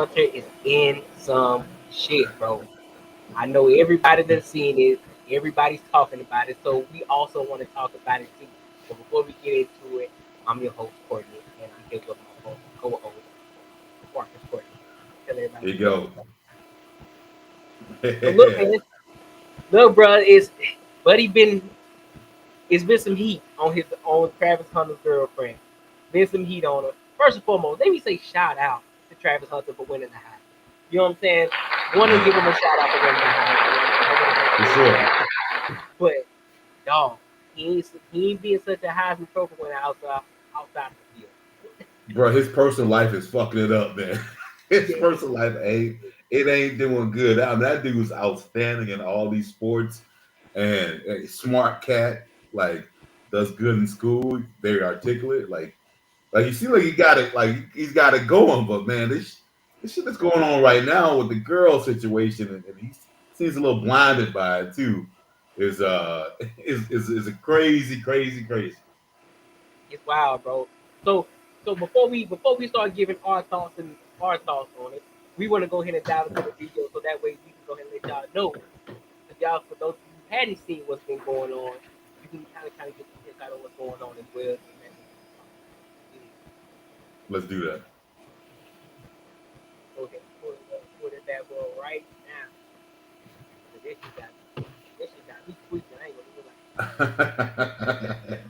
Hunter is in some shit, bro. I know everybody that's seen it. Everybody's talking about it, so we also want to talk about it too. But before we get into it, I'm your host Courtney, and I'm here with my co-host Marcus Courtney. Tell everybody There you what's up. go. So look, man, look, bro, is Buddy been it's been some heat on Travis Hunter's girlfriend. Been some heat on her. First and foremost, let me say shout out to Travis Hunter for winning the Heisman. You know what I'm saying? Want to give him a shout out for winning the For Heisman. sure. But dog, he ain't being such a Heisman Trophy winner outside the field. Bro, his personal life is fucking it up, man. His Yeah, personal life ain't doing good. I mean, that dude was outstanding in all these sports and a smart cat, like does good in school, very articulate, like you see like he's got it going, but man, this shit that's going on right now with the girl situation and he seems a little blinded by it too. Is is a crazy. it's wild, bro. So so before we start giving our thoughts on it, we want to go ahead and dive into the video so that way we can go ahead and let y'all know. So y'all, for those of you who hadn't seen what's been going on, you can kind of get the insight on what's going on as well. Let's do that. Go ahead, put it that well right now. So this shit got me tweaking. I ain't gonna do it.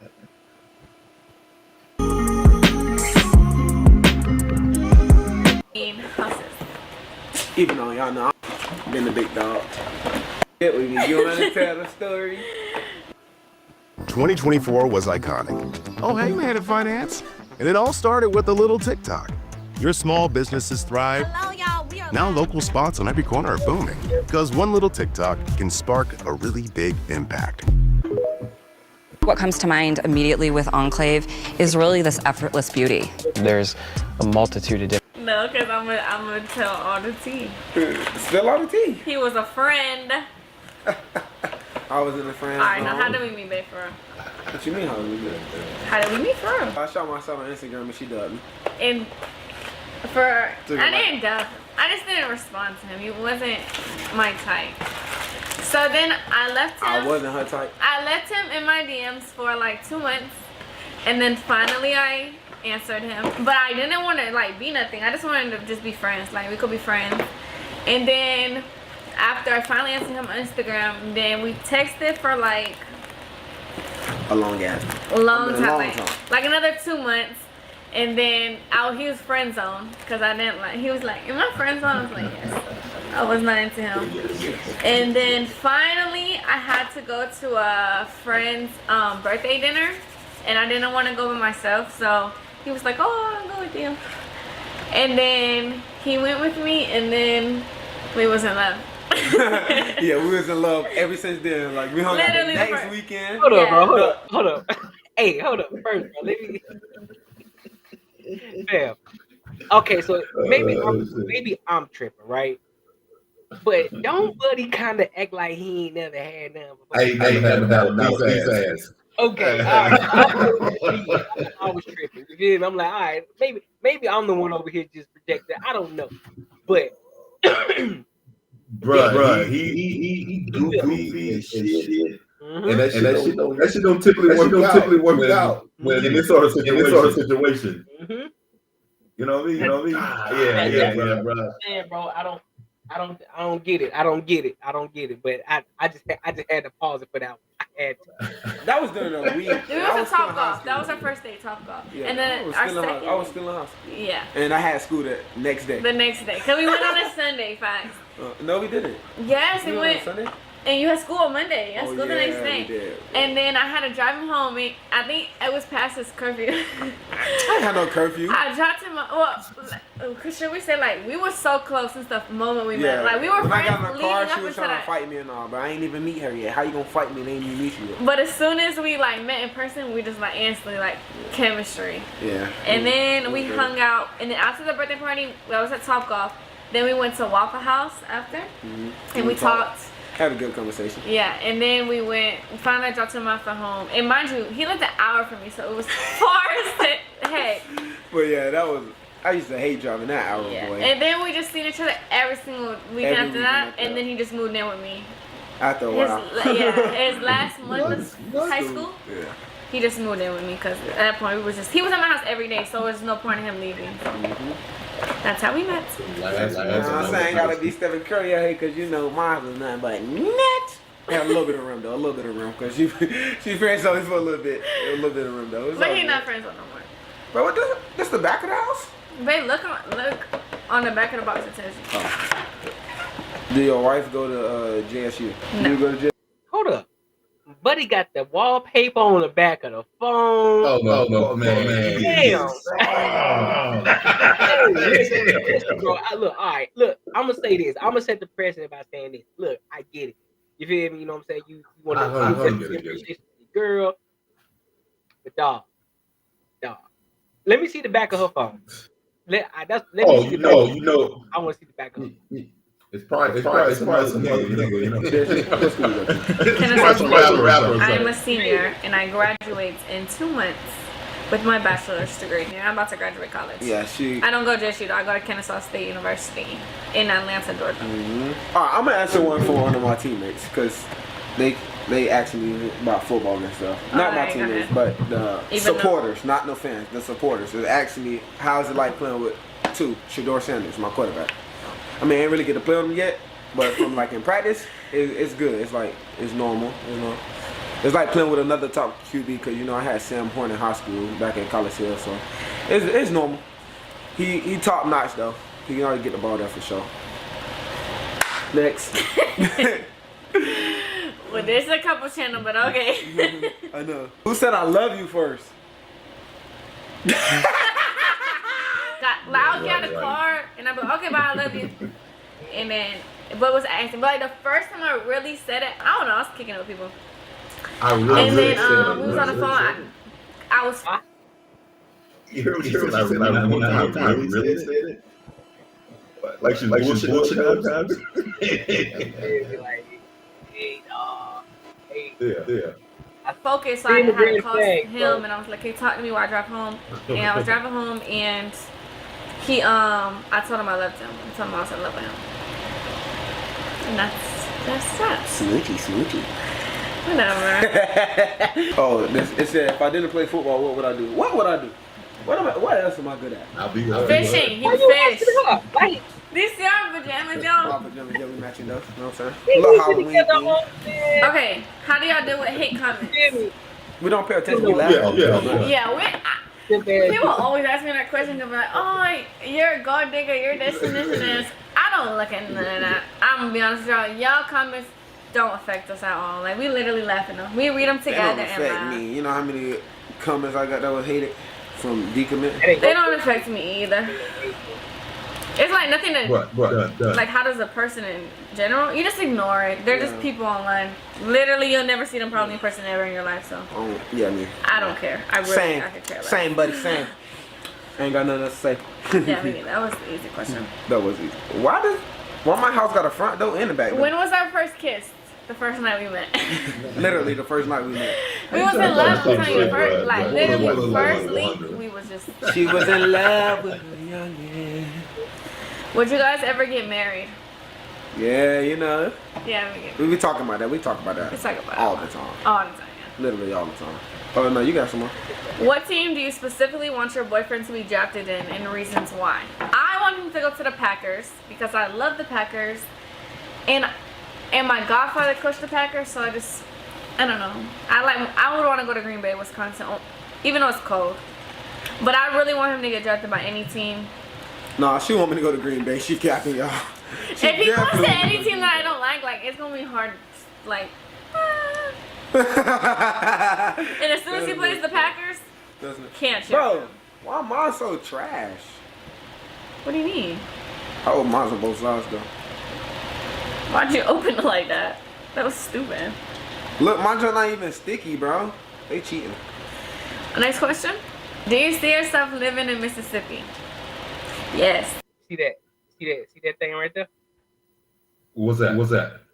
Houses. Even though y'all know I'm been the big dog. Yeah, we you want to tell the story? 2024 was iconic. Oh, hey, man at finance. And it all started with a little TikTok. Your small businesses thrive. Hello, y'all. We are Now local spots on every corner are booming because one little TikTok can spark a really big impact. What comes to mind immediately with Enclave is really this effortless beauty. There's a multitude of different. No, because I'm gonna tell all the tea. Spill all the tea. He was a friend. I was in a friend All right, now how zone. did we meet, babe, for real? What you mean how we did? How did we meet, for real? I shot myself on Instagram and she dubbed me. And for Took I it back. didn't dub. I just didn't respond to him. He wasn't my type. So then I left him. I wasn't her type. I left him in my DMs for like 2 months, and then finally I answered him. But I didn't want to like be nothing. I just wanted to just be friends. Like we could be friends. And then after I finally answered him on Instagram, then we texted for like A long ass. a long time, long time. like another 2 months. And then he was friend zone because I didn't like. He was like, "Am I friend zone?" I was like, "Yes." I was not into him. And then finally, I had to go to a friend's birthday dinner, and I didn't want to go by myself. So he was like, "Oh, I'll go with you." And then he went with me, and then we was in love. Yeah, we was in love ever since then. Like we hung out the Literally the next first- weekend. Hold up, bro. Yeah. Hold up. Hey, hold up. First, bro. Let me. Fam. Okay, so maybe I'm tripping, right? But don't Buddy kind of act like he ain't never had none before? I ain't never had a piece ass. Okay, all right. I was tripping. You feel me? I'm like, all right, maybe I'm the one over here just projecting. I don't know, but Bruh, he goofy as shit. mhm. And that shit don't typically work out when in this sort of situation. Mhm. You know what I mean? Yeah, bro. Man, bro, I don't get it. I don't get it. But I just had to pause it for that one. I had to. That was during the week. It was a top golf. That was our first day, top golf. Yeah, And then I our second. was still in house. Yeah, And I had school the next day. the next day. Cause we went on a Sunday, facts. No, we didn't. Yes, We we went on went. Sunday. And you had school on Monday. You had Oh, school the next yeah, day. we did. And then I had to drive him home. And I think it was past his curfew. I had no curfew. I dropped him. Should we say like we were so close since the moment we met? Like we were when I friends got in the leading car, up she was into trying to that. fight me and all, but I ain't even meet her yet. How you gonna fight me and ain't even meet you yet? But as soon as we like met in person, we just like instantly like chemistry. Yeah. And then we Okay. hung out. And then after the birthday party, I was at Top Golf. Then we went to Waffle House after, and we talked. Had a good conversation. Yeah, and then we finally dropped him off at home. And mind you, he lived an hour from me, so it was far as heck. But yeah, that was I used to hate driving that hour, Yeah. boy. And then we just seen each other every single weekend Every after that, weekend after and then he just moved in with me. After a His, while. his last month of high school, Yeah. he just moved in with me because at that point he was at my house every day, so there's no point in him leaving. So that's how we met. I'm saying gotta be Stephen Curry out here because you know mine was nothing but net. Had a little bit of rim though, a little bit of rim because she friends only for a little bit of rim though. It's But all he's good. not friends with no more. Bro, what this the back of the house? Babe, look on the back of the box. It tells you. Oh. Do your wife go to JSU? No. Do you go to JSU? Hold up. Buddy got the wallpaper on the back of the phone. Oh no, man. Damn. Listen, bro. Look, all right. Look, I'm gonna say this. I'm gonna set the precedent by saying this. Look, I get it. You feel me? You know what I'm saying? You want to appreciate the girl, but dog. Let me see the back of her phone. Let me see the back. You know. I want to see the back of her. It's probably some other nigga, you know. I'm a senior and I graduate in 2 months with my bachelor's degree. Yeah, I'm about to graduate college. Yeah, I don't go to JSU though. I go to Kennesaw State University in Atlanta, Georgia. All right, I'm gonna answer one for one of my teammates because they asked me about football and stuff. Not my teammates, but the supporters, not no fans. The supporters. They asked me how's it like playing with Shador Sanders, my quarterback. I mean, I ain't really get to play with him yet, but from like in practice, it's good. It's like it's normal, you know. It's like playing with another top QB because you know I had Sam Horn in high school back in College Hill, so it's normal. He top notch though. He can already get the ball there for sure. Next. Well, there's a couple channel, but okay. I know. Who said I love you first? I'll get a car and I'm like, okay, bye, I love you. And then, but was asking, but like the first time I really said it, I don't know, I was kicking it with people. And then we was on the phone. I was. You heard what you said? I really said it. Like she's bullshit sometimes. Like, hey, dog. Hey. Yeah. I focused, so I had to call him, and I was like, "Hey, talk to me while I drive home." And I was driving home, and he, I told him I loved him. I told him I was in love with him, and that's that. Smoochy. Whatever. Oh, it said if I didn't play football, what would I do? What would I do? What else am I good at? I'll be Fishing. He fish. Like, These are pajamas, y'all. My pajamas, yeah, we matching those. You know what I'm saying? Little Halloween thing. Okay, how do y'all deal with hate comments? We don't pay attention. We laugh. Yeah, people always ask me that question. They'll be like, "Oh, you're a gold digger. You're this and this and this." I don't look at none of that. I'm gonna be honest with y'all. Y'all comments don't affect us at all. Like we literally laugh at them. We read them together They don't and affect laugh. me. You know how many comments I got that was hated from decommit? They don't affect me either. It's like nothing to like. How does a person in general? You just ignore it. They're just people online. Literally, you'll never see them probably in person ever in your life. So Yeah, me. I don't care. I really I could care less. Same, buddy. Same. Ain't got nothing else to say. Yeah, that was the easy question. That was easy. Why my house got a front door and a back door? When was our first kiss? The first night we met. Literally the first night we met. We was in love. I'm telling you, first, like literally first week, we was just. She was in love with a young man. Would you guys ever get married? Yeah, you know. Yeah, we be talking about that. We talk about that. We talk about all the time. All the time, yeah. Literally all the time. Oh no, you got some more. What team do you specifically want your boyfriend to be drafted in, and reasons why? I want him to go to the Packers because I love the Packers, and my godfather coached the Packers, so I don't know. I would want to go to Green Bay, Wisconsin, even though it's cold. But I really want him to get drafted by any team. Nah, she want me to go to Green Bay. She capping y'all. If he goes to any team that I don't like, it's gonna be hard. Like, and as soon as he plays the Packers, can't check. Bro, why mine so trash? What do you mean? I hope mine's on both sides though. Why'd you open it like that? That was stupid. Look, my joint not even sticky, bro. They cheating. Next question. Do you see yourself living in Mississippi? Yes. See that thing right there? What's that?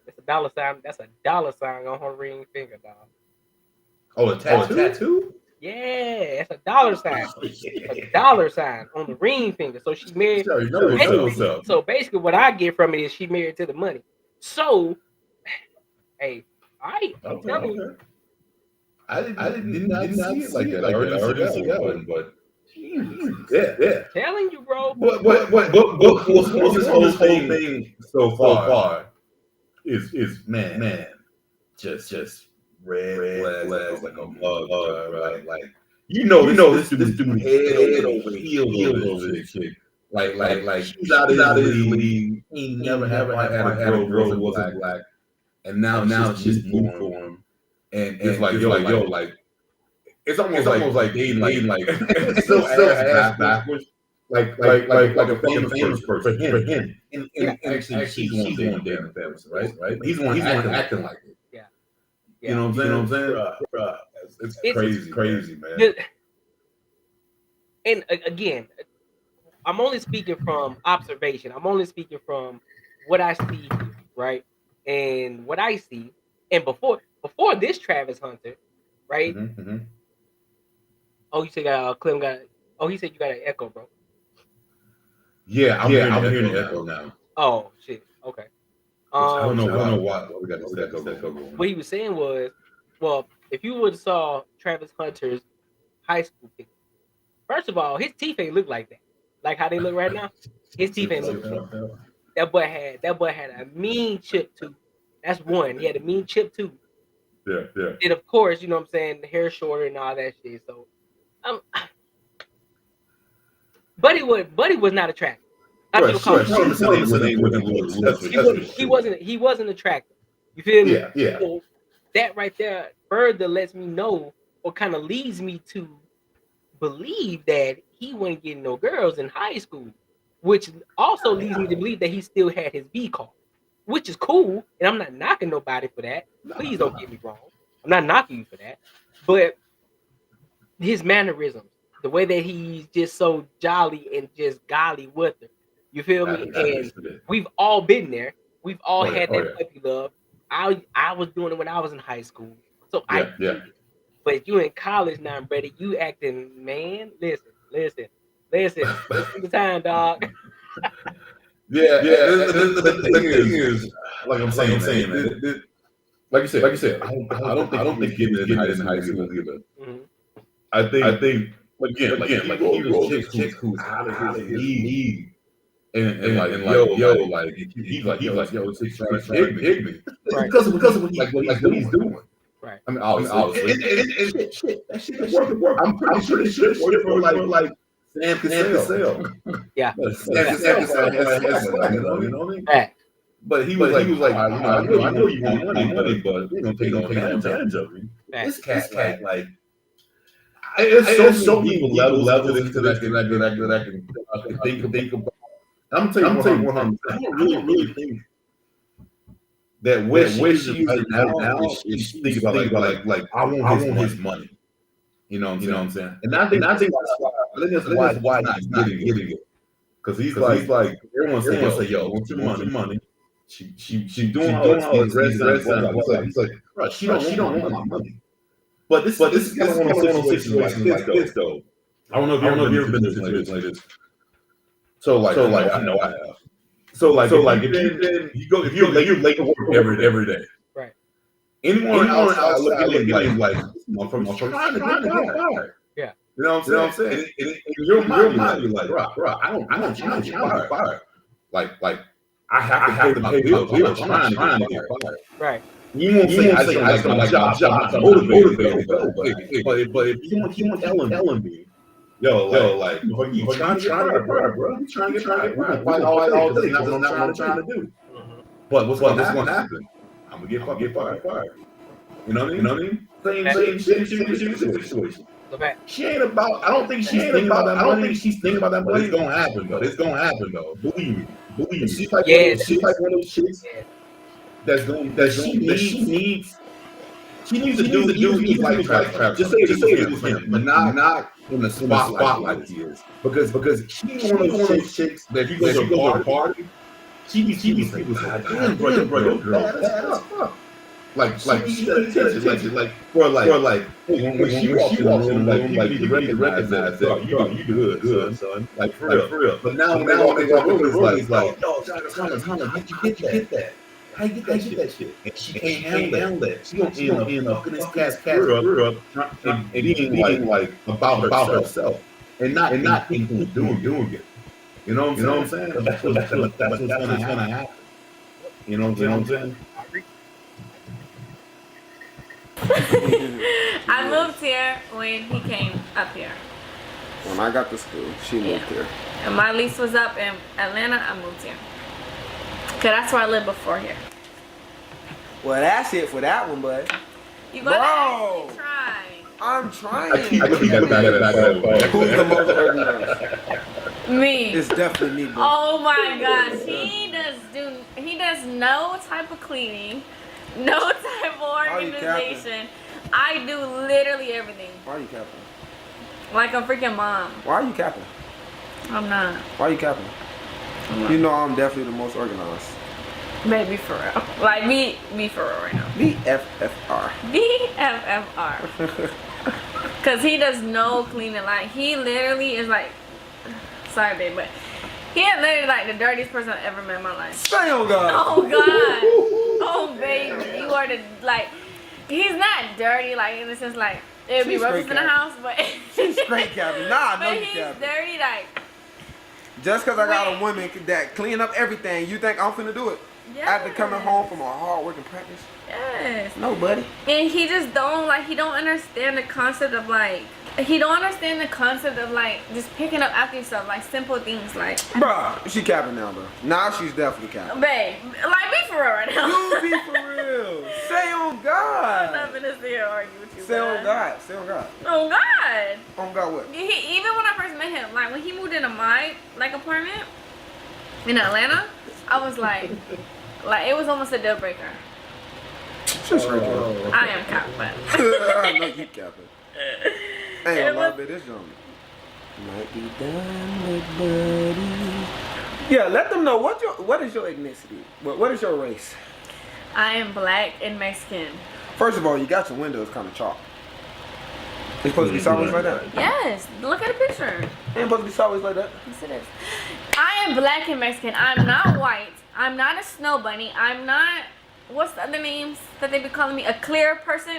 That's a dollar sign. That's a dollar sign on her ring finger, dog. Oh, a tattoo? Yeah, it's a dollar sign. A dollar sign on the ring finger. So she married. She already know what's up. So basically, what I get from it is she married to the money. So, hey, I'm telling you. I did not see it like that. I already see that one, but yeah. Telling you, bro. But what's this whole thing so far is man, just red flags like a mug, right? Like this dude head over heels over this chick. Like she's out of his league. He never had a girl who wasn't black, and now it's just new for him. And it's like yo, like it's almost like dating like so ass backwards. Like a famous person for him. And actually she's the one dating the famous, right? He's the one acting like it. Yeah. You know what I'm saying? Bruh, it's crazy, man. And again, I'm only speaking from observation. I'm only speaking from what I see, right? And what I see. And before this Travis Hunter, right? Mm-hmm. Oh, you said Clem got. Oh, he said you got an echo, bro. Yeah, I'm hearing the echo now. Oh shit. Okay. I don't know why we got this echo going. What he was saying was, well, if you would have saw Travis Hunter's high school picture, first of all, his teeth ain't look like that. Like how they look right now. His teeth ain't look like that. That boy had a mean chip tooth. That's one. He had a mean chip tooth. Yeah. And of course, you know what I'm saying, the hair shorter and all that shit. So Buddy was not attractive. He wasn't attractive. You feel me? Yeah. So that right there further lets me know, or kind of leads me to believe that he wasn't getting no girls in high school, which also leads me to believe that he still had his B card, which is cool, and I'm not knocking nobody for that. Please don't get me wrong. I'm not knocking you for that, but his mannerisms, the way that he's just so jolly and just golly with her, you feel me? And we've all been there. We've all had that puppy love. I was doing it when I was in high school, so I get it. But you in college now, brother, you acting, man. Listen. The time, dog. Yeah. The thing is, like I'm saying, man. Like you said, I don't think getting it in high school either. Mm-hmm. I think again, like he was chick who's out of his league, and like he's like yo, it's trying to hit me, Right. because of what he's doing. Right. I mean, obviously, and shit, that shit work. I'm pretty sure this shit worked for like Sam Cassell. Yeah. Sam Cassell has you know what I mean? Right. But he was like, I know you want money, but you don't take no advantage of me. This cat, like, there's so many levels to that I can think about. I'm gonna tell you 100. I don't really think that what she's using now is thinking about like I want his money. You know what I'm saying? And I think that's why he's not getting it. Because he's like everyone say, yo, I want your money. She doing all this dress. He's like, bro, she don't want my money. But this is kind of one of those situations like this though. I don't know if you've ever been in a situation like this. So like I know I have. So like if you're late to work every day. Right. Anyone outside looking like from trying to get fired. Yeah. You know what I'm saying? And your mind be like, bro, I don't try to get fired. Like I have to pay bills. I'm trying to get fired. Right. You won't say I don't like my job to motivate me. But if you want telling me, yo, like you trying to get fired, bro. You trying to get fired. We're gonna fight all day. That's not what I'm trying to do. But what's gonna happen? I'm gonna get fired. You know what I mean? Same situation. She ain't about. I don't think she's thinking about that money. But it's gonna happen though. Believe me. She's like one of those chicks she needs to do things like Travis. Just say it with him, but not in the spotlight like he is. Because she's one of those chicks that you go to a party, she be like, damn, bro, your girl bad as fuck. she does attention, like when she walks in the room, like you need to recognize that you do good, son, like for real. But now when they walk in the room, it's like, yo, Thomas, how'd you get that? How you get that shit? And she can't handle that. She gonna end up fucking this cat's career up and being like about herself and not incapable of doing it. You know what I'm saying? That's what's gonna happen. You know what I'm saying? I moved here when he came up here. When I got to school, she moved here. And my lease was up in Atlanta, I moved here. Cause that's where I lived before here. Well, that's it for that one, bud. You gotta actually try. I'm trying. I keep that. Who's the most organized? Me. It's definitely me, bro. Oh my gosh, he does no type of cleaning, no type of organization. I do literally everything. Why are you capping? Like a freaking mom. Why are you capping? I'm not. Why are you capping? You know I'm definitely the most organized. Baby, for real. Like me for real right now. BFFR. BFFR. Cause he does no cleaning. Like he literally is like, sorry babe, but he is literally like the dirtiest person I've ever met in my life. Stay on God. Oh God. Oh baby, you are the like. He's not dirty like in the sense like it would be roaches in the house, but she's straight capping. Nah, I know but you he's capping. dirty like. Just because I got a woman that clean up everything, you think I'm finna do it? Yes. After coming home from a hard working practice? Yes. No, buddy. And he just don't like, he don't understand the concept of like, just picking up after yourself, like simple things like. Bruh, she capping now, bro. Now she's definitely capping. Babe, like be for real right now. You be for real. Say on God. I'm not gonna sit here and argue with you. Say on God. Say on God. Oh God. On God what? Even when I first met him, like when he moved into my like apartment in Atlanta, I was like it was almost a deal breaker. She's straight capping. I am capping. I know you capping. Hey, I love it. This young might be done with buddy. Yeah, let them know what is your ethnicity? What is your race? I am black and Mexican. First of all, you got your windows kind of chalk. It's supposed to be sideways like that? Yes, look at the picture. It ain't supposed to be sideways like that. Yes, it is. I am black and Mexican. I'm not white. I'm not a snow bunny. I'm not, what's the other names that they be calling me? A clear person?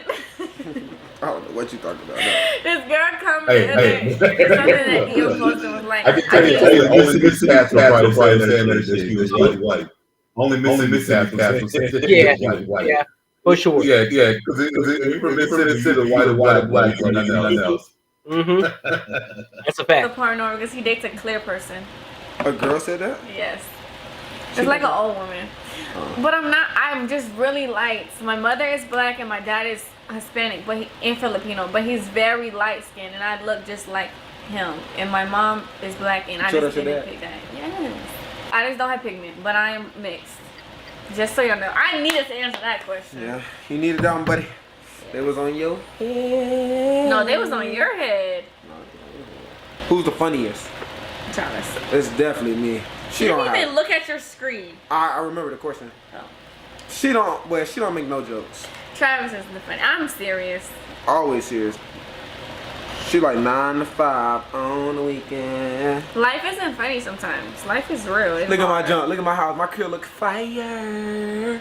I don't know what you talking about. This girl commented something that Dio posted was like, I can tell you, Mississippi Cats were probably saying that she was white. Only Mississippi Cats was saying white. Yeah, for sure. Yeah, because if you're Mississippi, white, black, or nothing else. That's a the fact. porno because he dates a clear person. A girl said that? Yes. It's like an old woman. But I'm not, I'm just really light. So my mother is black and my dad is Hispanic and Filipino, but he's very light skinned and I look just like him. And my mom is black and I just didn't pick that. Yes. I just don't have pigment, but I am mixed. Just so y'all know. I needed to answer that question. Yeah, you needed that one, buddy. They was on your head. No, they was on your head. Who's the funniest? Travis. It's definitely me. She You don't didn't even have. look at your screen. I remember the question. Oh. She don't make no jokes. Travis is the funny. I'm serious. Always serious. She like 9 to 5 on the weekend. Life isn't funny sometimes. Life is real. It's Look at my hard. junk. Look at my house. My crib look fire.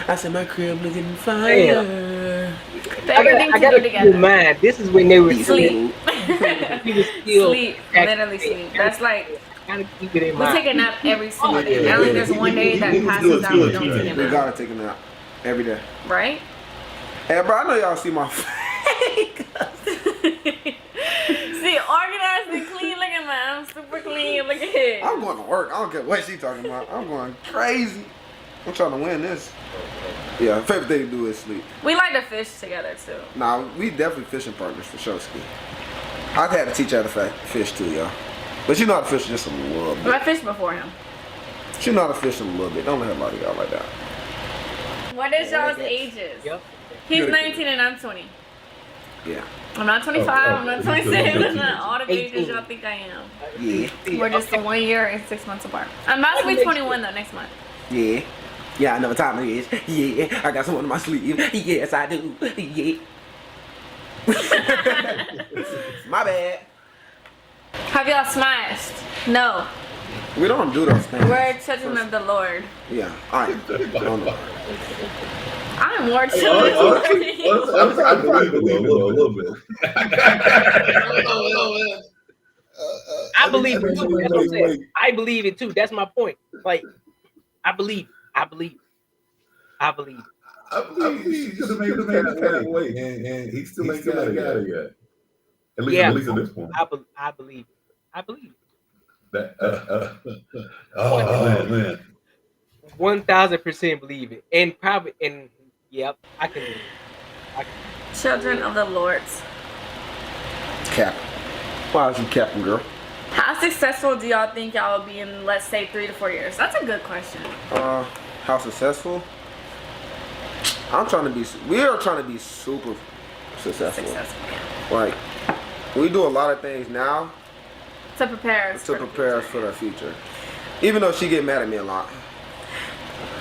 I said my crib looking fire. Everything I to do gotta keep in together. mind, this is when they were Sleep. He was still Sleep. Literally sleep. That's like, gotta keep it in we mind. take a nap every single day. I don't think there's one day that passes that we don't take a We nap. gotta take a nap every day. Right? Hey, bro, I know y'all see my face. See, organized and clean. Look at mine. I'm super clean. Look at it. I'm going to work. I don't care what she talking about. I'm going crazy. I'm trying to win this. Yeah, favorite thing to do is sleep. We like to fish together too. Nah, we definitely fishing partners for sure, Ski. I've had to teach her to fish too, y'all. But she know how to fish just a little But bit. I fished before him. She know how to fish a little bit. Don't let her lie to y'all like that. What is y'all's ages? Yep. He's 19 and I'm 20. Yeah. I'm not 25. I'm not 26. I'm not all the ages 18. y'all think I am. Yeah. We're just 1 year and 6 months apart. I'm about to be 21 though next month. Yeah. Yeah, I know what time it is. Yeah, I got someone in my sleeve. Yes, I do. Yeah. My bad. Have y'all smashed? No. We don't do those things. We're children of the Lord. Yeah, I am. I'm more children of the Lord. I believe it a little bit. I believe it too. That's what I'm saying. I believe it too. That's my point. Like, I believe it. I believe it. I believe it. I believe he should have made the cat wait, and he still ain't got it yet. At least at this point. I believe it. I believe it. That, oh man. 1000% believe it. And probably, and yep, I can believe it. Children of the Lords. Cap. Why is you capping, girl? How successful do y'all think y'all will be in, let's say, 3 to 4 years? That's a good question. How successful? We are trying to be super successful. Like, we do a lot of things now to prepare us for the future. Even though she get mad at me a lot.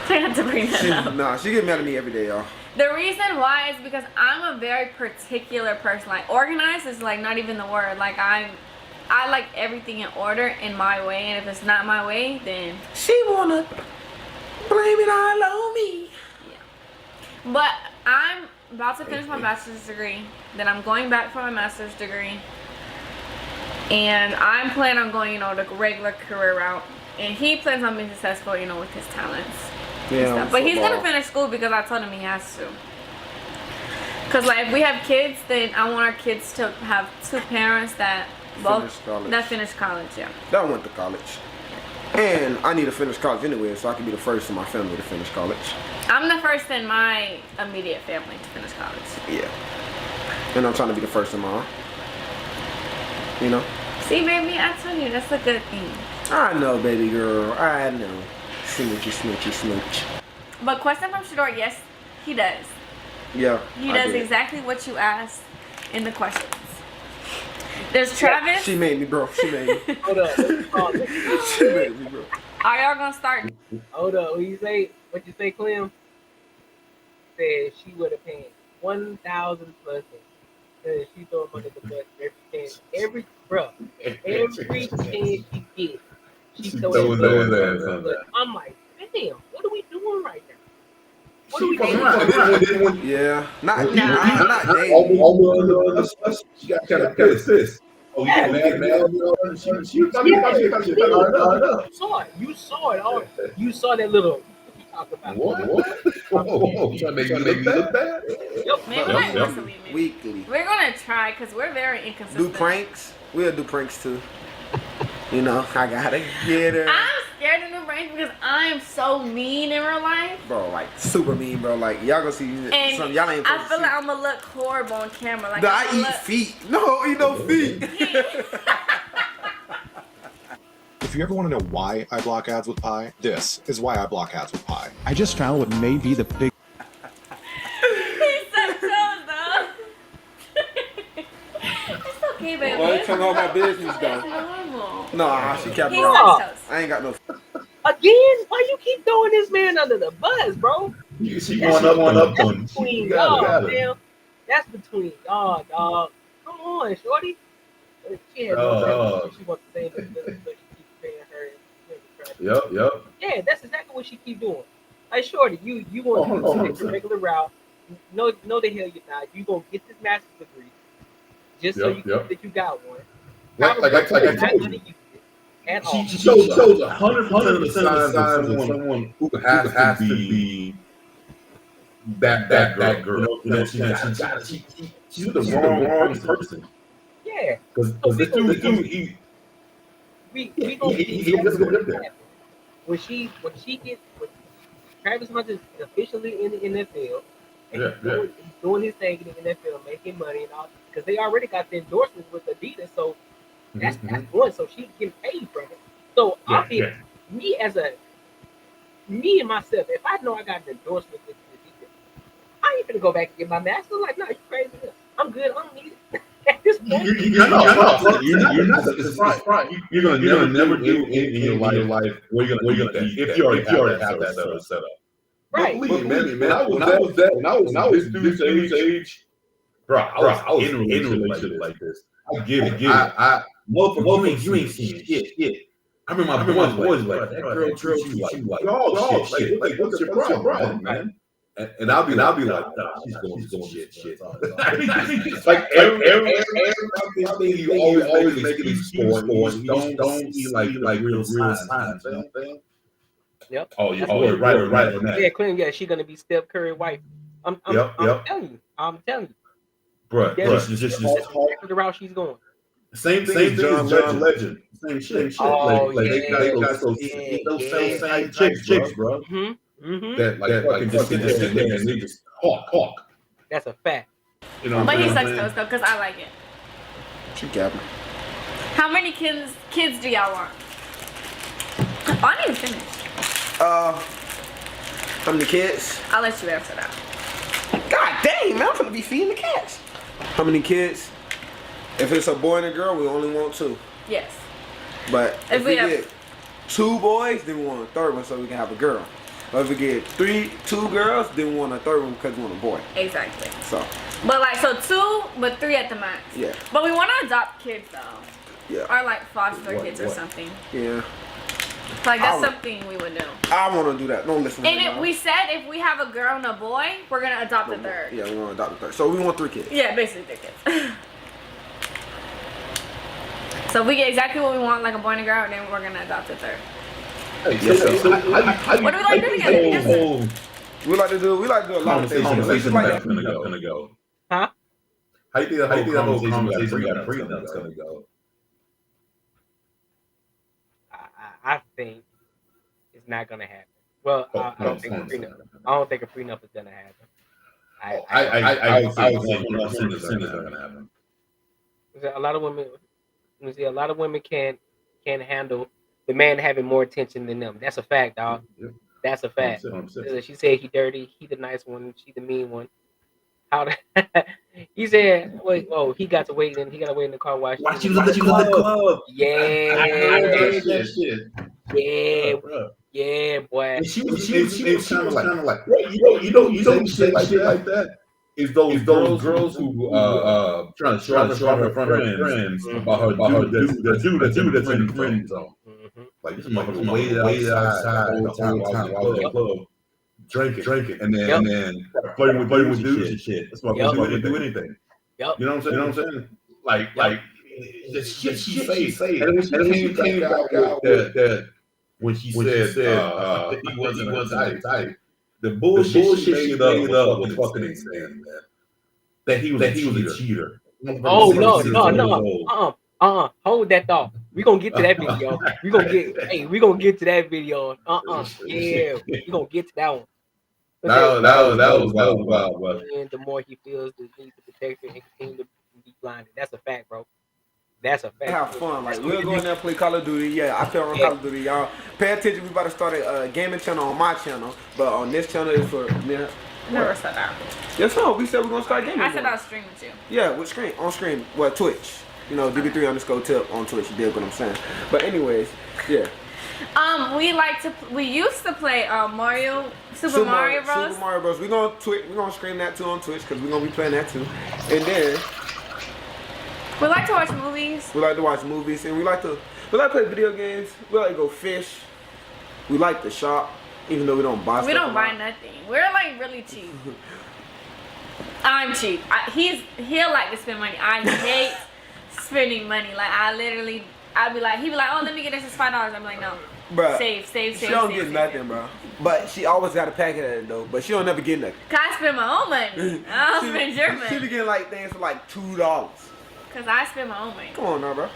I had to bring that up. Nah, she get mad at me every day, y'all. The reason why is because I'm a very particular person. Like, organized is like not even the word. Like, I like everything in order in my way, and if it's not my way, then she wanna blame it all on me. Yeah. But I'm about to finish my bachelor's degree. Then I'm going back for my master's degree. And I'm planning on going, the regular career route. And he plans on being successful, with his talents. Yeah. But he's gonna finish school because I told him he has to. Cause like if we have kids, then I want our kids to have 2 parents that finish college. Yeah. That went to college. And I need to finish college anyway, so I can be the first in my family to finish college. I'm the first in my immediate family to finish college. Yeah. And I'm trying to be the first in mine. See, baby, I told you that's a good thing. I know, baby girl. I know. Smooch. But question from Shador, yes, he does. Yeah. He does exactly what you asked in the questions. There's Travis. She made me, bro. She made me. Hold up. She made me, bro. Are y'all gonna start? Hold up. What you say, Clem? Said she would have paid 1,000 plus. She threw him under the bus every chance she gets. She throwing that. I'm like, damn, what are we doing right now? What are we doing? Yeah, not dating. She got kind of assist. Oh, yeah, man. You saw it all. You saw that little. Talk about what? Trying to make me look bad? Yep. Man, we might once a week. Weekly. We're gonna try because we're very inconsistent. Do pranks. We'll do pranks too. I gotta get her. I'm scared to do pranks because I am so mean in real life. Bro, like super mean, bro. Like y'all gonna see some y'all ain't. I feel like I'm gonna look horrible on camera. Like I eat feet. No, eat no feet. If you ever want to know why I block ads with pie, this is why I block ads with pie. I just found what may be the big. He's so toes, though. It's okay, baby. Well, it's all my business, though. Normal. No, she kept me wrong. I ain't got no. Again? Why you keep throwing this man under the bus, bro? She going up on between y'all, man. That's between y'all, dog. Come on, shorty. She has no she wants to say this, but she keeps paying her. Yep. Yeah, that's exactly what she keep doing. Like, shorty, you want to take the regular route. No, the hell you're not. You gonna get this master's degree just so you can that you got one. Like I told you. She shows 100% of the signs of someone who has to be that girl. She's with the wrong person. Yeah. Because this dude, he doesn't go there. When Travis Hunter is officially in the NFL, and he's doing his thing in the NFL, making money and all, because they already got the endorsements with Adidas, so that's one. So she's getting paid from it. So me and myself, if I know I got an endorsement with Adidas, I ain't gonna go back and get my master. Like, no, you crazy. I'm good. I don't need it. At this point, you're not. It's right. You're gonna never do anything in your life where you're gonna if you already have that set up. Right. Believe me, man. When I was this dude's age, bro, I was in a relationship like this. I get it. Motherfucker, you ain't seeing shit. I remember my boys like, that girl treats you like dog shit. Like, what's your problem, man? And I'll be like, nah, she's going to shit. Like every fucking thing you always make an excuse for, and you just don't see like the real signs. You know what I'm saying? Yep. Oh, you're right on that. Yeah, Clinton. Yeah, she's gonna be Steph Curry wife. I'm telling you. Bruh, That's just exactly the route she's going. same thing as John Legend. Same shit. Oh, Like they got those same chicks, bro. That fucking just sit there and they just talk. That's a fact. You know, But he sucks to us though, because I like it. She gabbing. How many kids do y'all want? Oh, I didn't even finish. How many kids? I'll let you answer that. God dang, man, I'm gonna be feeding the cats. How many kids? If it's a boy and a girl, we only want 2. Yes. But if we get 2 boys, then we want a third one so we can have a girl. Or if we get 2 girls, then we want a third one because we want a boy. Exactly. So. But like, so 2, but 3 at the max. Yeah. But we want to adopt kids though. Yeah. Or like foster kids or something. Yeah. Like that's something we would do. I want to do that. Don't listen to me. And we said if we have a girl and a boy, we're gonna adopt a third. Yeah, we want to adopt a third. So we want 3 kids. Yeah, basically 3 kids. So if we get exactly what we want, like a boy and a girl, then we're gonna adopt a third. What do we like to do together? We like to do a lot of things. Conversation that's gonna go. Huh? How you think the whole conversation about prenups gonna go? I think it's not gonna happen. Well, I don't think a prenup is gonna happen. I would say 100% is not gonna happen. A lot of women can't handle the man having more attention than them. That's a fact, dog. Yep. That's a fact. 100%. She said he dirty, he the nice one, she the mean one. He said, wait, he got to wait in the car while she was at the club. Yeah, I heard that shit. Yeah, boy. And she was kind of like, you don't say shit like that. Is those girls who trying to show her friends about the dude that's in the friend zone. Like this motherfucker waited outside the whole time while I was in the club, drinking, and then flirting with dudes and shit. This motherfucker didn't do anything. Yep. You know what I'm saying? Like the shit she say. And when she came back out with that, when she said he wasn't tight. The bullshit she made up was fucking insane, man. That he was a cheater. Oh no. Hold that thought. We gonna get to that video. We gonna get to that video. Yeah, we gonna get to that one. That was wild. And the more he feels the need to protect her and continue to be blinded. That's a fact, bro. That's a fact. Have fun. Like we'll go in there and play Call of Duty. Yeah, I feel on Call of Duty, y'all. Pay attention. We about to start a gaming channel on my channel, but on this channel is for me. Never said that. Yes, no. We said we're gonna start gaming. I said I'll stream with you. Yeah, on screen. Well, Twitch. You know, DB3_tip on Twitch. You dig what I'm saying? But anyways, yeah. We used to play Super Mario Bros. Super Mario Bros. We're gonna stream that too on Twitch because we're gonna be playing that too. And then we like to watch movies. We like to watch movies, and we like to play video games. We like to go fish. We like to shop, even though we don't buy. We don't buy nothing. We're like really cheap. I'm cheap. He'll like to spend money. I hate spending money. Like I'd be like, he'd be like, oh, let me get this. It's $5. I'm like, no. Bruh, save. She don't get nothing, bro. But she always got a packet of it though. But she don't never get nothing. Cause I spend my own money. I don't spend your money. She be getting like things for like $2. Cause I spend my own money. Come on now, bro.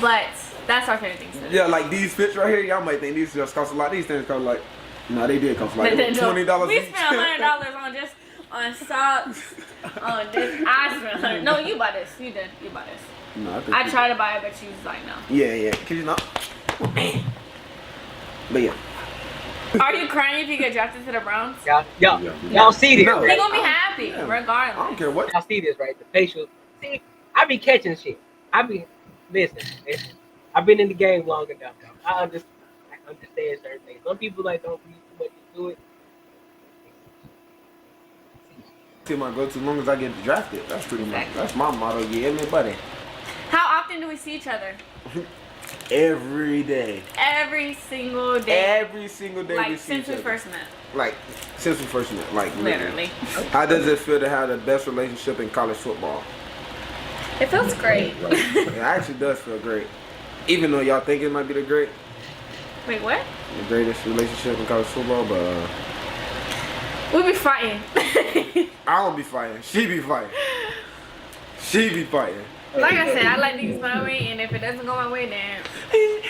But that's our favorite thing to do. Yeah, like these fits right here, y'all might think these just cost a lot. These things cost like, no, they did cost like $20. We spent $100 on socks. On this, I spent $100. No, you bought this. You did. You bought this. No, I tried to buy it, but she was like, no. Yeah. Cause you know. But yeah. Are you crying if you get drafted to the Browns? Y'all see this? They're right? gonna be happy, regardless. I don't care what. Y'all see this, right? The facial. See, I be catching shit. Listen. I've been in the game long enough. I understand certain things. Some people like don't read too much into it. Team I go to as long as I get drafted. That's pretty much. That's my motto. Yeah, me buddy. How often do we see each other? Every day. Every single day. Every single day like we see since each we other. first met. Like since we first met. Like Literally. How does it feel to have the best relationship in college football? It feels great. It actually does feel great. Even though y'all think it might be the Wait, what? greatest relationship in college football, but We be fighting. I don't be fighting. She be fighting. She be fighting. Like I said, I like niggas my way, and if it doesn't go my way, then I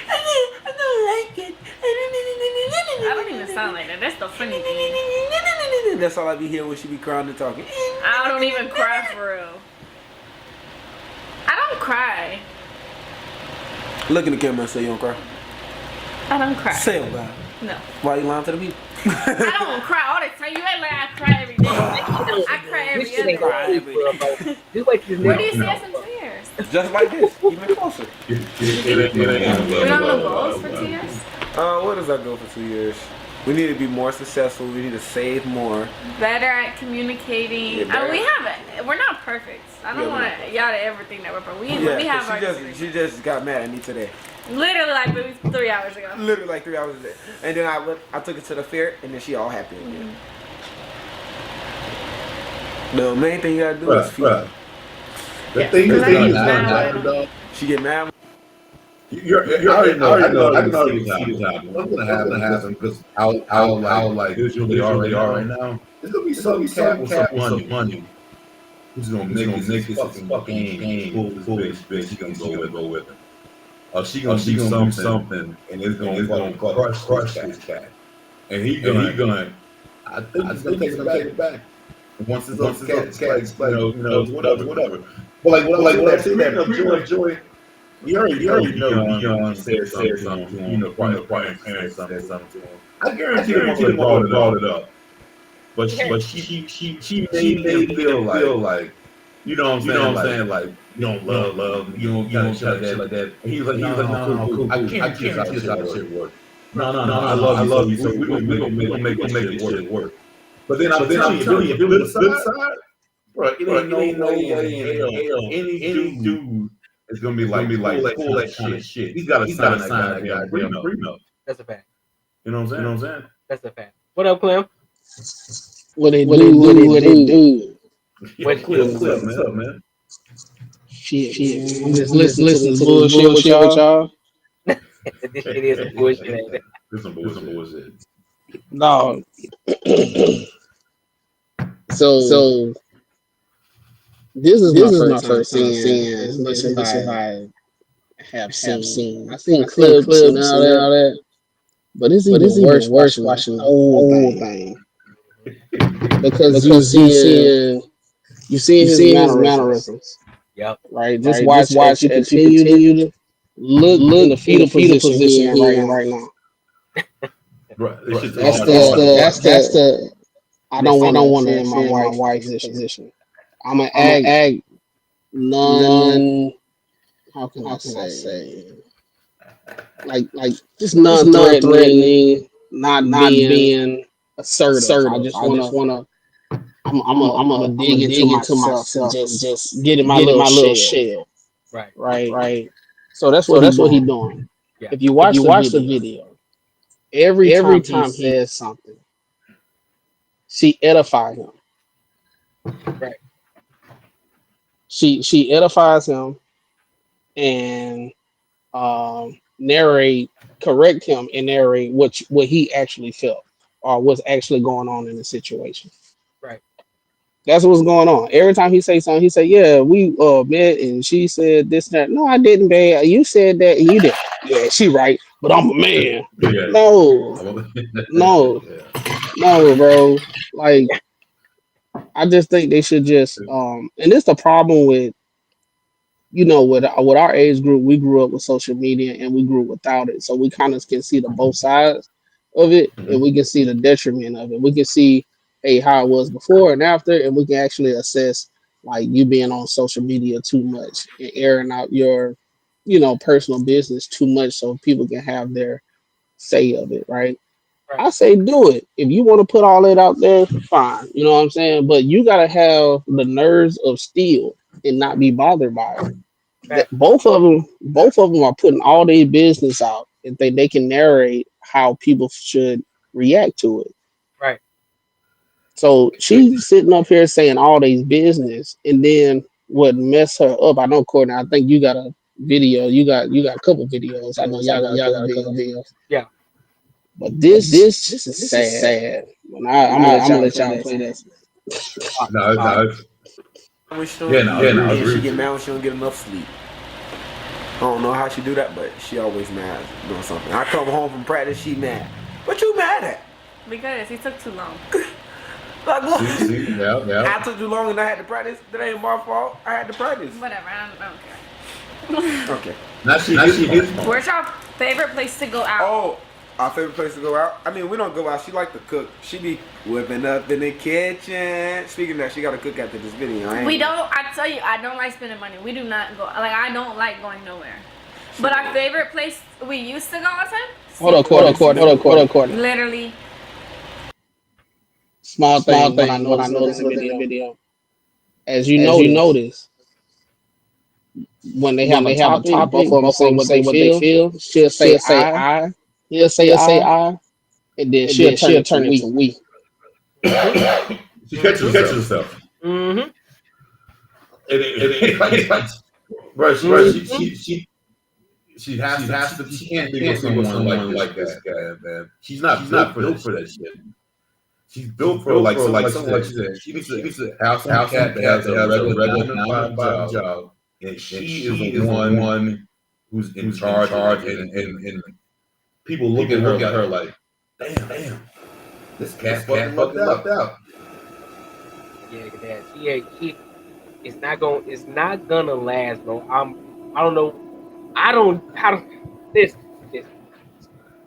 don't like it. I don't even sound like that. That's the funny thing. That's all I be hearing when she be crying and talking. I don't even cry for real. I don't cry. Look in the camera and say you don't cry. I don't cry. Say it, man. No. Why you lying to the people? I don't cry all the time. You act like I cry every day. I cry every This shit ain't other gonna day. end well, bro. Just wait till this Where do you nigga see come us out, in bro. 2 years? Just like this, even closer. We don't have no goals for 2 years? What does that go for 2 years? We need to be more successful. We need to save more. Better at communicating. Yeah, better. We have it. We're not perfect. I don't want y'all to ever think that we're perfect. We have our she just got mad at me today. literally like maybe 3 hours ago. Literally like 3 hours a day. And then I took it to the fair, and then she all happy again. The main thing you gotta do is feed. The thing is, Mad. She get mad. I already know. I can already see this happen. What's gonna happen? Because how like visually are right now. There's gonna be some cat with some money. Who's gonna make this fucking game pull this bitch? She gonna go with her. Or she gonna do something, and it's gonna crush this cat. And he gonna. I think he's gonna take it back. And once it's cat, whatever. But like when I see that joy. You already know Dion said something to him. Probably parents said something to him. I guarantee him brought it up. But she made him feel like, you know what I'm saying? Like, you don't love, you don't shit like that. And he was like, no, cool. I can't kiss out shit work. No, I love you. So we gonna make this shit work. But then I'm telling you, the flip side, bro, it ain't no way in hell any dude is gonna be like pull that kind of shit. He's gotta sign that goddamn prenup. That's a fact. You know what I'm saying? That's a fact. What up, Clem? What it do? What's up, man? Shit. I'm just listening to bullshit with y'all. This shit is some bullshit, ain't it? This some bullshit. No. So this is my first time seeing as much as I have seen. I've seen clips and all that, but it's even worse watching the whole thing because you seeing his mannerisms. Yep. Right. Just watch as he continue to look in the fetal position he in right now. Right. That's the. I don't want to in my wife's position. I'm gonna act none. How can I say? Like just non-threatening, not being assertive. I just wanna. I'm gonna dig into myself, just get in my little shell. Right. So that's what he's doing. Yeah. If you watch the video, every time he says something, she edifies him. Right. She edifies him and correct him and narrate what he actually felt or what's actually going on in the situation. Right. That's what's going on. Every time he say something, he say, "Yeah, we met," and she said this, that. No, I didn't, babe. You said that, and you did. Yeah, she right, but I'm a man. Yeah. No, bro. Like, I just think they should just and it's the problem with with our age group. We grew up with social media and we grew up without it, so we kind of can see the both sides of it, and we can see the detriment of it. We can see how it was before and after, and we can actually assess like you being on social media too much and airing out your personal business too much so people can have their say of it, right? Right. I say do it. If you want to put all that out there, fine. You know what I'm saying? But you gotta have the nerves of steel and not be bothered by it. That Fact. both of them are putting all their business out and they can narrate how people should react to it. Right. So she's sitting up here saying all these business, and then what mess her up? I know, Courtney. I think you got a video. You got a couple videos. I know y'all got a couple videos. Yeah. But But this is this is sad. sad. And I'm gonna let y'all play that. Uh, No, uh, it's When she don't yeah, eat, no, I agree and with she you. get mad when she don't get enough sleep. I don't know how she do that, but she always mad doing something. I come home from practice, she mad. What you mad at? Because he took too long. Like what? See, yeah. I took too long and I had to practice. That ain't my fault. I had to practice. Whatever, I don't care. Okay. Now she his fault. Where's your favorite place to go out? Oh, our favorite place to go out? I mean, we don't go out. She like to cook. She be whipping up in the kitchen. Speaking of that, she got to cook after this video. We don't. I tell you, I don't like spending money. We do not go. Like I don't like going nowhere. But our favorite place we used to go all the time. Hold on, Courtney. Literally. Small Small thing. What I thing. What I noticed noticed within the within the video. video. As you As you notice, notice, when they when have a they have a topic, both topic, of them both say of them what they say what they feel. feel. She'll say She'll say I. I. He'll say He'll say I, I, and then and she'll then turn she'll it to turn it to we. we. mm-hmm. She Mm-hmm. catches herself. Mm-hmm. And it's like, bro, Mm-hmm. she has to she can't be with someone like this guy, man. She's not built for that shit. She's built for like something like she said. She needs to have some cat that has a regular 9 to 5 job, and she is the one who's in charge, and people look at her like, damn, this cat fucking left out. Yeah, that she it's not gonna last, bro. I don't know. I don't this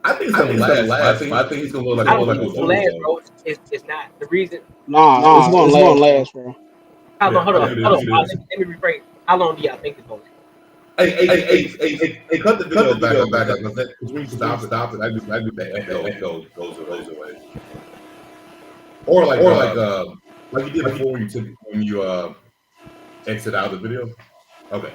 I think it's gonna last. I think he's gonna look I don't like think a it's gonna last, fool. bro. It's not the reason. Nah, it's Nah, gonna it's gonna last, bro. last, bro. How long? Yeah, Hold I on, think hold on. it is. Let me rephrase. How long do y'all think it's gonna last? Hey, cut the video back up because when you stop it, I do the echo goes away. Or like you did before when you exit out of the video. Okay,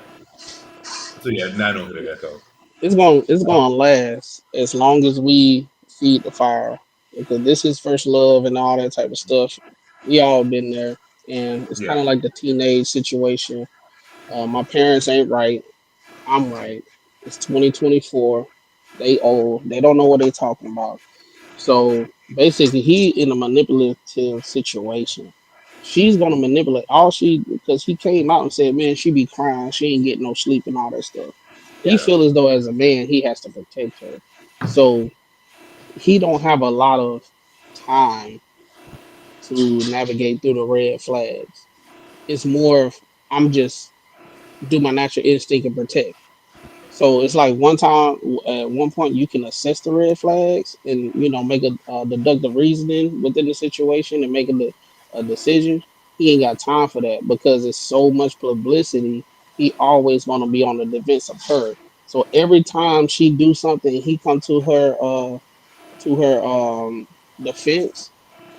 so yeah, now I know who the echo. It's gonna last as long as we feed the fire. Because this is first love and all that type of stuff. We all been there, and it's kind Yeah, of like the teenage situation. My parents ain't right. I'm right. It's 2024. They old. They don't know what they talking about. So basically, he in a manipulative situation. She's gonna manipulate all she because he came out and said, "Man, she be crying. She ain't getting no sleep and all that stuff." He Yeah. feel as though as a man he has to protect her. So he don't have a lot of time to navigate through the red flags. It's more of I'm just do my natural instinct and protect. So it's like one time, at one point, you can assess the red flags and make a deductive reasoning within the situation and make a decision. He ain't got time for that because it's so much publicity. He always want to be on the defense of her. So every time she do something, he come to her defense.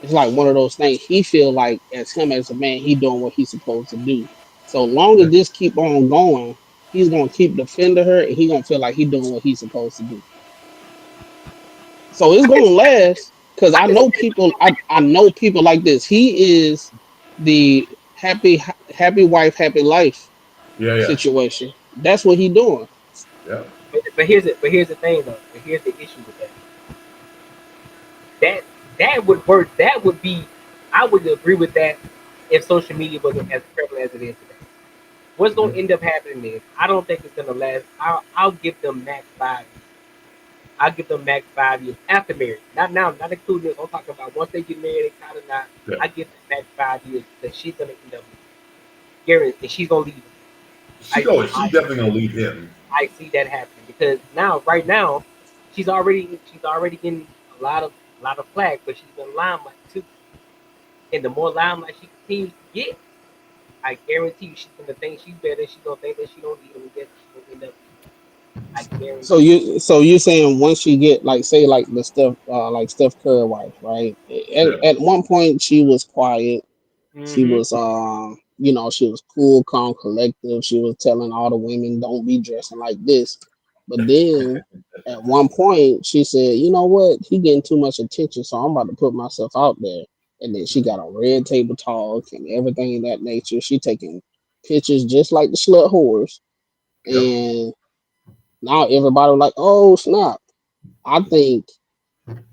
It's like one of those things. He feel like as him as a man, he doing what he's supposed to do. So long as this keep on going, he's gonna keep defending her, and he gonna feel like he doing what he's supposed to do. So it's I can gonna last because I I can know people. I know people like this. He is the happy wife, happy life yeah, situation. That's what he doing. yeah. but here's the thing though. But here's the issue with that. That that would work. That would be. I would agree with that if social media wasn't as prevalent as it is today. What's going to Mhm. end up happening is I don't think it's going to last. I'll give them max 5 years. I'll give them max 5 years after marriage. Not now, not including this. I'm talking about once they get married, they kind of not. Yeah. I give them max 5 years that she's going to end up guaranteed, and she's going to leave. I, She's definitely gonna leave him. I see that happening because now, right now, she's already getting a lot of flack, but she's in limelight too. And the more limelight she continues to get, I guarantee you she's gonna think she's better. She's gonna think that she don't need him. And guess she's gonna end up. I So guarantee. you saying once she get like say like the Steph Curry wife, right? Yeah. At one point she was quiet. She Mm-hmm. was she was cool, calm, collective. She was telling all the women don't be dressing like this. But then at one point she said, you know what, he getting too much attention, so I'm about to put myself out there. And then she got on red table talk and everything of that nature. She taking pictures just like the slut whores. Yep. And now everybody was like, oh snap. I think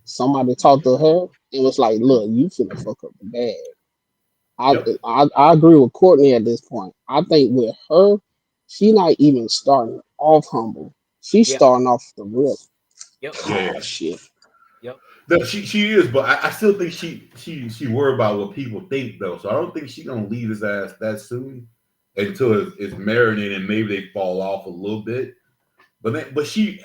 somebody talked to her and was like, look, you finna fuck up the bag. I, Yep. I agree with Courtney at this point. I think with her, she not even starting off humble. She's Yep. starting off the rip. Yep. Yeah. Oh Yeah. shit. Yep. No, she is, but I still think she worried about what people think though. So I don't think she's gonna leave his ass that soon until it's marinating and maybe they fall off a little bit. But she's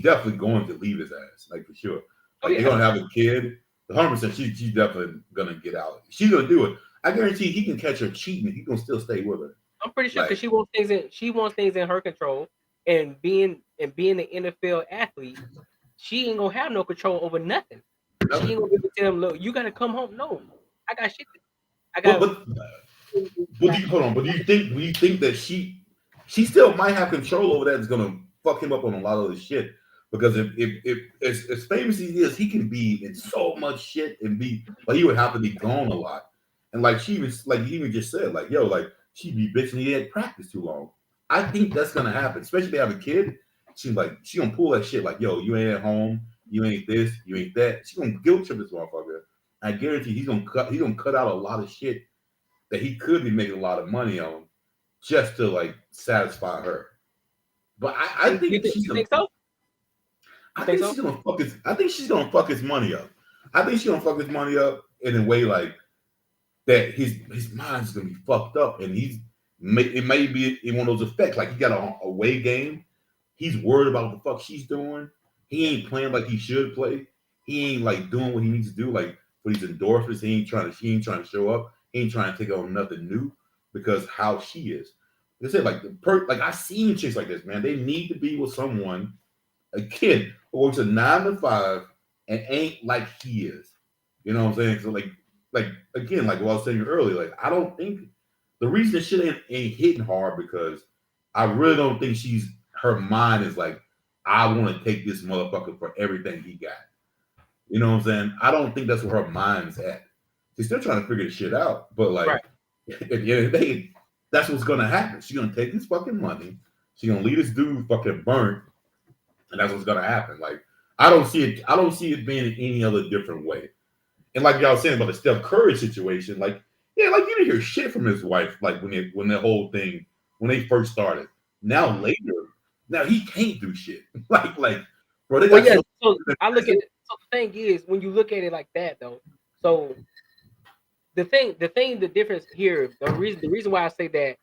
definitely going to leave his ass, like for sure. Oh Like they're yeah. gonna have a kid. 100%. She's definitely gonna get out. She's gonna do it. I guarantee he can catch her cheating. He gonna still stay with her. I'm pretty sure because Like she wants things in her control, and being an NFL athlete, she ain't gonna have no control over nothing. She ain't nothing. gonna be able to tell him, look, you gotta come home. No, I got shit. I But got. but but do you hold on? But do you think that she still might have control over that? That's gonna fuck him up on a lot of the shit. Because if as famous as he is, he can be in so much shit and be, but he would have to be gone a lot. And like she was, like you even just said, like yo, like she be bitching he had practice too long. I think that's gonna happen, especially if they have a kid. She gonna pull that shit like yo, you ain't at home, you ain't this, you ain't that. She gonna guilt trip this motherfucker. I guarantee he's gonna cut out a lot of shit that he could be making a lot of money on just to like satisfy her. But I You think think, she's you gonna think so? You I think think so? she's gonna fuck his I think she's gonna fuck his money up. I think she's gonna fuck his money up in a way like that his mind's gonna be fucked up and it may be in one of those effects like he got a away game. He's worried about what the fuck she's doing. He ain't playing like he should play. He ain't like doing what he needs to do, like for these endorphins. He ain't trying to show up. He ain't trying to take on nothing new because how she is. They said like like I seen chicks like this, man. They need to be with someone, a kid who works a 9 to 5 and ain't like he is. You know what I'm saying? So like again, like what I was saying earlier, like I don't think the reason this shit ain't hitting hard because I really don't think her mind is like, I want to take this motherfucker for everything he got. You know what I'm saying? I don't think that's where her mind's at. She's still trying to figure this shit out, but like Right. at the end of the day, that's what's gonna happen. She's gonna take this fucking money. She's gonna leave this dude fucking burnt, and that's what's gonna happen. Like I don't see it. I don't see it being any other different way. And like y'all saying about the Steph Curry situation, like yeah, like you didn't hear shit from his wife, like when the whole thing when they first started. Now later, now he can't do shit. like bro, they Well, got yeah. so So I look at it. So the thing is, when you look at it like that, though, so the difference here, the reason why I say that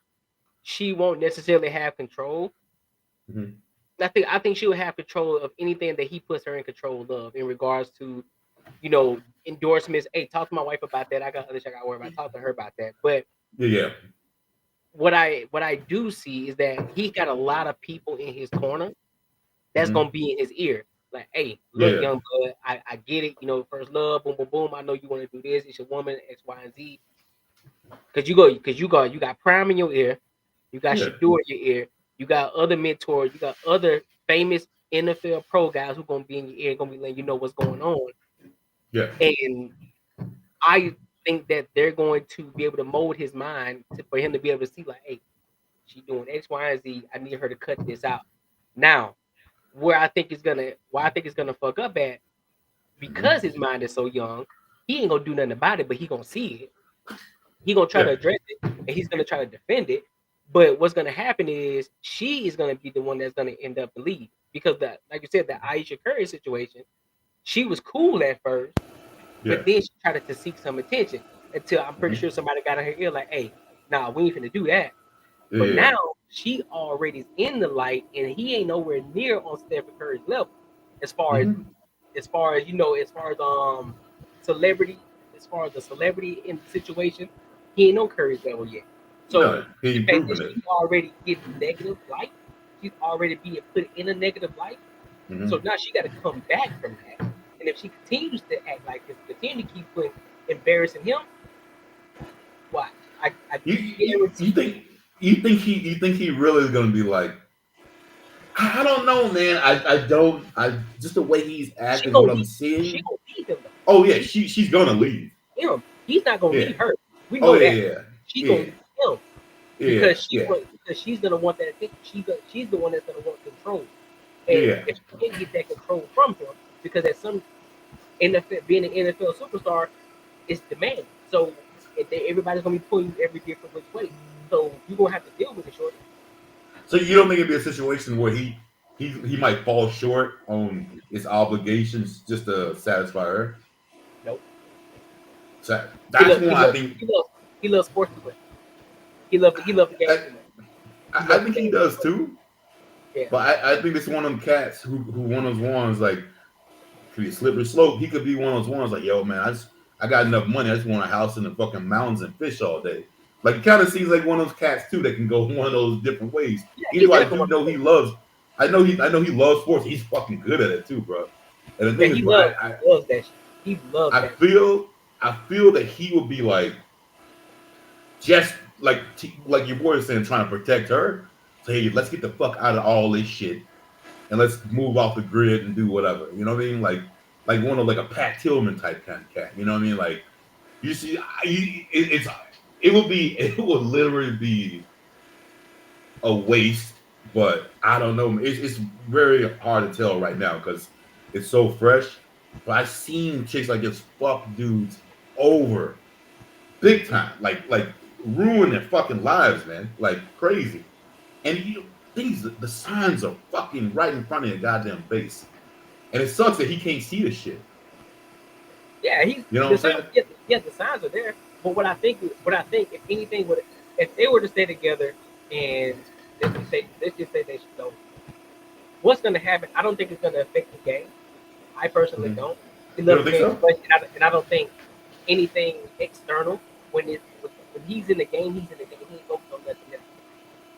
she won't necessarily have control. Mhm. I think she will have control of anything that he puts her in control of in regards to endorsements. Hey, talk to my wife about that. I got other shit I got to worry about. Talk to her about that. But Yeah, what I do see is that he got a lot of people in his corner that's hmm gonna be in his ear. Like, hey, look, yeah, young bud, I get it. First love, boom, boom, boom. I know you want to do this. It's your woman, X, Y, and Z. Because you got Prime in your ear, you got yeah, Shador in your ear, you got other mentors, you got other famous NFL pro guys who gonna be in your ear, gonna be letting you know what's going on. yeah, And I think that they're going to be able to mold his mind for him to be able to see, like, hey, she doing X, Y, and Z. I need her to cut this out. Now, why I think it's gonna fuck up at, because hmm his mind is so young, he ain't gonna do nothing about it, but he gonna see it. He gonna try to yeah, address it, and he's gonna try to defend it. But what's gonna happen is she is gonna be the one that's gonna end up the lead, because that, like you said, the Aisha Curry situation, she was cool at first, yeah, but then she tried to seek some attention until I'm pretty hmm sure somebody got in her ear like, "Hey, nah, we ain't finna do that." yeah, But yeah, now she already is in the light, and he ain't nowhere near on Stephen Curry's level, as far as hmm celebrity, as far as the celebrity in the situation, he ain't on Curry's level yet. No, So he the ain't fact that proving it. she's already getting negative light, she's already being put in a negative light. Mm-hmm. So now she got to come back from that. And if she continues to act like this, continue to keep embarrassing him, watch. I guarantee you think he really is gonna be like, I don't know, man. I just the way he's acting, what I'm she seeing. gonna leave him though. Oh yeah, she's gonna leave Him. He's not gonna yeah leave her. We oh know that. yeah She's gonna yeah leave him yeah because she's gonna want that. She's the one that's gonna want control. And yeah if she can't get that control from him, because at some NFL, being an NFL superstar is demanding. So everybody's gonna be pulling you every different which way. So you're gonna have to deal with it, shorty. So you don't think it'd be a situation where he might fall short on his obligations just to satisfy her? Nope. So that's one I think. He loves sports too much. He loves the game too much. I think he does too. Yeah. But I think it's one of them cats who one of those ones like could be a slippery slope. He could be one of those ones like, yo, man, I got enough money. I just want a house in the fucking mountains and fish all day. Like it kind of seems like one of those cats too that can go one of those different ways. Yeah, Even though I do know he loves. I know he loves sports. He's fucking good at it too, bro. And the thing is, loves that shit. He loves that. I feel that he would be like, just like your boy is saying, trying to protect her. So hey, let's get the fuck out of all this shit and let's move off the grid and do whatever. You know what I mean? Like one of like a Pat Tillman type kind of cat. You know what I mean? Like you see, it would literally be a waste. But I don't know. It's very hard to tell right now because it's so fresh. But I've seen chicks like this fuck dudes over big time, like ruin their fucking lives, man, like crazy. And the signs are fucking right in front of your goddamn face, and it sucks that he can't see the shit. Yeah, you know what I'm saying? Yeah, the signs are there. But what I think, if anything, if they were to stay together and let's just say they should go, what's going to happen? I don't think it's going to affect the game. I personally don't. He loves the game, and I don't think anything external when he's in the game, he's in the game. He ain't focused on nothing else.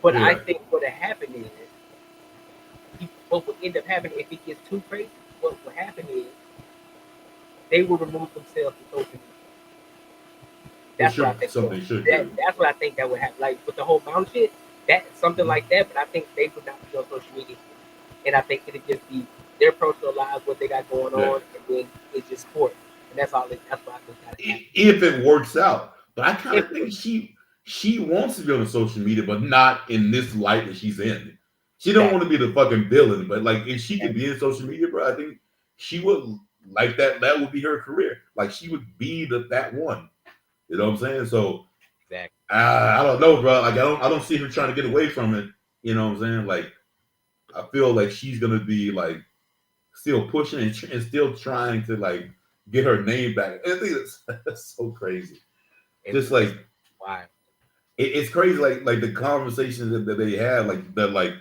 But I think what would happen is, what would end up happening if it gets too crazy, what will happen is they will remove themselves from social media. That's what I think. That's what I think that would happen. Like with the whole mount shit, something like that. But I think they would not be on social media, and I think it'd just be their personal lives, what they got going on, and then it's just sport, and that's all. That's what I think. If it works out, but I kind of think she wants to be on social media, but not in this light that she's in. She don't want to be the fucking villain, but like if she could be in social media, bro, I think she would like that. That would be her career. Like she would be that one. You know what I'm saying? So exactly. I don't know, bro. Like I don't see her trying to get away from it. You know what I'm saying? Like I feel like she's gonna be like still pushing and still trying to like get her name back. And I think that's so crazy. Just like why it's crazy. Like the conversations that they had, like that, like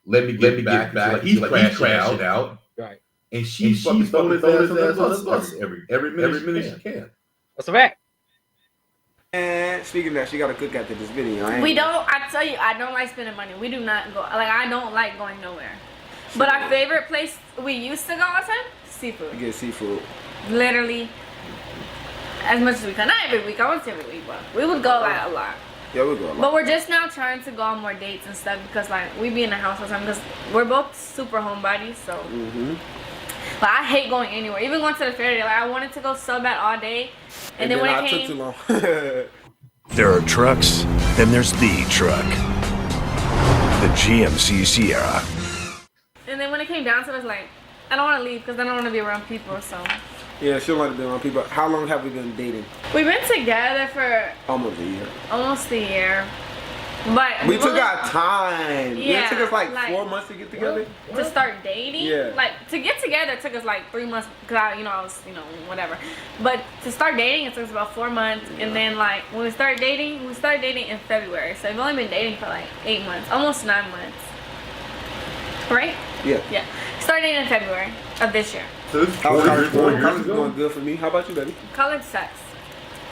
let me get back. Like he's crashing out, right? And she's throwing his ass on the bus every minute she can. That's a fact. And speaking of that, she got to cook after this video. I tell you, I don't like spending money. We do not go. Like I don't like going nowhere. But our favorite place we used to go all the time, seafood. You get seafood. Literally, as much as we can. Not every week. I wouldn't say every week, but we would go like a lot. Yeah, we go a lot. But we're just now trying to go on more dates and stuff because like we be in the house all the time because we're both super homebodies. So. But I hate going anywhere. Even going to the ferry. Like I wanted to go so bad all day, and then when it came, took too long. There are trucks, then there's the truck. The GMC Sierra. And then when it came down to it, I was like, I don't want to leave because I don't want to be around people. So. Yeah, she don't like to be around people. How long have we been dating? We've been together for almost a year. Almost a year. But we took our time. Yeah, it took us like 4 months to get together. To start dating? Yeah. Like to get together it took us like 3 months because I was whatever. But to start dating it took us about 4 months, and then like when we started dating in February. So we've only been dating for like 8 months, almost 9 months. Right? Yeah. Yeah. Started dating in February of this year. So this is college is going good for me. How about you, baby? College sucks.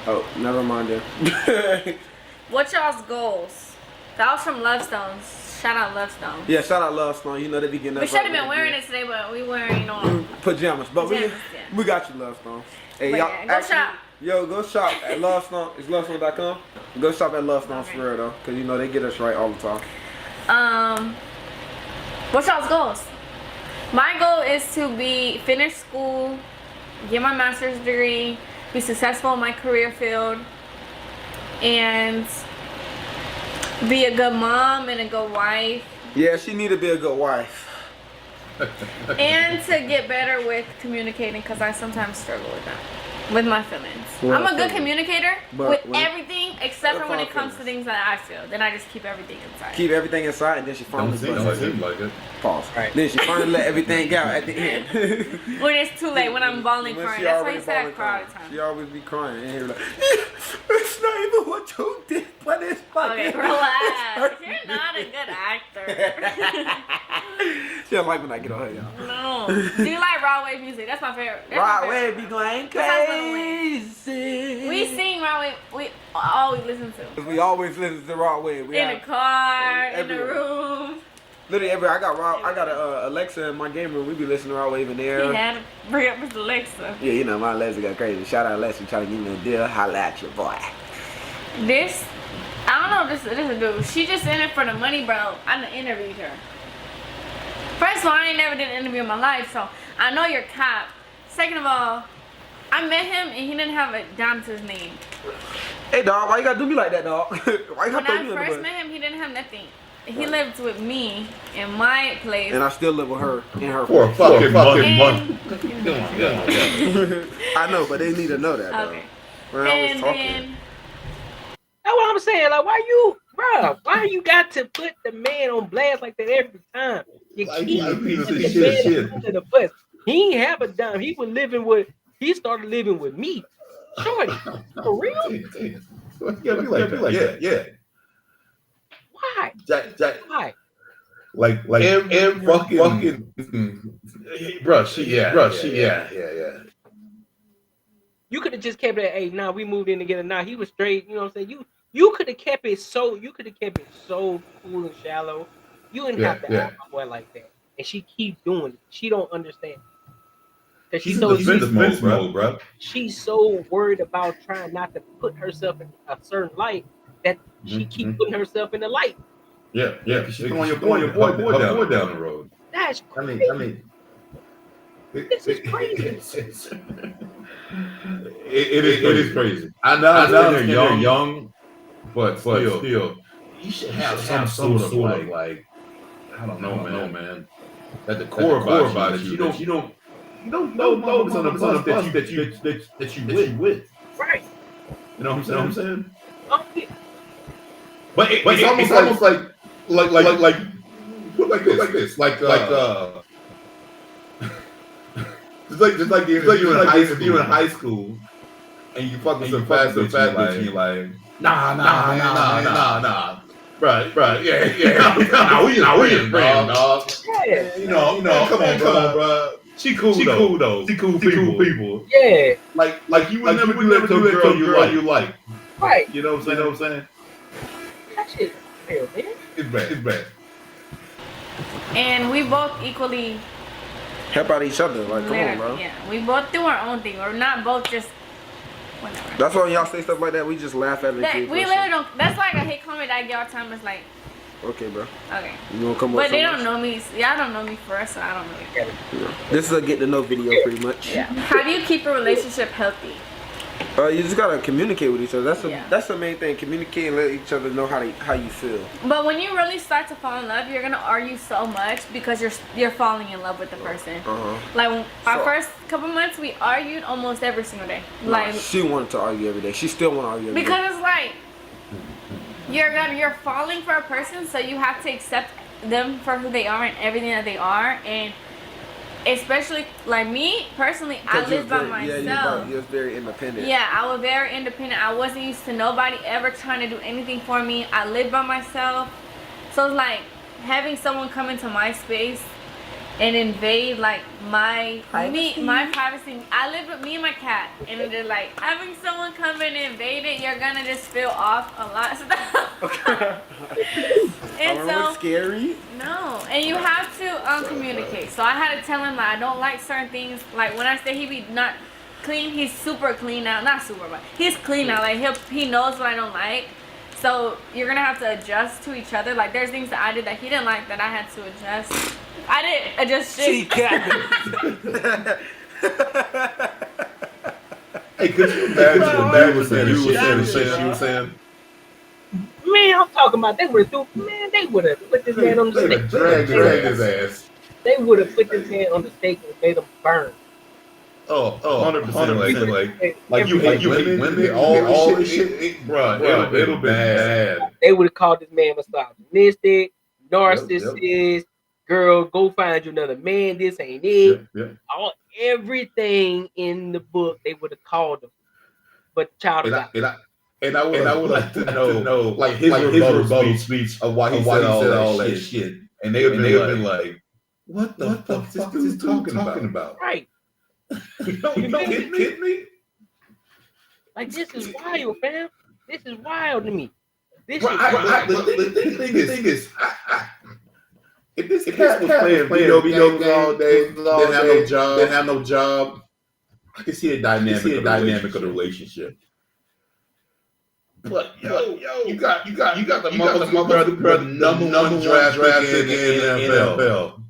Oh, never mind then. What's y'all's goals? That was from Love Stones. shout out Love Stone. Yeah, shout out Love Stone. You know they be getting. We should have been wearing it today, but we wearing pajamas. But pajamas, we got you, Love Stone. Hey, but y'all, yeah, go shop. Yo, go shop at Love Stone. It's lovestone.com. Go shop at Love Stone for real though, cause you know they get us right all the time. What's y'all's goals? My goal is to finish school, get my master's degree, be successful in my career field, and be a good mom and a good wife. Yeah, she need to be a good wife. And to get better with communicating, because I sometimes struggle with that. With my feelings. I'm a good communicator with everything except for when it comes to things that I feel. Then I just keep everything inside. Keep everything inside and then she finally like it. Pause. Right. Then she finally let everything out at the end. When it's too late, when I'm bawling crying. That's why you say I cry all the time. She always be crying and here like, it's not even what you did, but it's fucking. Okay, relax. You're not a good actor. She don't like when I get on her, y'all. No. Do you like raw wave music? That's my favorite. Raw wave be going crazy. We sing raw wave. We always listen to. We always listen to raw wave. In the car, in the room. Literally everywhere. I got a Alexa in my game room. We be listening to raw wave in there. He had to bring up his Alexa. Yeah, you know my Alexa got crazy. Shout out Alexa, trying to give me a deal. Holla at your boy. This, I don't know if this is a dude. She just in it for the money, bro. I interviewed her. First of all, I ain't never did an interview in my life, so I know you're cap. Second of all, I met him and he didn't have a dime to his name. Hey dog, why you gotta do me like that, dog? Why you when gotta throw me I under the first bus? met him, he didn't have nothing. He lived with me in my place. And I still live with her in her For a place. fucking month. I know, but they need to know that. Okay. When I was talking. That's what I'm saying. Like, why you got to put the man on blast like that every time? You keep putting the man under the bus. He ain't have a dime. He started living with me. Shorty, for real? Yeah, be like that. Yeah. Why? Jack. Why? Like and fucking bruh, yeah. You could have just kept it. Hey, nah, we moved in together. Nah, he was straight. You know what I'm saying? You could have kept it so. You could have kept it so cool and shallow. You didn't have to act my boy like that. And she keep doing it. She don't understand. Cause she's so defense mode, bro. She's so worried about trying not to put herself in a certain light that she keep putting herself in the light. Yeah. She's throwing your boy down the road. That's crazy. I mean, this is crazy. It is crazy. I know they're young, but still, you should have some sort of like I don't know, man. At the core about it, you don't know some of the bus that you with. Right. You know what I'm saying? Oh, yeah. But it's almost like this. Just like you in high school and you fucking so fast that you like nah. Right, yeah. we in friends, dog. Yeah. You know, come on, bro. She cool though. She cool people. Yeah. Like you would never do that to a girl you like. Right. You know what I'm saying? That shit real, man. It's bad. And we both equally help out each other. Like, come on, bro. Yeah, we both do our own thing. We're not both just whatever. That's why when y'all say stuff like that, we just laugh at it. We literally don't. That's like a hate comment I get all the time. It's like, okay, bro. Okay. You gonna come up? But they don't know me. Y'all don't know me first, so I don't really get it. Yeah. This is a get to know video, pretty much. Yeah. How do you keep a relationship healthy? You just gotta communicate with each other. That's the main thing. Communicate and let each other know how you feel. But when you really start to fall in love, you're gonna argue so much because you're falling in love with the person. Like our first couple months, we argued almost every single day. Like she wanted to argue every day. She still want to argue every day. Because it's like you're falling for a person, so you have to accept them for who they are and everything that they are. And especially like me personally, I live by myself. Yeah, you're very independent. Yeah, I was very independent. I wasn't used to nobody ever trying to do anything for me. I lived by myself. So it's like having someone come into my space and invade like my privacy. I live with me and my cat, and they're like having someone come in and invade it. You're gonna just feel off a lot of stuff. And so scary. no, and you have to communicate. So I had to tell him that I don't like certain things. Like when I say he be not clean, he's super clean now. Not super, but he's clean now. Like he knows what I don't like. So you're gonna have to adjust to each other. Like there's things that I did that he didn't like that I had to adjust. I didn't adjust shit. See, Captain. Hey, could you imagine what you were saying? Man, I'm talking about they would have they would have put this man on the stake. Drag his ass. They would have put this man on the stake and made him burn. Oh, 100%. Like you hate women, all this shit, bro. It'll be bad. They would have called this man misogynistic, narcissist. Girl, go find you another man. This ain't it. Everything in the book they would have called him. But child of God. And I would like to know like his rebuttal speech of why he said all that shit. And they would have been like, what the fuck is this dude talking about? Right. You don't kidding me? Like, this is wild, fam. This is wild to me. The thing is, if this cat was playing video games all day, didn't have no job, I can see a dynamic of the relationship. But yo, you got the motherfucker number one draft pick in the NFL.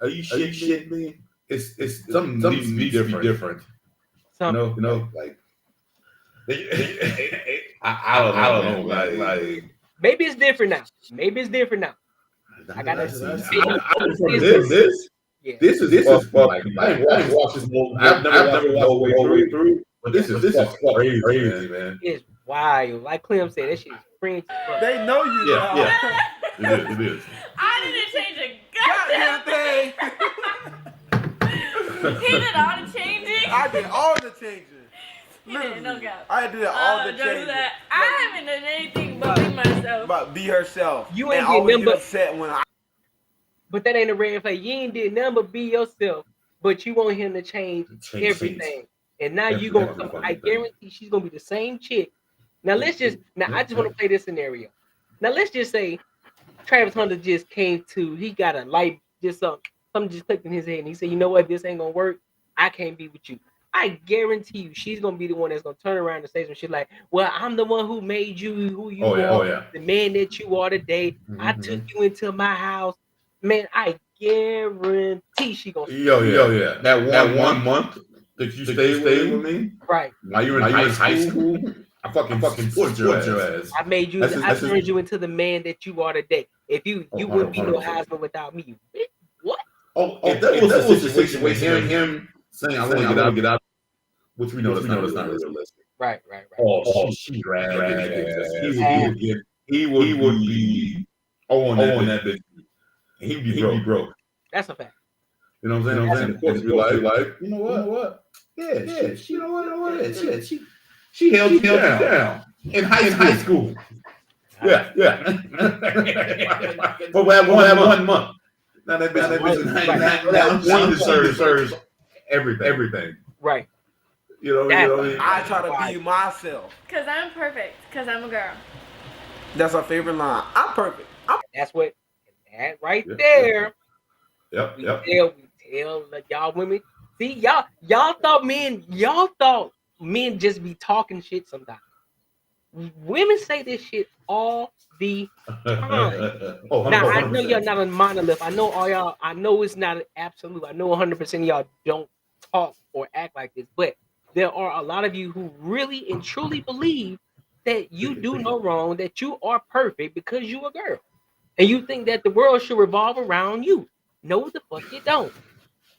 Are you shitting me? It's something needs to be different. You know, like I don't know, like maybe it's different now. I gotta see. This is like I didn't watch this movie. I've never watched all the way through. But this is crazy, man. It's wild. Like Clem said, that shit is French. They know you. Yeah. It is. I didn't change a goddamn thing. He did all the changing. I did all the changing. Literally, no doubt. I did all the changing. I haven't done anything but be myself. But be herself. You ain't get upset when I. But that ain't a red flag. You ain't did nothing but be yourself. But you want him to change everything. And now you gonna come. I guarantee she's gonna be the same chick. Now I just want to play this scenario. Now let's just say Travis Hunter just came to. He got a light, just something just clicked in his head, and he said, "You know what? This ain't gonna work. I can't be with you." I guarantee you, she's gonna be the one that's gonna turn around and say some shit like, "Well, I'm the one who made you who you are, the man that you are today. Mm-hmm. I took you into my house, man. I guarantee she gonna." Yeah. That one month that you stayed with me, right? While you were in high school, I fucking support your ass. I made you. I turned you into the man that you are today. If you wouldn't be no husband without me. What? If that was a situation with him saying, "I want to get out," which we know that's not realistic. Right. Oh, she dragged his ass. He would be on that bitch. He'd be broke. That's a fact. You know what I'm saying? Of course, be like, you know what? Yeah, she, you know what? She held you down in high school. Yeah. But we have one month. Now that bitch now deserves everything. Right. You know what I mean? I try to be myself. Cause I'm perfect. Cause I'm a girl. That's our favorite line. I'm perfect. That's what that right there. Yep. We tell y'all women. See, y'all thought men just be talking shit sometimes. Women say this shit all the time. Now I know y'all not a monolith. I know all y'all. I know it's not an absolute. I know 100% of y'all don't talk or act like this, but there are a lot of you who really and truly believe that you do no wrong, that you are perfect because you a girl, and you think that the world should revolve around you. No, the fuck it don't.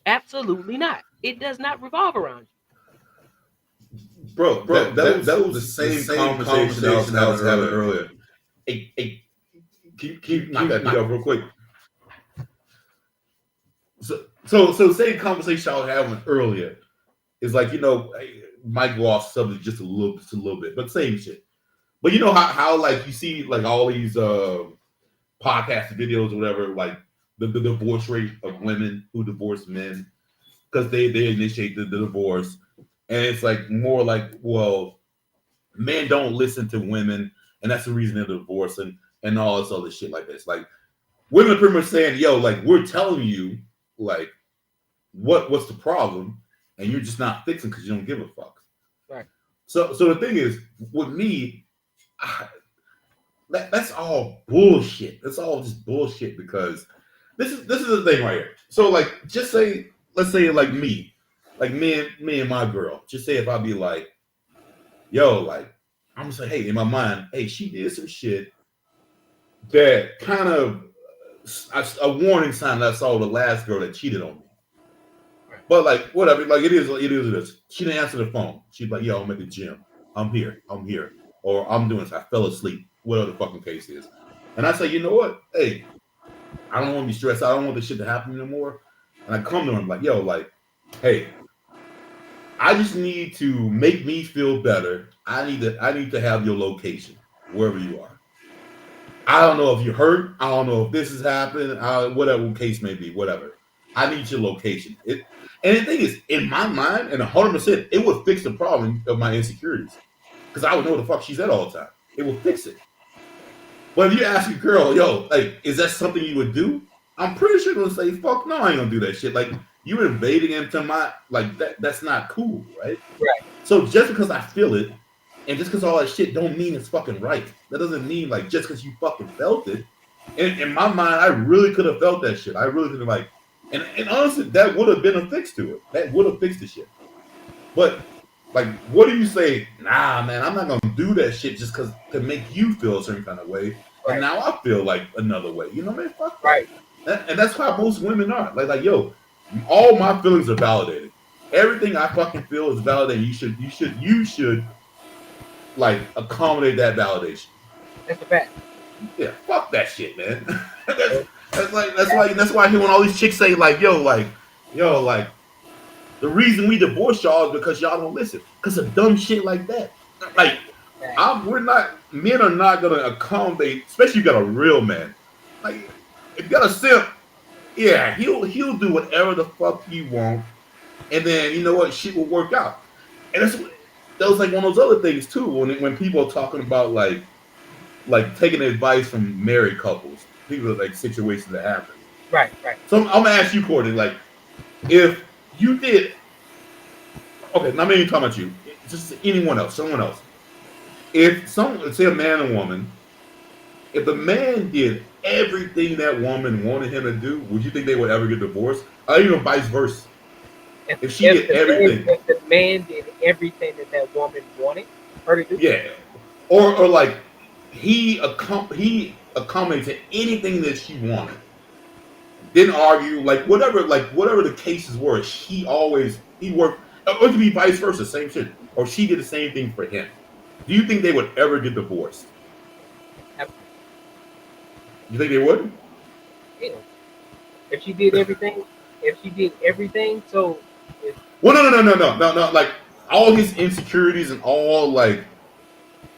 Absolutely not. It does not revolve around you. Bro, that was the same conversation I was having earlier. Hey, keep knock that up real quick. So same conversation I was having earlier is like, you know, might go off subject just a little bit, but same shit. But you know how like you see like all these podcast videos or whatever, like the divorce rate of women who divorce men because they initiate the divorce. And it's like more like, well, men don't listen to women, and that's the reason they're divorcing. and all this other shit like this. Like women are pretty much saying, yo, like we're telling you like what's the problem, and you're just not fixing because you don't give a fuck. Right. So the thing is, with me, that's all bullshit. That's all just bullshit because this is the thing right here. So like, just say, let's say like me and my girl. Just say if I be like, yo, like I'm gonna say, hey, in my mind, hey, she did some shit that kind of a warning sign that I saw the last girl that cheated on me. But like whatever, like it is. She didn't answer the phone. She's like, yo, I'm at the gym. I'm here. Or I'm doing this. I fell asleep. Whatever the fucking case is. And I say, you know what? Hey, I don't want to be stressed out. I don't want this shit to happen anymore. And I come to her and I'm like, yo, like, hey, I just need to make me feel better. I need to have your location wherever you are. I don't know if you're hurt. I don't know if this has happened. Whatever case may be, whatever. I need your location. And the thing is, in my mind, and 100%, it would fix the problem of my insecurities. Because I would know the fuck she's at all the time. It will fix it. But if you ask a girl, yo, like, is that something you would do? I'm pretty sure they'll say, fuck no, I ain't gonna do that shit. Like, you invading into my, like, that's not cool, right? Right. So just because I feel it, and just because all that shit don't mean it's fucking right. That doesn't mean, like, just because you fucking felt it. In my mind, I really could have felt that shit. I really could have, like, and honestly, that would have been a fix to it. That would have fixed the shit. But, like, what do you say? Nah, man, I'm not gonna do that shit just because to make you feel a certain kind of way. Right. And now I feel like another way. You know what I mean? Fuck. Right. And that's how most women are. Like, yo, all my feelings are validated. Everything I fucking feel is validated. You should like accommodate that validation. That's a fact. Yeah, fuck that shit, man. that's why I hear when all these chicks say like, yo, the reason we divorce y'all is because y'all don't listen. Because of dumb shit like that. Like, men are not gonna accommodate, especially if you got a real man. Like, if you got a simp, yeah, he'll do whatever the fuck you want, and then you know what, shit will work out. And that was like one of those other things too. When people are talking about like taking advice from married couples, people are like situations that happen. Right. So I'm gonna ask you, Courtney, like, if you did, okay, not maybe talking about you, just anyone else, someone else. If say a man and woman, if the man did everything that woman wanted him to do, would you think they would ever get divorced? Or even vice versa? If she did everything. If the man did everything that woman wanted her to do? Yeah. Or like he accommodated anything that she wanted. Didn't argue, like whatever the cases were, he worked, or it could be vice versa, same shit. Or she did the same thing for him. Do you think they would ever get divorced? You think they would? Yeah. If she did everything, so. Well, no. Like all his insecurities and all like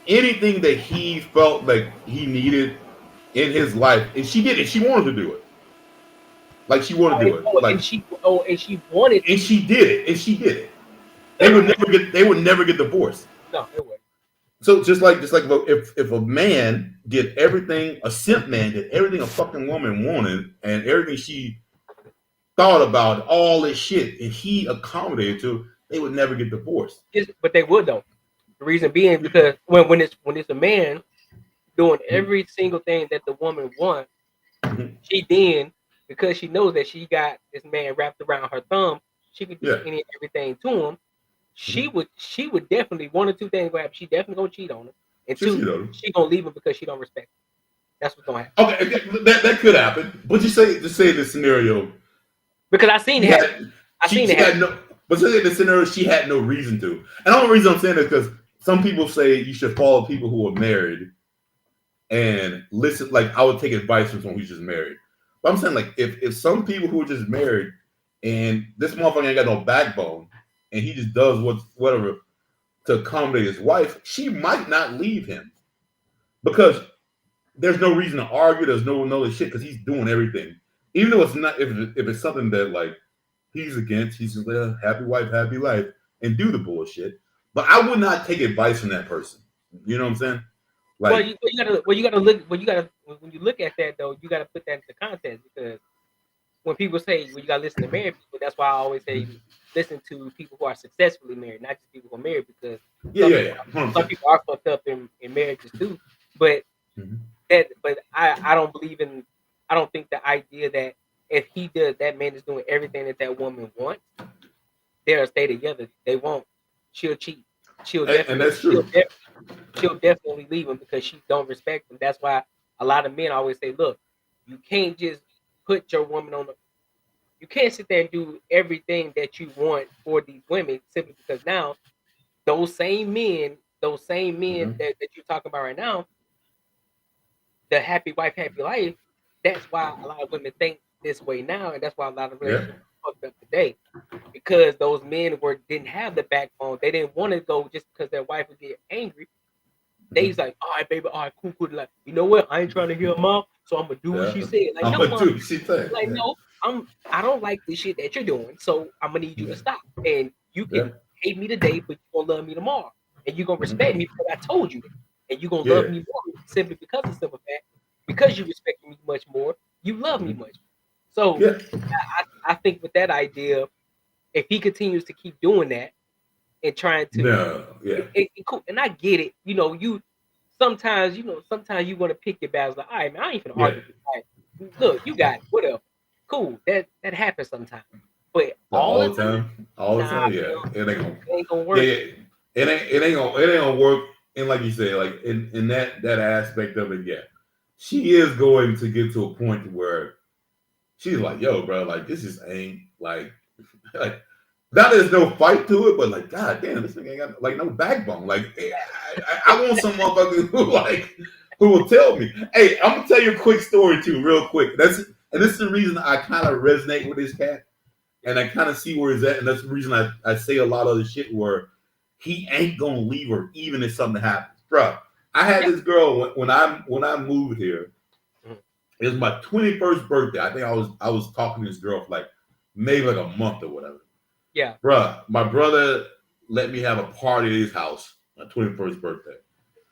anything that he felt like he needed in his life, and she did it. She wanted to do it. Like she wanted to do it. Like and she wanted. And she did it. And she did it. They would never get divorced. No, it wouldn't. So just like if a man did everything, a simp man did everything a fucking woman wanted, and everything she thought about, all this shit, and he accommodated to, they would never get divorced. But they would though. The reason being because when it's a man doing every single thing that the woman wants, she then, because she knows that she got this man wrapped around her thumb, she could do any and everything to him. She would definitely, one or two things will happen. She definitely gonna cheat on him, and two, she gonna leave him because she don't respect him. That's what's gonna happen. Okay, that could happen. But just say the scenario. Because I seen it happen. But say the scenario she had no reason to. And the only reason I'm saying is because some people say you should follow people who are married and listen. Like I would take advice from someone who's just married. But I'm saying like if some people who are just married and this motherfucker ain't got no backbone and he just does whatever to accommodate his wife, she might not leave him because there's no reason to argue. There's no other shit because he's doing everything, even though it's not. If it's something that like he's against, he's just like happy wife, happy life, and do the bullshit. But I would not take advice from that person. You know what I'm saying? Like, you gotta look. You gotta when you look at that though, you got to put that into context because when people say well, you got to listen to married people, that's why I always say listen to people who are successfully married, not just people who are married because Yeah, yeah, yeah, 100%. some people are fucked up in marriages too. But but I don't believe in I don't think the idea that if he does that man is doing everything that that woman wants, they'll stay together. They won't. She'll cheat. She'll And definitely that's true. she'll definitely leave him because she don't respect him. That's why a lot of men always say, look, you can't just put your woman on the you can't sit there and do everything that you want for these women simply because now those same men Hmm. that you're talking about right now, the happy wife, happy life, that's why a lot of women think this way now, and that's why a lot of Yeah. relationships are fucked up today. Because those men didn't have the backbone. They didn't want to go just because their wife would get angry. They's Hmm. like, all right, baby, all right, cool, cool. Like, you know what? I ain't trying to hear her mom, so I'm gonna do what Yeah. she said. Like, I'm no, gonna mom. do what she said. Like, Yeah. no, I don't like this shit that you're doing, so I'm gonna need you Yeah. to stop. And you Yeah. can hate me today, but you're gonna love me tomorrow. And you're gonna respect Hmm. me because I told you that. And you're gonna love Yeah. me more simply because of the simple fact, because you respect me much more, you love me Hmm. much. So Yeah. I think with that idea, if he continues to keep doing that and trying to No. Yeah. cool, and I get it, sometimes you want to pick your battles like, all right, man, I ain't gonna Yeah. argue with you. All right, look, you got it, whatever. Cool, that happens sometimes. But So all the all the time, time, all the nah, time, yeah, bro, it ain't gonna, it ain't gonna yeah, work. yeah, it ain't gonna work. And like you said, like in that aspect of it, yeah, she is going to get to a point where she's like, yo, bro, like this just ain't like, like now there's no fight to it, but like, god damn, this thing ain't got like no backbone. Like, I want some motherfucker who like who will tell me, hey, I'm gonna tell you a quick story too, real quick. And this is the reason I kind of resonate with this cat and I kind of see where he's at, and that's the reason I say a lot of the shit where he ain't gonna leave her even if something happens, bro. I had Yeah. this girl when I moved here. Mhm. It was my 21st birthday. I think I was talking to this girl for like maybe like a month or whatever, Yeah. bro. My brother let me have a party at his house my 21st birthday.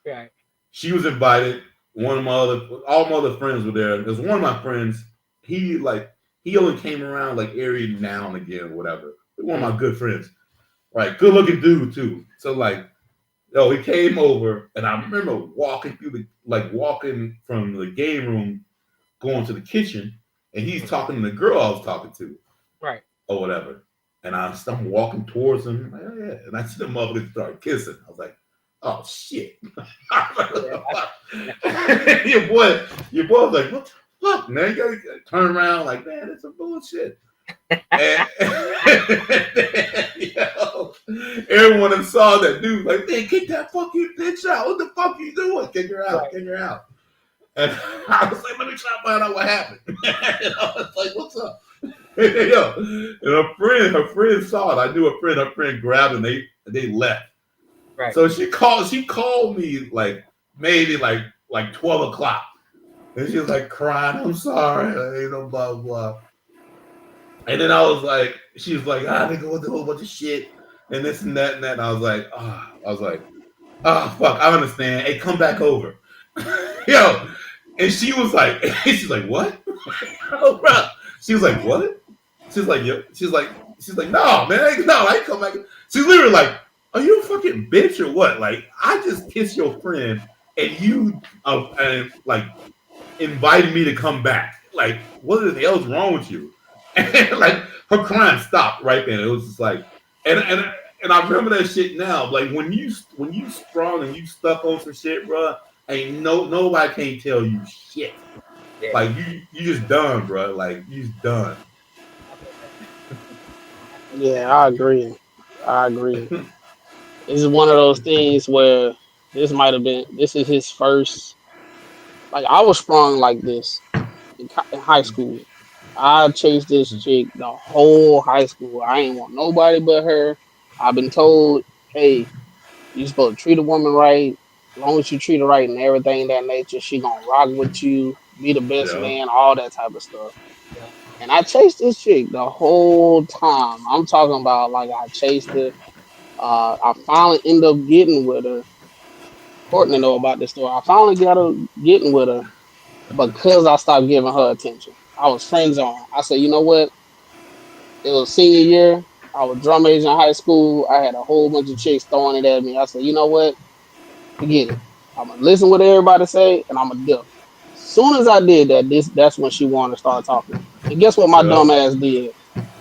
Right. She was invited. All my other friends were there. There's one of my friends. He like he only came around like every now and again, whatever. One of my good friends, right? Good looking dude too. So like, yo, he came over, and I remember walking from the game room, going to the kitchen, and he's talking to the girl I was talking to, Right. or whatever. And I'm walking towards him, like, oh, yeah. And I see the motherfucker start kissing. I was like, oh shit. your boy was like, what the fuck, man? You gotta turn around like, man, it's some bullshit. And, everyone that saw that dude like, man, get that fucking bitch out. What the fuck you doing? Kick her out. Right. Kick her out. And I was like, let me try to find out what happened. And I was like, what's up? Yo, and her friend saw it. I knew her friend grabbed and they left. Right. So she called me like maybe like 12 o'clock. And she was like crying, I'm sorry, you know, blah blah. And then she was like, I've been going through a whole bunch of shit and this and that and that. And I was like, oh fuck, I understand. Hey, come back over. Yo. And she was like, she's like, what? Oh, bro. She was like, what? She's like, yo. She's like, no, man, no, I ain't come back. She's literally like, are you a fucking bitch or what? Like, I just kissed your friend and you and like invited me to come back. Like, what the hell's wrong with you? And like her crying stopped right then. It was just like, and I remember that shit now. Like when you sprung and you stuck on some shit, bro, ain't nobody can't tell you shit. Yeah. Like you just done, bro. Like you just done. Yeah, I agree. I agree. This is one of those things where this is his first. Like I was sprung like this in high school. I chased this chick the whole high school. I ain't want nobody but her. I've been told, hey, you supposed to treat a woman right. As long as you treat her right and everything that nature, she gonna rock with you, be the best Yeah. man, all that type of stuff. Yeah. And I chased this chick the whole time. I'm talking about like I chased her. I finally ended up getting with her. Courtney know about this story. I finally got her getting with her, because I stopped giving her attention. I was friend zone. I said, you know what? It was senior year. I was drum major in high school. I had a whole bunch of chicks throwing it at me. I said, you know what? Forget it. I'm gonna listen what everybody say, and I'm gonna dip. Soon as I did that, that's when she wanted to start talking. And guess what my dumb Yep. ass did?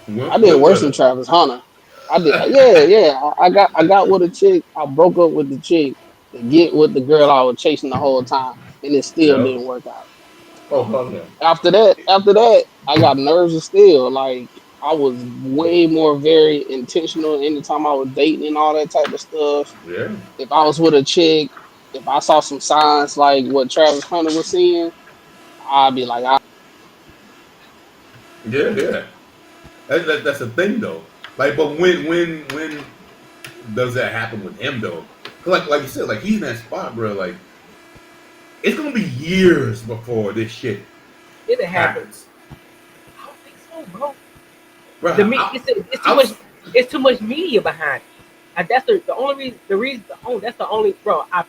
I did Went worse with than her. Travis Hunter. I did, yeah. I got with a chick. I broke up with the chick to get with the girl I was chasing the whole time, and it still Yep. didn't work out. Oh, fuck yeah. After that, I got nerves of steel. Like I was way more very intentional anytime I was dating and all that type of stuff. Yeah. If I was with a chick, if I saw some signs like what Travis Hunter was seeing, I'd be like, Yeah, yeah. That's the thing though. Like, but when does that happen with him though? 'Cause like you said, like he's in that spot, bro. Like it's gonna be years before this shit It'll happen. happens, I don't think so, bro. bro. It's too much. It's too much media behind it. That's the only reason. The reason. That's the only, bro. I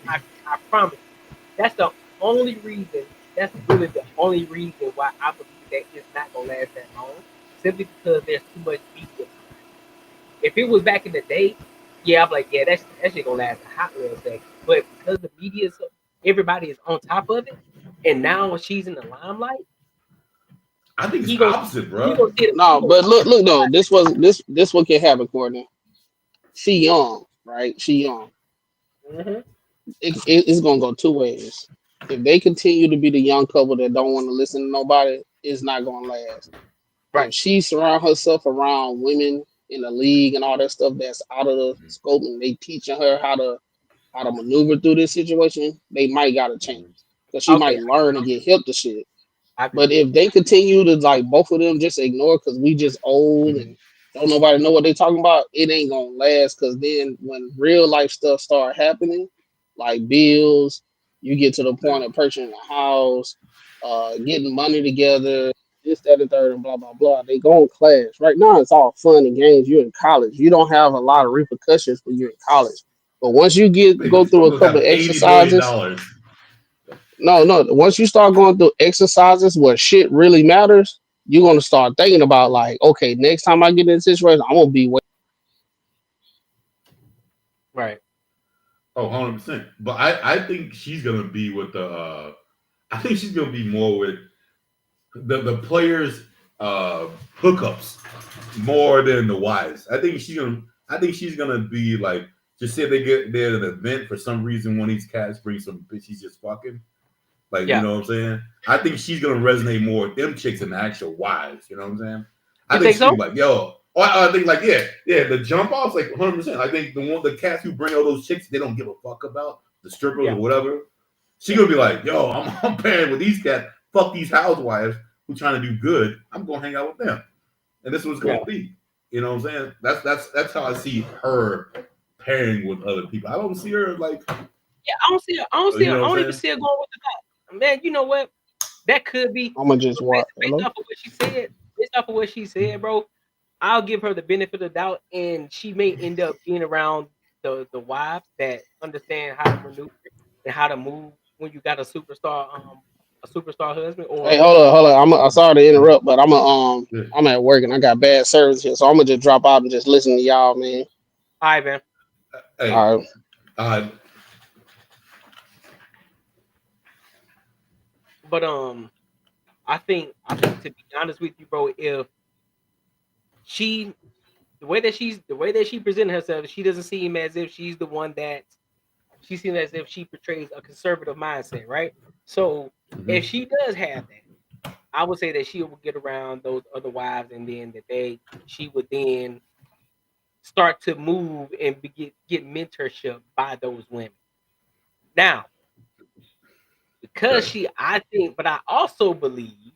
promise you. That's the only reason. That's really the only reason why I believe that it's not gonna last that long. Simply because there's too much media. If it was back in the day, yeah, I'm like, yeah, that shit gonna last a hot little second. But because the media, everybody is on top of it, and now she's in the limelight, I think it's he gonna opposite, he bro. gonna see it. He no, gonna but see it. look though, this what can happen, Courtney. She young, right? She young. Mm-hmm. It's gonna go two ways. If they continue to be the young couple that don't want to listen to nobody, it's not gonna last. Right. If she surround herself around women in the league and all that stuff that's out of the scope, and they teaching her how to maneuver through this situation, they might got a chance because she Okay. might learn and get hip to shit. I agree But with if they continue to like both of them just ignore because we just old and don't nobody know what they talking about, it ain't gonna last. Because then when real life stuff start happening, like bills, you get to the Yeah. point of purchasing a house, getting money together, this, that, and third, and blah blah blah. They gonna clash. Right now, it's all fun and games. You're in college. You don't have a lot of repercussions when you're in college. But once you get Nigga, go through a motherfuckers couple of have $80 million. exercises, no. Once you start going through exercises where shit really matters, you're gonna start thinking about like, okay, next time I get in this situation, I'm gonna be. you. Right. Oh, 100%. But I think she's gonna be with the. I think she's gonna be more with the players' hookups more than the wives. I think she's gonna be like, just say they get there at an event for some reason. One of these cats brings some bitch he's just fucking. Like, you Yeah. know what I'm saying? I think she's gonna resonate more with them chicks than the actual wives. You know what I'm saying? I You think think she's gonna so? be like, yo. I think like, yeah, the jump offs like 100%. I think the cats who bring all those chicks, they don't give a fuck about the strippers Yeah. or whatever. She Yeah. gonna be like, yo, I'm pairing with these cats. Fuck these housewives who trying to do good. I'm gonna hang out with them, and this was Yeah. gonna be. You know what I'm saying? That's how I see her pairing with other people. I don't see her like, Yeah. I don't see her. I don't see you her. know I what don't I'm even saying? see her going with the guy. Man, you know what? That could be I'm gonna just walk. based Hello. off of what she said. Based off of what she said, bro. I'll give her the benefit of the doubt, and she may end up being around the wives that understand how to maneuver and how to move when you got a superstar husband Hey, or hold on. I'm sorry to interrupt, but Yeah. I'm at work and I got bad service here, so I'm gonna just drop out and just listen to y'all, man. Ivan. Hey, All right. uh, But I think to be honest with you, bro, if she the way that she presented herself, she doesn't seem as if she's the one that she seems as if she portrays a conservative mindset, right? So if mhm. she does have that, I would say that she will get around those other wives, and then she would then start to move and get mentorship by those women. Now, because Okay. I think, but I also believe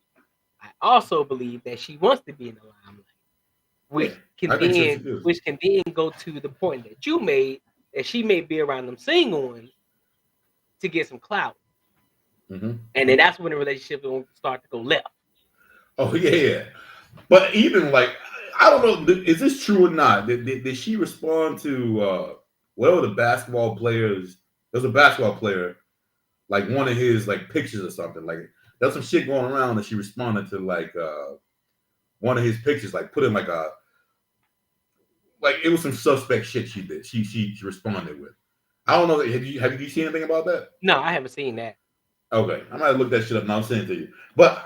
that she wants to be in the limelight, Yeah, I think so. She do. which can then go to the point that you made that she may be around them single ones to get some clout, Hmm. and then that's when the relationship will start to go left. Oh yeah, yeah. But even like, I don't know, is this true or not? Did she respond to whatever the basketball players? There's a basketball player, like one of his like pictures or something. Like there's some shit going around that she responded to like one of his pictures, like put in like it was some suspect shit she did. She responded with. I don't know. Have you seen anything about that? No, I haven't seen that. Okay, I might look that shit up and I'll send it to you. But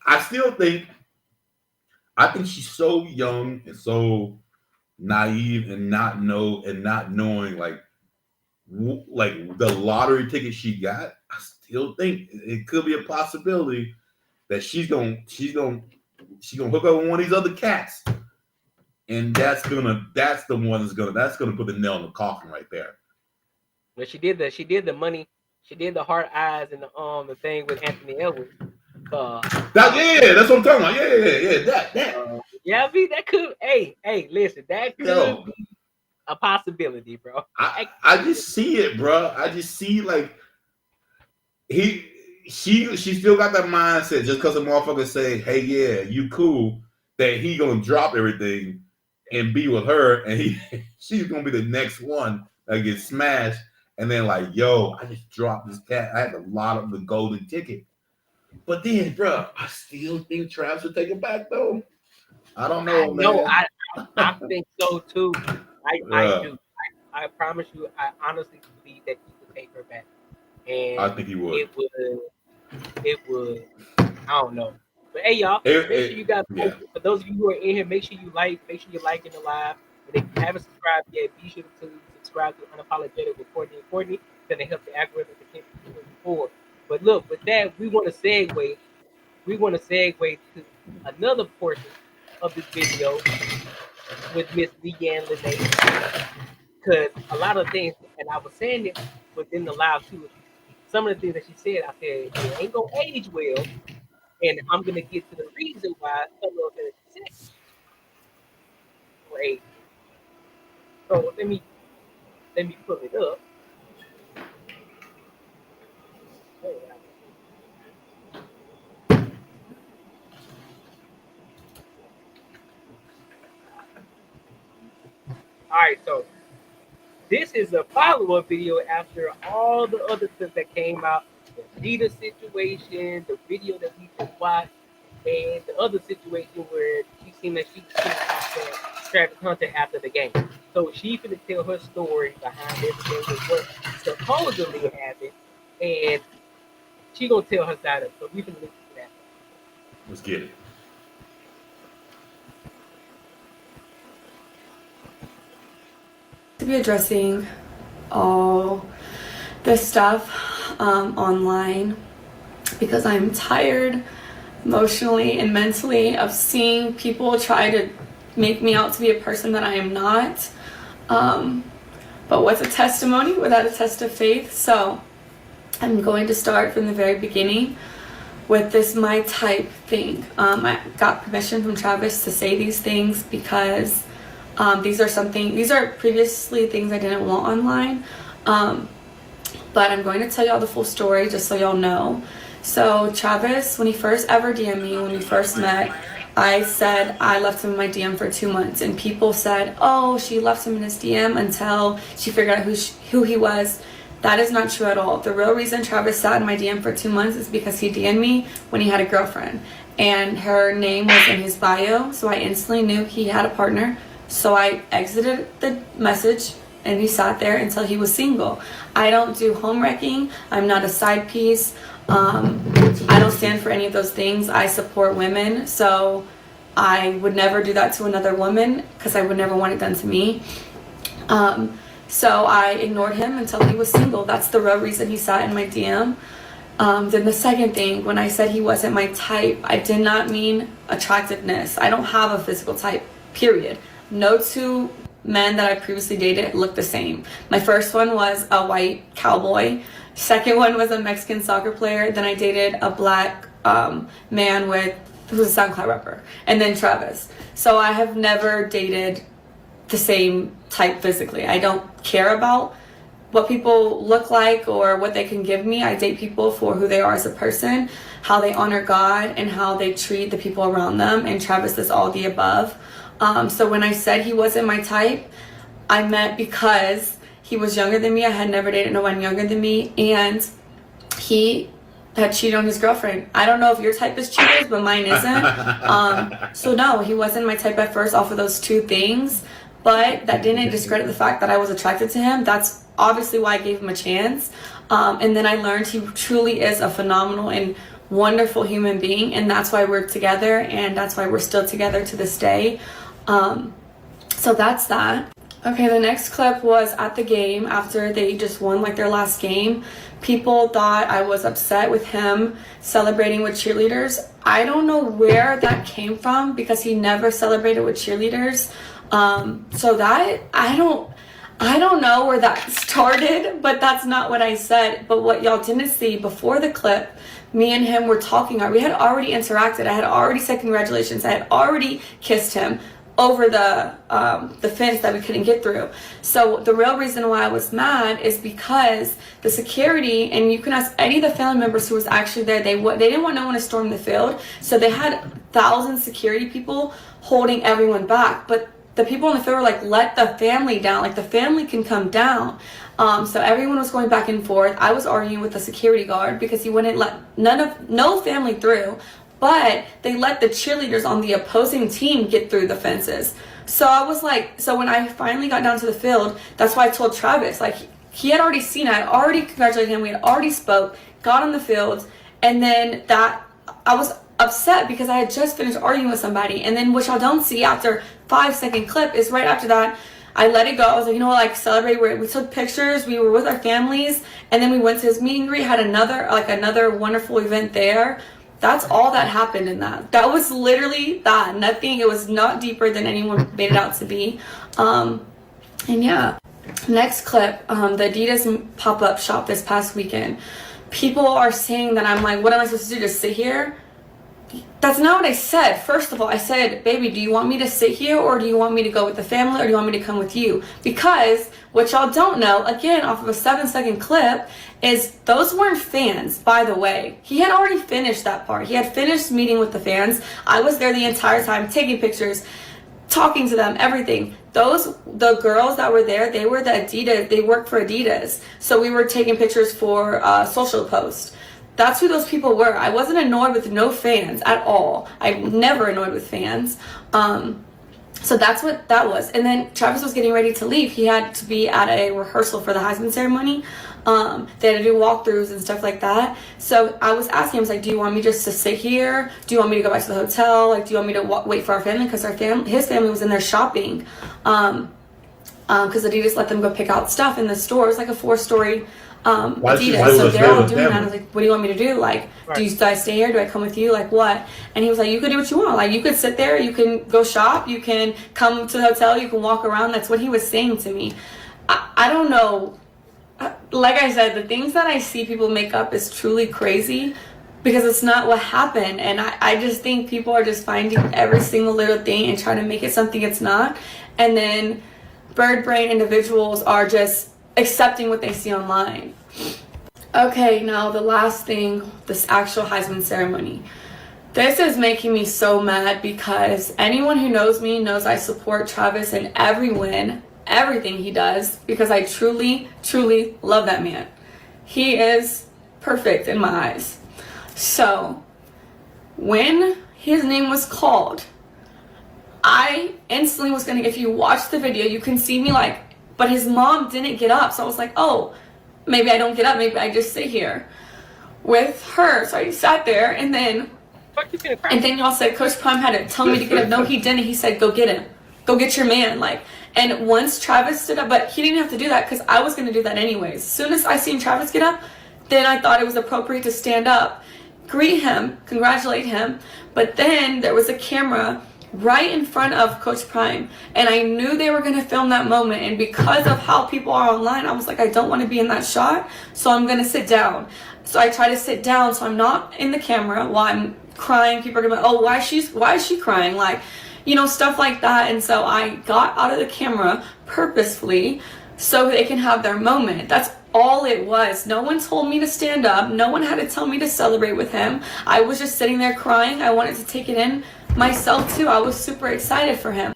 I still think she's so young and so naive and not knowing like the lottery ticket she got. I still think it could be a possibility that she's gonna hook up with one of these other cats, and that's the one that's gonna put the nail in the coffin right there. But she did the money. She did the heart eyes and the thing with Anthony Edwards. That's what I'm talking about. Yeah. That. Yeah, I mean that could. Hey, listen, that could be a possibility, bro. I just see it, bro. I just see like she still got that mindset just because the motherfucker say, "Hey, yeah, you cool," that he gonna drop everything and be with her, and she's gonna be the next one that gets smashed. And then like, yo, I just dropped this cat. I had a lot of the golden ticket. But then, bro, I still think Travis would take it back, though. I don't know, man. No, I think so, too. I do. I promise you, I honestly believe that he would take her back. And I think he would. It would. I don't know. But hey, y'all, make sure you guys, for those of you who are in here, make sure you're liking the live. And if you haven't subscribed yet, be sure to subscribe to Unapologetic with Courtney and Courtney. It's going to help the algorithm to keep moving forward. But look, with that, we want to segue to another portion of this video with Miss Leanne Lene. Because a lot of things, and I was saying it within the live too, some of the things that she said, I said, it ain't going to age well. And I'm going to get to the reason why some of those things she said will age. So let me pull it up. All right, so this is a follow-up video after all the other stuff that came out, the Rita situation, the video that we just watched, and the other situation where she seemed that she was Travis Hunter after the game. So she's gonna tell her story behind everything with what supposedly happened, and she gonna tell her side of it. So we can listen to that. Let's get it. To be addressing all this stuff online because I'm tired emotionally and mentally of seeing people try to make me out to be a person that I am not. But what's a testimony without a test of faith? So I'm going to start from the very beginning with this my type thing. I got permission from Travis to say these things because these are previously things I didn't want online. But I'm going to tell y'all the full story just so y'all know. So Travis, when he first ever DM'd me, when we first met, I said I left him in my DM for 2 months, and people said, oh, she left him in his DM until she figured out who he was. That is not true at all. The real reason Travis sat in my DM for 2 months is because he DM'd me when he had a girlfriend, and her name was in his bio, so I instantly knew he had a partner. So I exited the message, and he sat there until he was single. I don't do home wrecking. I'm not a side piece. I don't stand for any of those things. I support women, so I would never do that to another woman because I would never want it done to me. So I ignored him until he was single. That's the real reason he sat in my DM. Then the second thing, when I said he wasn't my type, I did not mean attractiveness. I don't have a physical type, period. No two men that I previously dated looked the same. My first one was a white cowboy. Second one was a Mexican soccer player. Then I dated a black man who was a SoundCloud rapper. And then Travis. So I have never dated the same type physically. I don't care about what people look like or what they can give me. I date people for who they are as a person, how they honor God, and how they treat the people around them. And Travis is all the above. So when I said he wasn't my type, I meant because he was younger than me. I had never dated no one younger than me, and he had cheated on his girlfriend. I don't know if your type is cheaters, but mine isn't. So no, he wasn't my type at first off of those two things, but that didn't discredit the fact that I was attracted to him. That's obviously why I gave him a chance. And then I learned he truly is a phenomenal and wonderful human being, and that's why we're together, and that's why we're still together to this day. So that's that. Okay, the next clip was at the game after they just won like their last game. People thought I was upset with him celebrating with cheerleaders. I don't know where that came from because he never celebrated with cheerleaders. So that I don't know where that started, but that's not what I said. But what y'all didn't see before the clip, me and him were talking. We had already interacted. I had already said congratulations. I had already kissed him over the fence that we couldn't get through. So the real reason why I was mad is because the security, and you can ask any of the family members who was actually there, they didn't want no one to storm the field. So they had 1,000 security people holding everyone back. But the people on the field were like, let the family down. Like, the family can come down. So everyone was going back and forth. I was arguing with the security guard because he wouldn't let no family through. But they let the cheerleaders on the opposing team get through the fences. So I was like, so when I finally got down to the field, that's why I told Travis, like, he had already seen it. I had already congratulated him. We had already spoke, got on the field. And then I was upset because I had just finished arguing with somebody. And then what y'all don't see after 5-second clip is right after that, I let it go. I was like, you know what, like, celebrate. We took pictures. We were with our families. And then we went to his meet and greet, had another wonderful event there. That's all that happened in that. That was literally that. Nothing. It was not deeper than anyone made it out to be. And yeah. Next clip, the Adidas pop-up shop this past weekend. People are saying that I'm like, what am I supposed to do? Just sit here? That's not what I said. First of all, I said, baby, do you want me to sit here, or do you want me to go with the family, or do you want me to come with you? Because what y'all don't know, again, off of a 7-second clip, is those weren't fans, by the way. He had already finished that part. He had finished meeting with the fans. I was there the entire time, taking pictures, talking to them, everything. The girls that were there, they were the Adidas, they worked for Adidas. So we were taking pictures for social posts. That's who those people were. I wasn't annoyed with no fans at all. I'm never annoyed with fans. So that's what that was. And then Travis was getting ready to leave. He had to be at a rehearsal for the Heisman ceremony. They had to do walkthroughs and stuff like that. So I was asking him, I was like, do you want me just to sit here? Do you want me to go back to the hotel? Like, do you want me to wait for our family? Because his family was in there shopping. Because Adidas let them go pick out stuff in the store. It was like a 4-story Adidas. So they're all doing that. I was like, what do you want me to do? Like, do I stay here? Do I come with you? Like, what? And he was like, you can do what you want. Like, you could sit there, you can go shop, you can come to the hotel, you can walk around. That's what he was saying to me. I don't know. Like I said, the things that I see people make up is truly crazy because it's not what happened. And I just think people are just finding every single little thing and trying to make it something it's not. And then bird brain individuals are just accepting what they see online. Okay, now the last thing, this actual Heisman ceremony. This is making me so mad because anyone who knows me knows I support Travis in every win, everything he does, because I truly, truly love that man. He is perfect in my eyes. So, when his name was called, I instantly was gonna, if you watch the video, you can see me like, but his mom didn't get up. So I was like, oh, maybe I don't get up. Maybe I just sit here with her. So I sat there, and then y'all said Coach Prime had to tell me to get up. No, he didn't. He said, go get him. Go get your man. Like, and once Travis stood up, but he didn't have to do that because I was going to do that anyways. As soon as I seen Travis get up, then I thought it was appropriate to stand up, greet him, congratulate him. But then there was a camera right in front of Coach Prime, and I knew they were going to film that moment, and because of how people are online, I was like, I don't want to be in that shot, so I'm going to sit down. So I try to sit down so I'm not in the camera while I'm crying. People are going to be like, oh, why is she crying? Like, you know, stuff like that. And so I got out of the camera purposefully so they can have their moment. That's all it was. No one told me to stand up. No one had to tell me to celebrate with him. I was just sitting there crying. I wanted to take it in myself too. I was super excited for him.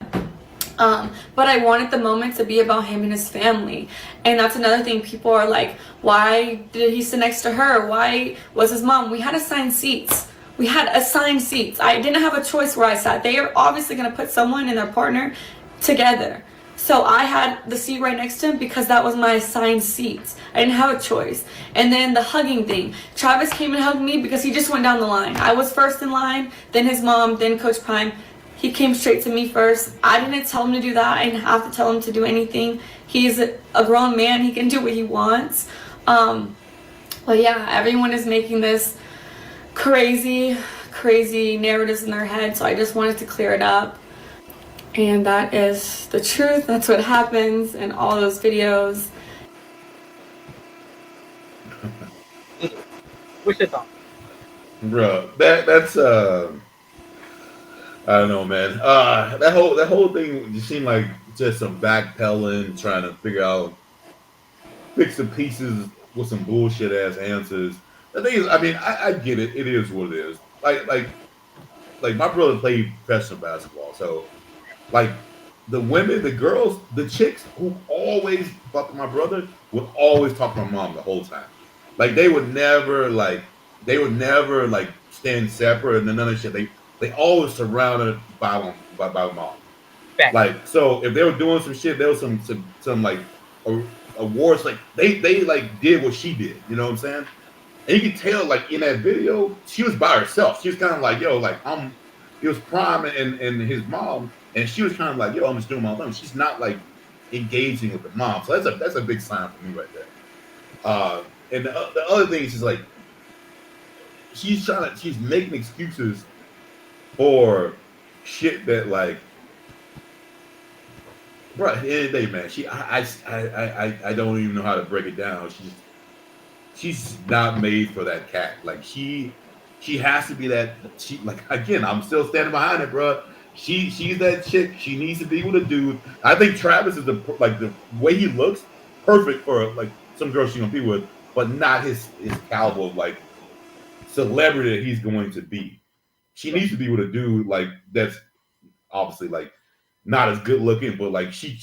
But I wanted the moment to be about him and his family. And that's another thing. People are like, why did he sit next to her? Why was his mom? We had assigned seats. I didn't have a choice where I sat. They are obviously going to put someone and their partner together. So I had the seat right next to him because that was my assigned seat. I didn't have a choice. And then the hugging thing. Travis came and hugged me because he just went down the line. I was first in line, then his mom, then Coach Prime. He came straight to me first. I didn't tell him to do that. I didn't have to tell him to do anything. He's a grown man. He can do what he wants. But yeah, everyone is making this crazy narratives in their head. So I just wanted to clear it up. And that is the truth. That's what happens in all those videos. What's your thought? Bro, that's I don't know, man. That whole thing just seemed like just some backpedaling, trying to fix the pieces with some bullshit ass answers. The thing is, I mean, I get it. It is what it is. Like my brother played professional basketball, so like the women, the girls, the chicks who always fuck with my brother would always talk to my mom the whole time. Like they would never like stand separate and none of that shit. They always surrounded by mom. Fact. Like so, if they were doing some shit, there was some like awards. Like they like did what she did. You know what I'm saying? And you can tell like in that video, she was by herself. She was kind of like, yo, like it was Prime and his mom, and she was kind of like, yo, I'm just doing my thing. She's not like engaging with the mom. So that's a big sign for me right there. And the other thing is just like she's making excuses for shit that like, bro, at the end of the day, man, I don't even know how to break it down. She's not made for that cat. Like she has to be that. She like again. I'm still standing behind it, bro. She's that chick. She needs to be with a dude. I think Travis is the way he looks perfect for like some girl she's gonna be with, but not his caliber of like celebrity that he's going to be. She needs to be with a dude like that's obviously like not as good looking, but like she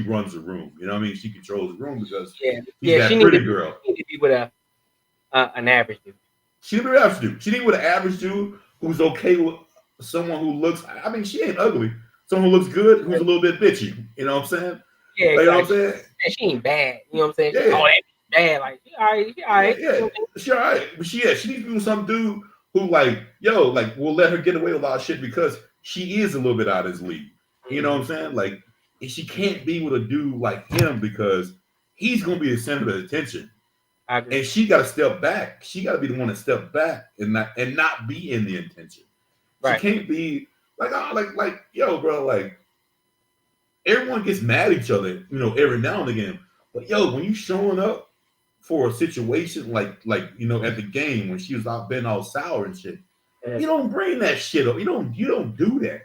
runs the room. You know what I mean? She controls the room because she's that pretty girl. She need to be with an average dude. She need to be with an average dude. She need with an average dude who's okay with someone who looks. I mean, she ain't ugly. Someone who looks good, who's a little bit bitchy. You know what I'm saying? Yeah, like, you know what I'm saying? She ain't bad. You know what I'm saying? Yeah. Oh, that bad. Like she all right. She all right. Yeah, she all right. But she needs to be with some dude who like, yo, like will let her get away with a lot of shit because she is a little bit out of his league. You know what I'm saying? Like she can't be with a dude like him because he's gonna be the center of attention. And she got to step back. She got to be the one to step back and not be in the intention. Right. She can't be like, yo, bro, like everyone gets mad at each other, you know, every now and again. But yo, when you showing up for a situation like you know at the game when she was out being all sour and shit, you don't bring that shit up. You don't do that.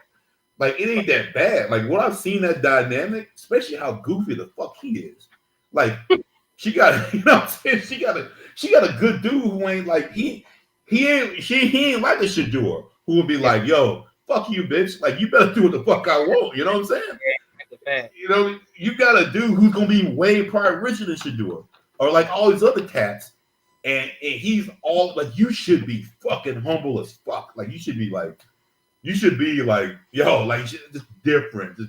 Like it ain't that bad. Like what I've seen that dynamic, especially how goofy the fuck he is. Like she got, you know what I'm saying? She got a good dude who ain't like he ain't like a Shador who would be like, yo, fuck you, bitch. Like you better do what the fuck I want. You know what I'm saying? Yeah, that's a fact. You know, you got a dude who's gonna be way probably richer than Shador. Or like all these other cats, and he's all like, you should be fucking humble as fuck. Like you should be like, yo, like just different. You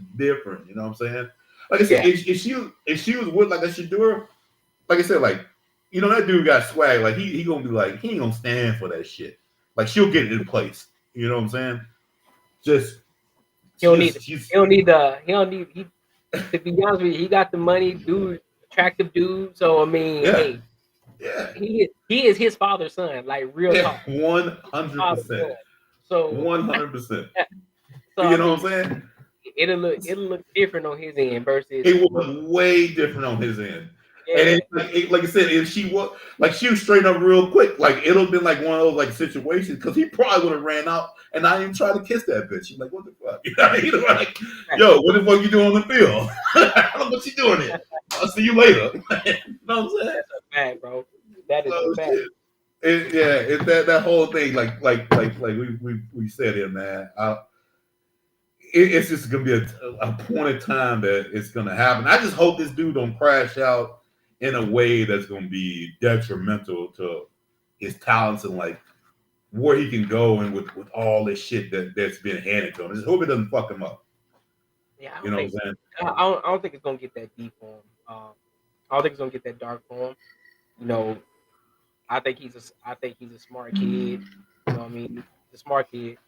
know what I'm saying? Like I said, if she was with like a Shador, like I said, like you know that dude got swag. Like he gonna be like he ain't gonna stand for that shit. Like she'll get it in place. You know what I'm saying? He don't need. To be honest with you, he got the money, dude, attractive dude. So I mean, hey, he is his father's son, like real talk. 100%. So 100%. So you know what I'm saying? It'll look different on his end versus it will look way different on his end. Yeah. And like I said, if she was like she was straighten up real quick, like it'll have been like one of those like situations because he probably would have ran out and not even tried to kiss that bitch. She's like, what the fuck? You know, like, yo, what the fuck you doing on the field? What you doing here? I'll see you later. You know what I'm saying? That's a fact, bro. That is a fact. It's that whole thing, like we said here, man. it's just gonna be a point in time that it's gonna happen. I just hope this dude don't crash out in a way that's gonna be detrimental to his talents and like where he can go and with all this shit that's been handed to him. I just hope it doesn't fuck him up. Yeah, I You don't know what think I'm saying? I don't think it's gonna get that deep for him. I don't think it's gonna get that dark for him. You know, I think he's a smart kid. You know what I mean? He's a smart kid.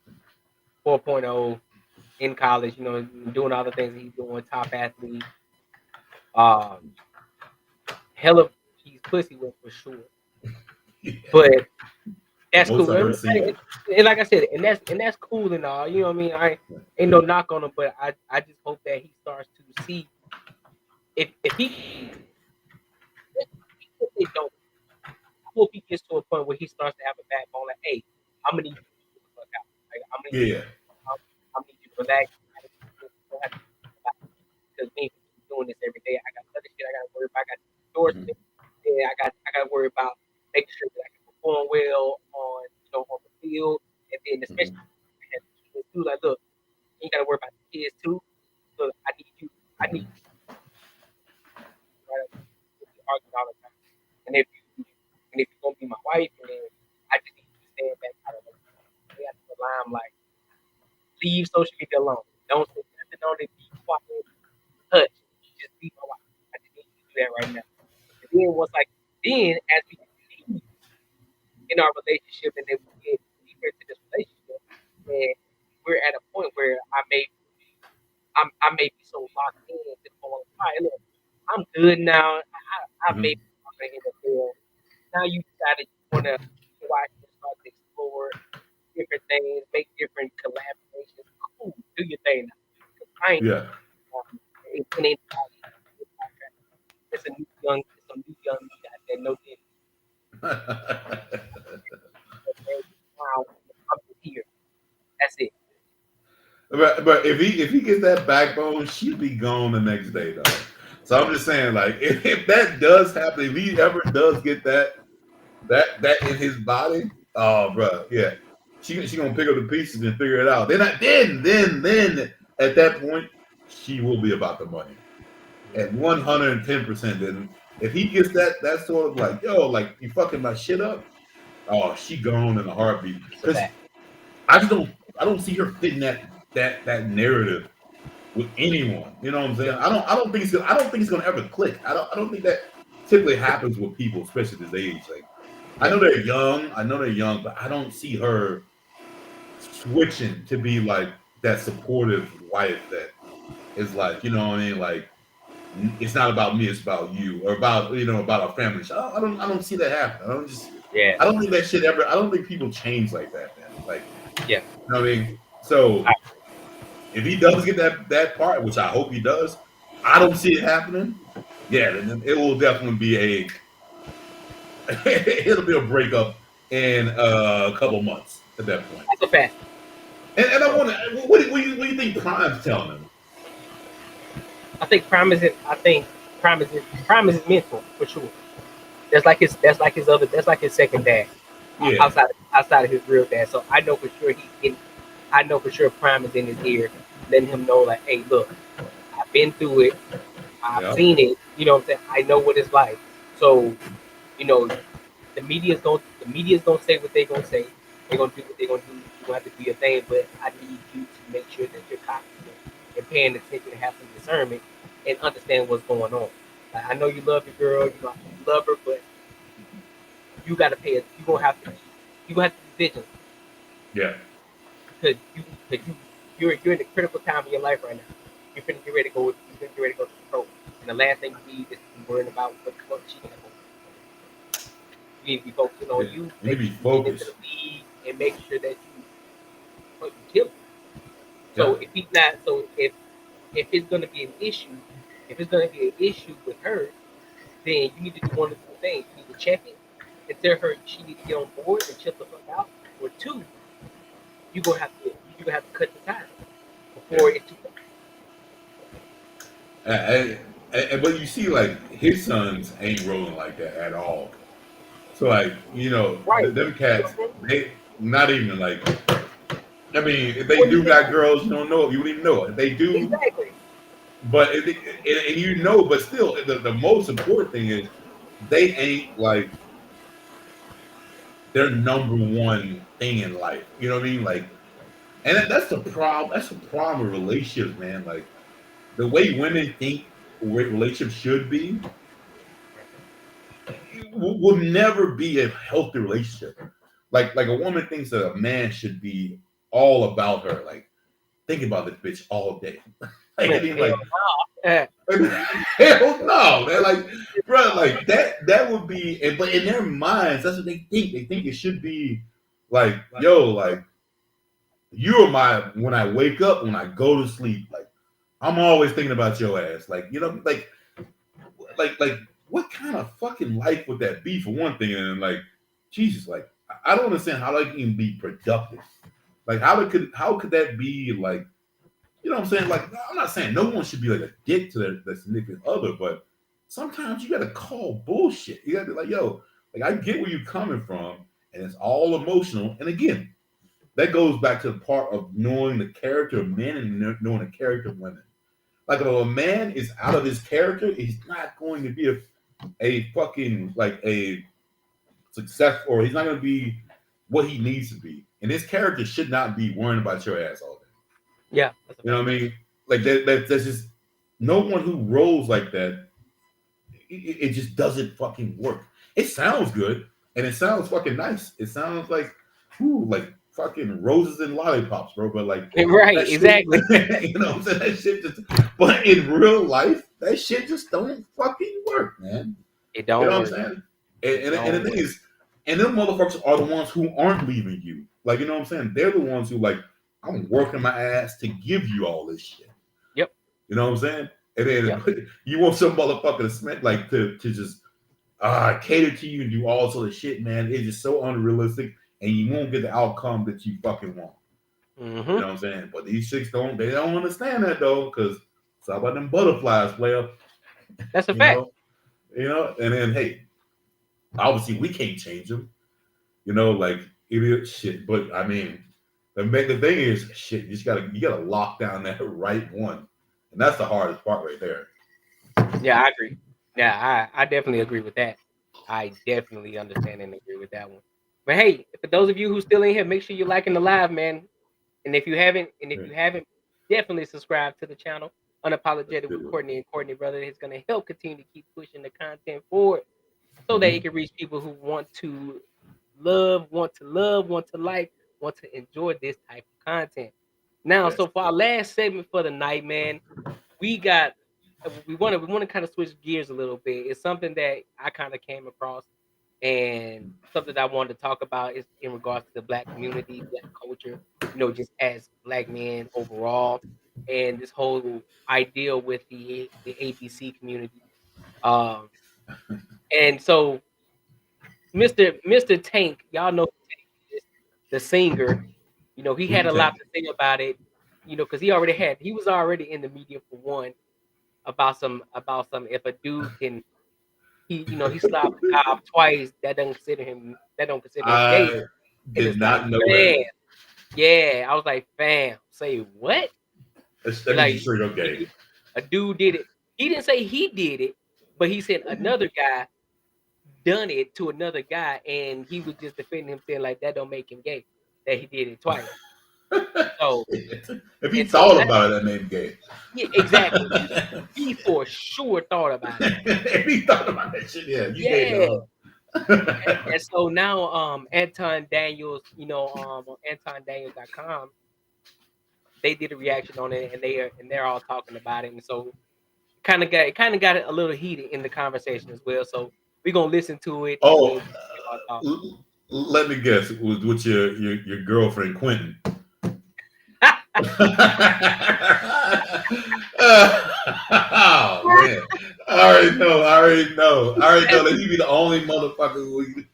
4.0 in college. You know, doing all the things that he's doing. Top athlete. Um, hella he's pussy with for sure. But The that's most cool. I've ever seen. And like I said, and that's cool and all. You know what I mean? I ain't no knock on him, but I just hope that he starts to see if he if they don't. I hope he gets to a point where he starts to have a backbone. Like, hey, I'm gonna need you to get the fuck out. Like, Yeah. I'm gonna need you to relax. You don't have to because me doing this every day. I got other shit I gotta worry about. I got Mhm. endorsement. Yeah, I gotta worry about making sure that I can perform well on on the field, and then especially Mhm. I have kids too. Like, look, you gotta worry about the kids too. Look, I need you. I need Mhm. you. Right? We argue all the time. And if you're gonna be my wife, then I just need you to stand back out of the limelight. Leave social media alone. Don't say nothing on it. Be quiet. Hush. Just be my wife. I just need you to do that right now. And then then as we continue in our relationship and then we get deeper into this relationship, and we're at a point where I may be so locked in to the point where, all right, look, I'm good now. I may Mhm. be in the NFL. Now you decided you want to watch and start to explore different things, make different collaborations. Cool, do your thing now. 'Cause I ain't, Yeah. it ain't about you. It's a new young me out there. No did now. I'm just here. That's it. But if he gets that backbone, she'll be gone the next day, though. So I'm just saying, like, if that does happen, if he ever does get that in his body, oh, bro, yeah, she gonna pick up the pieces and figure it out. Then at that point, she will be about the money at 110%. Then if he gets that sort of like, yo, like you fucking my shit up, oh, she gone in a heartbeat. It's a Because fact. I just don't see her fitting that narrative with anyone. You know what I'm saying? I don't think it's gonna ever click. I don't think that typically happens with people, especially this age. Like I Yeah. know they're young, but I don't see her switching to be like that supportive wife that is like, you know what I mean? Like it's not about me, it's about you, or about about our family. So I don't see that happen. Yeah. I don't think that shit ever. I don't think people change like that, man. Like Yeah. you know what I mean? So I, if he does get that part, which I hope he does, I don't see it happening. Yeah, then it will definitely be it'll be a breakup in a couple months at that point. that's a fact. And I So want to, what do you think Prime's telling him? I think Prime is his mentor for sure. That's like his second dad, Yeah, outside of his real dad. So I know for sure Prime is in his ear, letting him know like, hey, look, I've been through it, I've yeah, seen it. You know what I'm saying? I know what it's like. So you know the media's gonna say what they're gonna say. They're gonna do what they're gonna do. You gonna have to do your thing, but I need you to make sure that you're cognizant and paying attention and have some discernment and understand what's going on. Like, I know you love your girl, you love her, but you gotta pay it. You gonna have to be vigilant yeah, because you're in a critical time of your life right now. You're finna get ready to go. You're finna get ready to go to the pro, and the last thing you need is to be worrying about what she got going on. You need to be focusing on yeah. you, You need to make be sure you get into the focused. league, and make sure that you kill it. So Yeah, if he's not, so if it's gonna be an issue, if it's gonna be an issue with her, then you need to do one of two things. You need to check it and tell her she needs to get on board and chill the fuck out. Or two, you gonna have to cut the ties yeah. before it's too late. But you see, like his sons ain't rolling like that at all. So like, Right. them cats, they not even like I mean, if they do got girls, you don't know. You wouldn't even know it. If they do, Exactly. but and you know, but still, the most important thing is they ain't like their number one thing in life. You know what I mean? Like, and that's the problem. That's the problem with relationships, man. Like the way women think relationships should be will never be a healthy relationship. Like a woman thinks that a man should be all about her. Like think about this bitch all day. Like I mean, Hell like no. hell no, man. Like, bro, like that would be. But in their minds, that's what they think. They think it should be like, yo, like you are my when I wake up, when I go to sleep. Like I'm always thinking about your ass. Like you know, like what kind of fucking life would that be for one thing? And like, Jesus, like I don't understand how that can even be productive. Like how could that be like, you know what I'm saying? Like I'm not saying no one should be like a dick to their significant other, but sometimes you gotta call bullshit. You gotta be like, yo, like I get where you're coming from, and it's all emotional. And again, that goes back to the part of knowing the character of men and knowing the character of women. Like if a man is out of his character, he's not going to be a fucking like a success, or he's not going to be what he needs to be. And his character should not be worrying about your ass all day. Yeah. You know what I mean? Like that's just no one who rolls like that. It just doesn't fucking work. It sounds good and it sounds fucking nice. It sounds like, ooh, like fucking roses and lollipops, bro. But like Right. that shit, Exactly. you know what I'm saying? That shit just, but in real life, that shit just don't fucking work, man. It You don't know what I'm work. saying? And the thing is, and them motherfuckers are the ones who aren't leaving you. Like, you know what I'm saying? They're the ones who like, I'm working my ass to give you all this shit. Yep. You know what I'm saying? And then Yep. you want some motherfucker to spend like to just cater to you and do all sort of shit, man. It's just so unrealistic, and you won't get the outcome that you fucking want. Mm-hmm. You know what I'm saying? But these chicks don't understand that though, because it's all about them butterflies, player. That's a You fact. know, and then hey, obviously we can't change them. You know, like idiot shit. But I mean, the thing is, shit, you gotta lock down that right one, and that's the hardest part right there. Yeah, I agree. Yeah, I definitely agree with that. I definitely understand and agree with that one. But hey, for those of you who still in here, make sure you're liking the live, man. And if you haven't, definitely subscribe to the channel. Let's Unapologetic with do Courtney and Courtney Brother is going to help continue to keep pushing the content forward so it. that it can reach people who want to love, want to like, want to enjoy this type of content. Now, Yes. so for our last segment for the night, man, we got we want to kind of switch gears a little bit. It's something that I kind of came across and something that I wanted to talk about is in regards to the black community, black culture, just as black men overall, and this whole idea with the ABC community. Um, and so Mr. Tank, y'all know who Tank is, the singer. He had Wu a lot Tang. to say about it. Because he was already in the media for one about some if a dude can he slapped a guy off twice, that don't consider him gay. I And did it's like, not know man, that. yeah. I was like, fam, say what? That means you're Like straight up gay. a dude did it. He didn't say he did it, but he said another guy done it to another guy, and he was just defending him, saying like that don't make him gay, that he did it twice. So If he and so thought now, about it, that made him gay. yeah, exactly. He for sure thought about it. If he thought about that shit, yeah, you gay, Yeah. dog. And so now Anton Daniels, on AntonDaniels.com, they did a reaction on it, and they're all talking about it. And so kind of got a little heated in the conversation as well. So we're gonna listen to it, and then Oh, we give our thoughts. let me guess. It was with your girlfriend Quentin. Oh man, I already know. That he be the only motherfucker who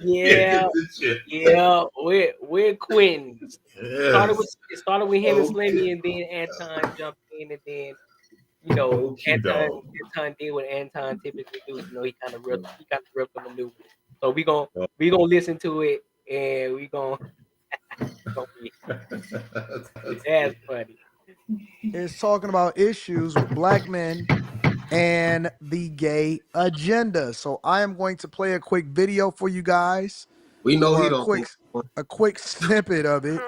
Yeah, this shit. yeah, we're Quentin. Yes. It started with him and Okay. Slimmy, and then Anton jumped in, and then you know, Okay, Anton dog. Anton did what Anton typically do. He kind of ripped on the new one. So we gonna listen to it, and we gonna That's funny. It's talking about issues with black men and the gay agenda. So I am going to play a quick video for you guys, We know or he don't think. a quick snippet of it.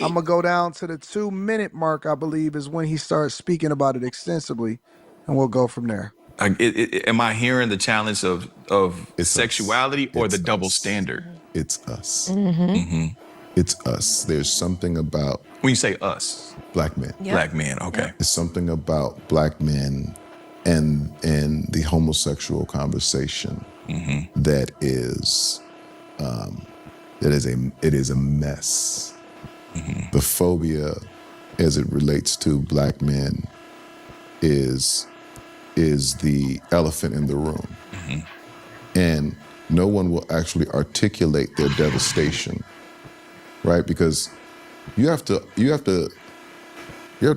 I'm gonna go down to the 2-minute mark, I believe, is when he starts speaking about it extensively, and we'll go from there. Am I hearing the challenge of It's sexuality or the It's double us. standard? It's us. Mm-hmm. It's us. There's something about When you say us, black men. black men, okay. There's something about black men and the homosexual conversation that is it is a mess. The phobia as it relates to black men is the elephant in the room. And no one will actually articulate their devastation, right? Because you have to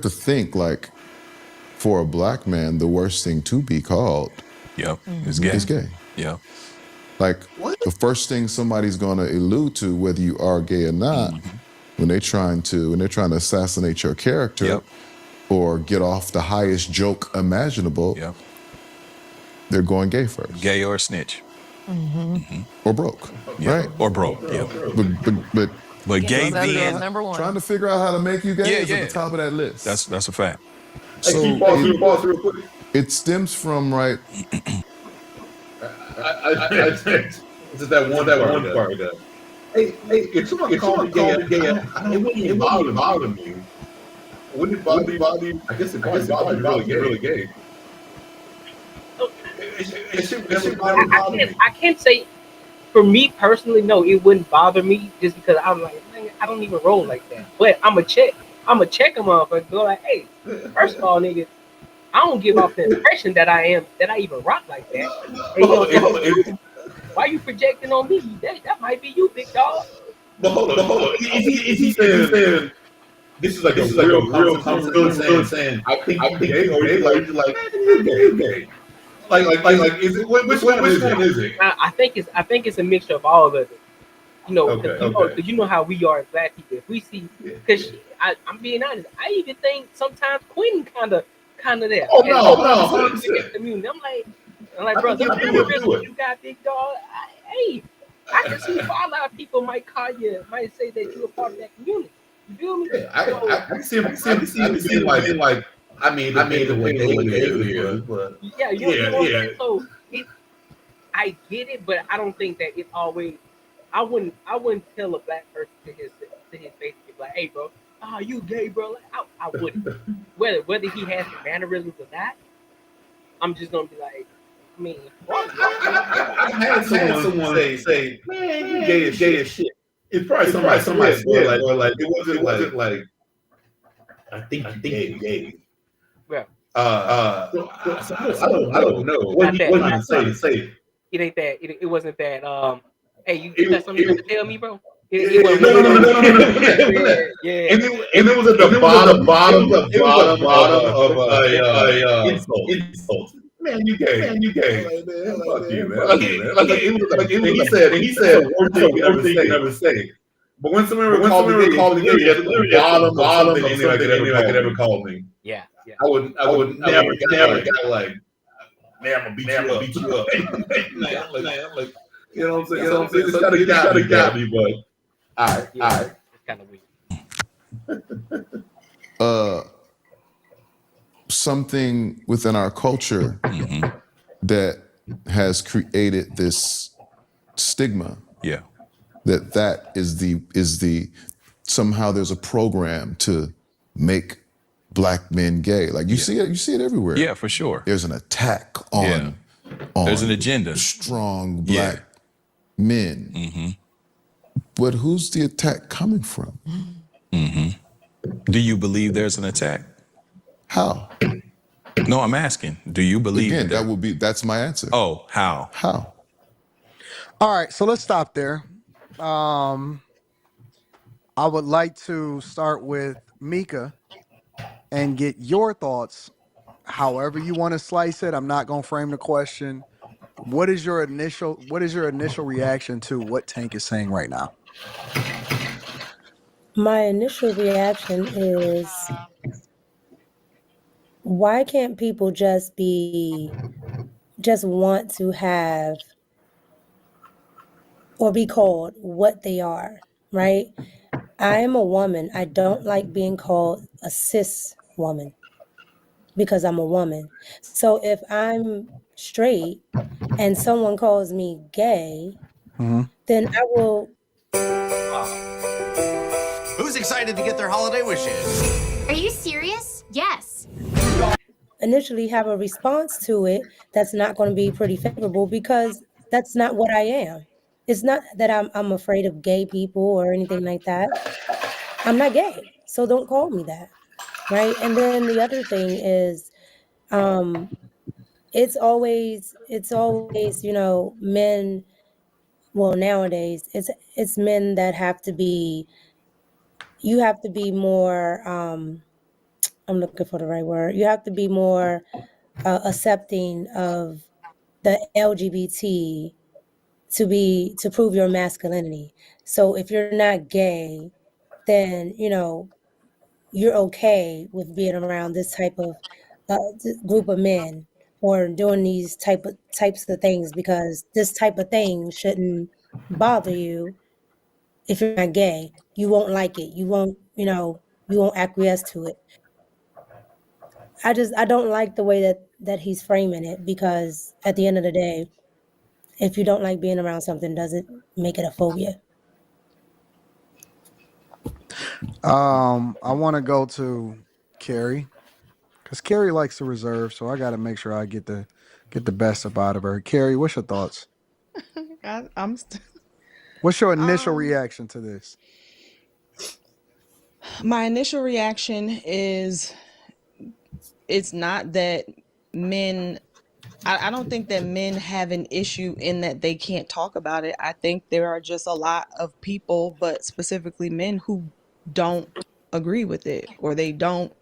think, like, for a black man, the worst thing to be called It's gay. is gay. Yep. Like, the first thing somebody's gonna allude to, whether you are gay or not, when they're trying to assassinate your character or get off the highest joke imaginable, they're going gay first. Gay or snitch. Or broke, Yeah. right? Or broke, yeah. But gay then, trying to figure out how to make you gay is Yeah. at the top of that list. that's a fact. So Hey, can you pause real quick? it stems from, right, I just that one part. Hey, if someone called me gay, it wouldn't even bother me. Wouldn't it bother you? I guess it probably bothers you really gay. It should never bother me. I can't say, for me personally, no, it wouldn't bother me just because I'm like, man, I don't even roll like that. But I'm a check a motherfucker. Go like, hey, first of all, nigga, I don't give off the impression that I even rock like that. And, you know, why you projecting on me? That might be you, big dog. But hold on. Is he saying this is like a real conversation saying I think gay, or is it like you gay? Like is it which one is it? I think it's a mixture of all of it. You know, Okay. Cause you know how we are as black people. If we see, because I'm being honest, I even think sometimes Quentin kind of there. Oh no, 100%. I'm like, bro, you got big dog. Hey, I can see why a lot of people might say that you're a part of that community. You feel me? Yeah, I can see like I mean the way they live, but yeah. So I get it, but I don't think that it's always. I wouldn't tell a black person to his face, like, hey, bro, you gay, bro. Like, I wouldn't. Whether he has the mannerisms or not, I'm just gonna be like, I mean, I had someone say, man, you gay as shit. It's probably somebody said, like it wasn't like I think you gay. Yeah. I don't know. What you say? It ain't that. It wasn't that. Hey, you got something to tell me, bro? No. Yeah. And it was at the bottom of a insult. Man, you gay. Like, man, fuck you, man. Like he said one thing you never say. But when someone called me gay, at the bottom of something anyone could ever call me. Yeah. I would never got like, man, I'm gonna beat you up. Like, you know what I'm saying? It's kind of got me, but all right. It's kind of weird. Something within our culture that has created this stigma. Yeah. That is the somehow there's a program to make black men gay. Like you see it everywhere. Yeah, for sure. There's an attack on there's an agenda. Strong black men. But who's the attack coming from? Do you believe there's an attack? How? No, I'm asking. Do you believe Again, that's my answer. Oh, how? How? All right, so let's stop there. I would like to start with Mika and get your thoughts. However you want to slice it, I'm not going to frame the question. What is your initial reaction to what Tank is saying right now? My initial reaction is, why can't people just want to have or be called what they are, right? I am a woman. I don't like being called a cis woman because I'm a woman. So if I'm straight and someone calls me gay, Hmm. then I will Who's excited to get their holiday wishes? Are you serious? Yes. initially have a response to it that's not going to be pretty favorable because that's not what I am. It's not that I'm afraid of gay people or anything like that. I'm not gay, so don't call me that, right? And then the other thing is, um, it's always men. Well, nowadays it's men that have to be. You have to be more. I'm looking for the right word. You have to be more accepting of the LGBT to prove your masculinity. So if you're not gay, then you're okay with being around this type of group of men or doing these types of things because this type of thing shouldn't bother you if you're not gay. You won't like it. You won't acquiesce to it. I don't like the way that he's framing it because at the end of the day, if you don't like being around something, doesn't make it a phobia. I want to go to Carrie because Carrie likes to reserve, so I got to make sure I get the best up out of her. Carrie, what's your thoughts? I'm st- What's your initial um reaction to this? my initial reaction is, it's not that men, I don't think that men have an issue in that they can't talk about it. I think there are just a lot of people, but specifically men, who don't agree with it, or they don't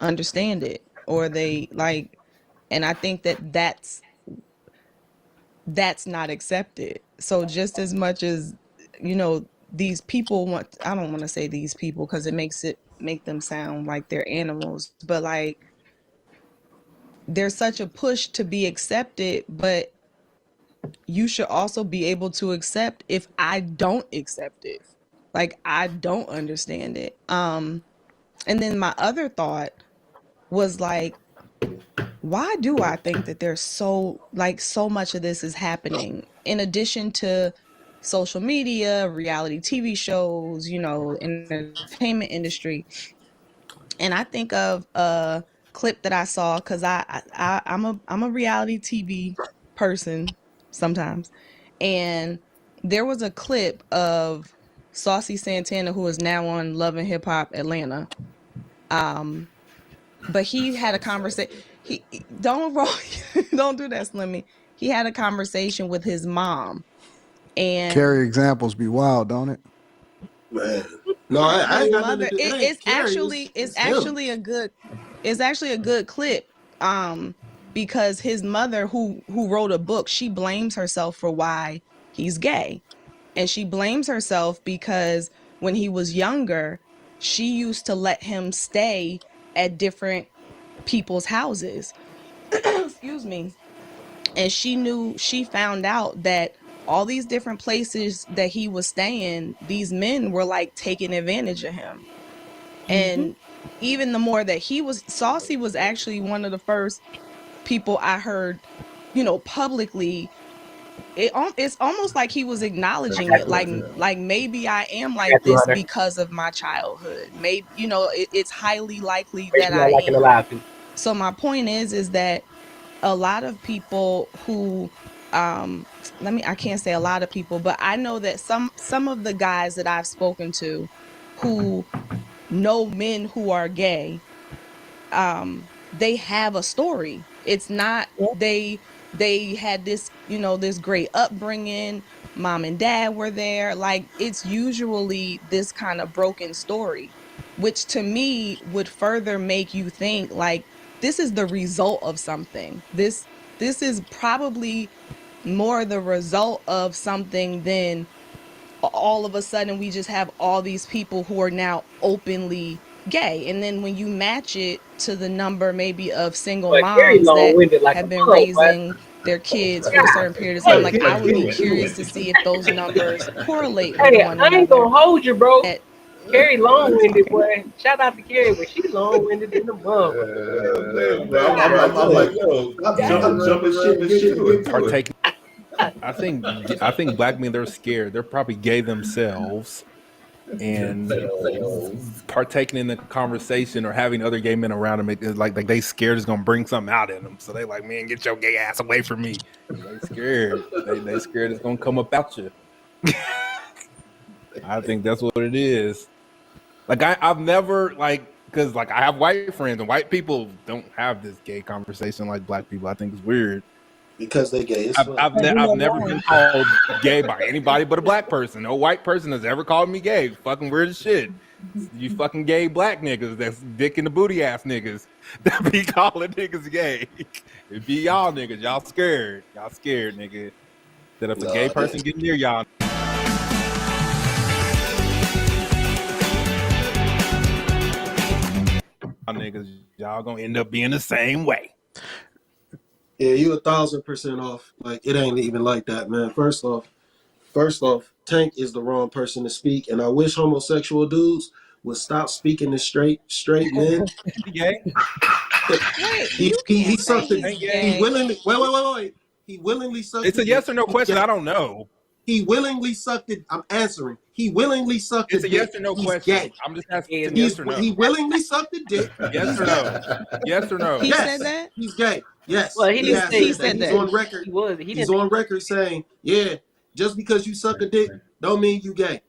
understand it, or they like, and I think that that's not accepted. So just as much as, these people want, I don't want to say these people because it make them sound like they're animals, but like, there's such a push to be accepted, but you should also be able to accept if I don't accept it. Like, I don't understand it. And then my other thought was like, why do I think that there's so much of this is happening in addition to social media, reality TV shows, entertainment industry? And I think of a clip that I saw, because I'm a reality TV person sometimes, and there was a clip of Saucy Santana, who is now on Love and Hip Hop Atlanta. Um, but he had a conversation. He don't roll, don't do that, Slimmy. He had a conversation with his mom, and Carrie examples be wild, don't it? Man. No, I his ain't got nothing to mother. do. It It, ain't it's Carrie. actually it's It's him. actually a good it's actually a good clip. Because his mother, who wrote a book, she blames herself for why he's gay, and she blames herself because when he was younger, she used to let him stay at different people's houses. Excuse me. And she found out that all these different places that he was staying, these men were like taking advantage of him. Hmm. And even the more that Saucy was actually one of the first people I heard, publicly. It's almost like he was I acknowledging got it, you. like maybe I am I like got you, this Hunter. because of my childhood. Maybe, it's highly likely Makes that me not I like it am. alive too. So my point is that a lot of people who, I can't say a lot of people, but I know that some of the guys that I've spoken to who know men who are gay, they have a story. It's not Yep. they had this, this great upbringing. Mom and dad were there. Like, it's usually this kind of broken story, which to me would further make you think like, this is the result of something. This is probably more the result of something than all of a sudden we just have all these people who are now openly gay. And then when you match it to the number maybe of single But Carrie moms that long-winded like a have been mug, but raising their kids for a God, certain period of time, like I would be Get curious to it. see if those numbers correlate with hey, one I ain't another. gonna hold you, bro. That Carrie long-winded, boy. Shout out to Carrie, but she long-winded in the motherfucker. Man, bro, God, I'm like, yo, stop jumping shit and get to it. Partaking. I think black men, they're scared. They're probably gay themselves, and partaking in the conversation or having other gay men around them, it's like they scared it's gonna bring something out in them. So they like, man, get your gay ass away from me. They scared. They scared it's gonna come up out you. I think that's what it is. Like I've never because I have white friends and white people don't have this gay conversation like black people. I think it's weird. Because they gay as fuck. I've never been called gay by anybody but a black person. No white person has ever called me gay. Fucking weird as shit. You fucking gay black niggas that's dick in the booty ass niggas that be calling niggas gay. It be y'all niggas. Y'all scared. Y'all scared, nigga. That if a gay person get near y'all niggas, y'all gonna end up being the same way. Yeah, you 1,000% off. Like, it ain't even like that, man. First off, Tank is the wrong person to speak, and I wish homosexual dudes would stop speaking to straight men. Gay? He sucked it. He willingly wait. He willingly sucked It's a it. yes or no question. I don't know. He willingly sucked it. I'm answering. He willingly sucked It's the a dick. yes or no He's question. gay. I'm just asking yes or no. He willingly sucked the dick. Yes or no? Yes or no? He said that? He's gay. Yes. well, he didn't say He's on record. He's on record saying, yeah, just because you suck a dick don't mean you gay.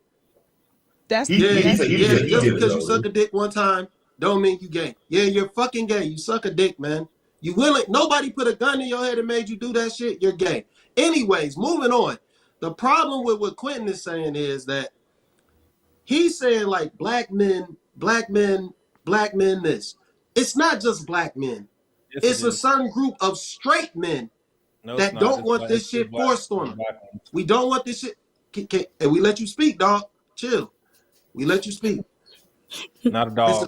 That's just because you suck a dick one time don't mean you gay. Yeah, you're fucking gay. You suck a dick, man. You willing? Nobody put a gun in your head and made you do that shit. You're gay. Anyways, moving on. The problem with what Quentin is saying is that he's saying like black men this. It's not just black men. Yes, it's a certain group of straight men that don't want this shit forced on them. We don't want this shit. And we let you speak, dog. Chill. We let you speak. Not a dog.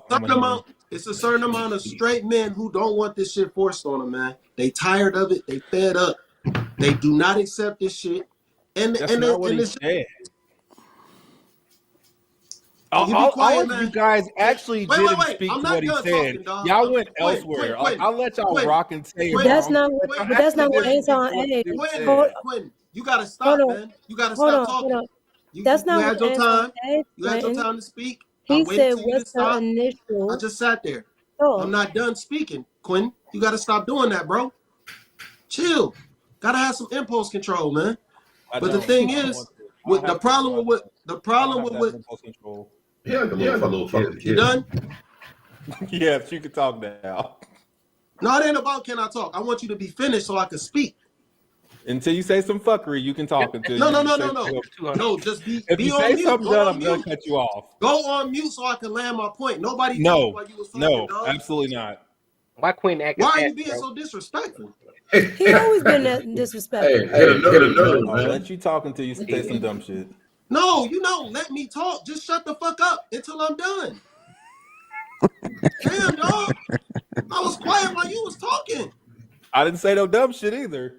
It's a certain amount of straight men who don't want this shit forced on them, man. They tired of it. They fed up. They do not accept this shit. And that's not what he said. All of you guys actually didn't speak to what he said. Y'all went elsewhere. I'll let y'all rock and say it. That's not what Anton asked. Quentin, you gotta stop, man. You gotta stop talking. That's not what Anton time. asked. You had your time to speak. He said, "What's the initial?" I just sat there. I'm not done speaking, Quentin. You gotta stop doing that, bro. Chill. Gotta have some impulse control, man. But the thing is, the problem with Yeah, like a little kid. You done? Yes, you can talk now. No, it ain't about can I talk. I want you to be finished so I can speak. Until you say some fuckery, you can talk. Until No. No, just be if you on say mute. something done, I'm gonna cut you off. Go on mute so I can land my point. Nobody No, while you was talking, dog. absolutely not. Why Quentin acting? Why are you being so disrespectful? He always been disrespectful. I'll let you talk until you say some dumb shit. No, you don't let me talk. Just shut the fuck up until I'm done. Damn, dog. I was quiet while you was talking. I didn't say no dumb shit either.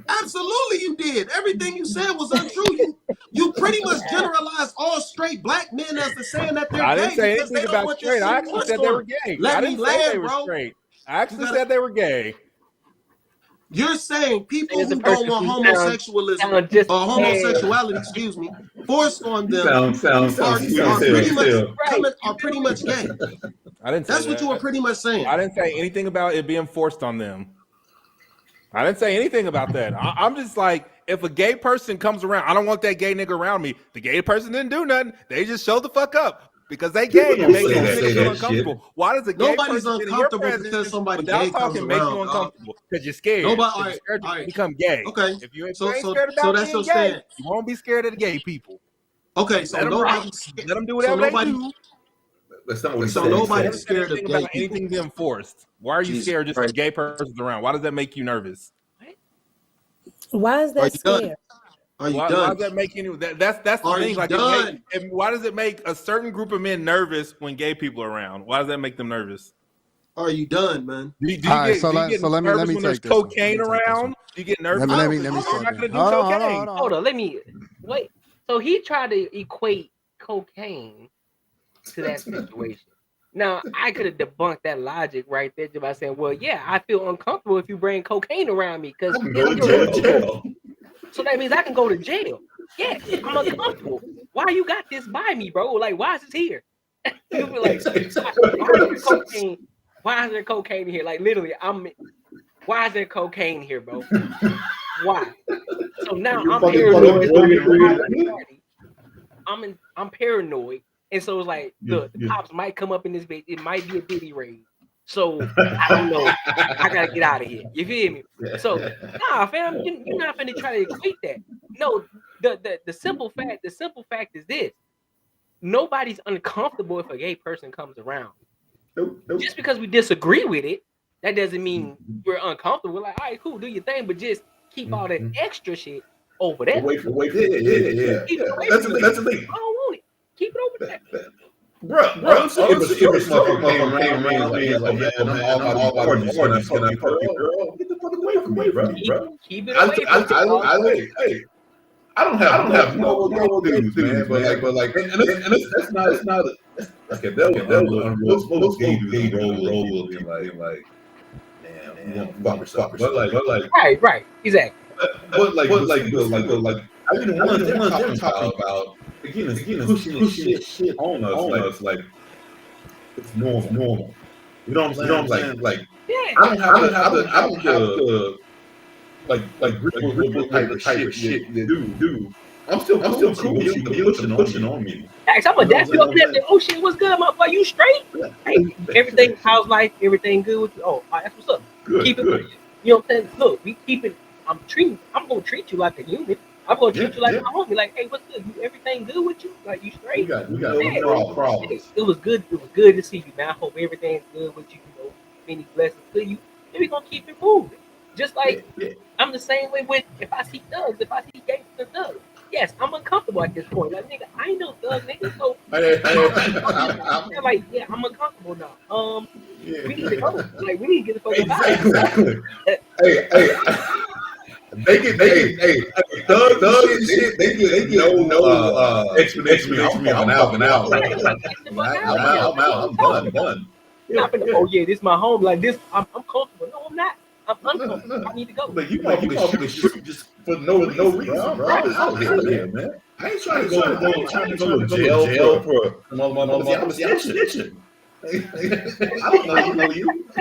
Absolutely you did. Everything you said was untrue. You pretty much generalized all straight black men as the saying that they're gay. I didn't say because anything they don't about want straight. I actually said they were gay. Let me land, they were bro. straight. I actually said they were gay. You're saying people who don't want homosexuality, excuse me, forced on them are pretty much gay. I didn't say That's what you were pretty much saying. I didn't say anything about it being forced on them. I didn't say anything about that. I'm just like, if a gay person comes around, I don't want that gay nigga around me. The gay person didn't do nothing. They just show the fuck up because they gay and make niggas feel uncomfortable. Shit. Why does a gay person uncomfortable because somebody gay comes around? Make you uncomfortable because you're scared. Nobody, you're scared to become gay. Okay. If you ain't scared about being gay, you won't be scared of the gay people. Okay, so let them do whatever they do. That's not what so nobody's scared of gay anything being forced. Why are you scared just because gay person's around? Why does that make you nervous? Why is that scary? Are you Why done? does that make any? That's the Are thing. you Like, done? why does it make a certain group of men nervous when gay people are around? Why does that make them nervous? Are you done, man? Do you All right, get let nervous me when there's take this one. cocaine around? Do you get nervous? Let me You're start not this. going to do Hold on, cocaine. Hold on, let me wait. So he tried to equate cocaine to that situation. Now I could have debunked that logic right there just by saying, "Well, yeah, I feel uncomfortable if you bring cocaine around me because Go to jail. so that means I can go to jail. Yes, I'm uncomfortable. Why you got this by me, bro? Like, why is this here? You feel like why is there cocaine? Why is there cocaine here? Like literally, why is there cocaine here, bro? Why? So now I'm paranoid. I'm paranoid, and so it's like the cops might come up in this bitch. It might be a Diddy raid. So I don't know. I gotta get out of here. You feel me? So nah, fam, you're not finna try to equate that. No, the simple fact is this: nobody's uncomfortable if a gay person comes around. Just because we disagree with it, that doesn't mean we're uncomfortable. We're like, all right, cool, do your thing, but just keep all that extra shit over there. Away from yeah. Keep it away That's from the me. that's the thing. I don't want it. Keep it over there. Bro, honestly, if a motherfucker came around me and like, yo, man, I'm all about these orgies, can I fuck your girl? Get the fuck away from me, bro. Keep it away from me. I don't have no dudes, man. But like, and that's not okay. Most gay dudes roll with being like, damn, you want to fuck or something. But like, right, exactly. But like, I mean, the ones they're talking about again is pushing this shit on us, like it's normal. You know what I'm saying? Like, yeah. I don't have to like agree with the type of shit you do. I'm still cool with you pushing on me. Thanks, I'm gonna dap you up and say, oh shit, what's good, motherfucker? You straight? Hey, everything, how's life? Everything good with you? Oh, that's what's up. Keep it. You know what I'm saying? Look, we keep it. I'm gonna treat you like a human. I'm gonna treat you like my homie. Like, hey, what's good? Everything good with you? Like, you straight? We got no problems. It was good. It was good to see you, man. I hope everything's good with you. You know, many blessings to you. And we gonna keep it moving. Just like I'm the same way with if I see thugs, if I see gangsters thugs. Yes, I'm uncomfortable at this point. Like, nigga, I ain't no thug, nigga. So, I'm like, yeah, I'm uncomfortable now. We need to go. Like, we need to get the fuck out. Exactly. Hey. They get thugs and shit. They get no explanation. I'm fucking out. I'm out. I'm done. Not finna, oh yeah, this my home. Like this, I'm comfortable. No, I'm not. I'm uncomfortable. I need to go. But you motherfuckers shoot just for no reason, bro. I'm out here, man. I ain't trying to go to jail for motherfuckers. I'm snitching. I don't know you. I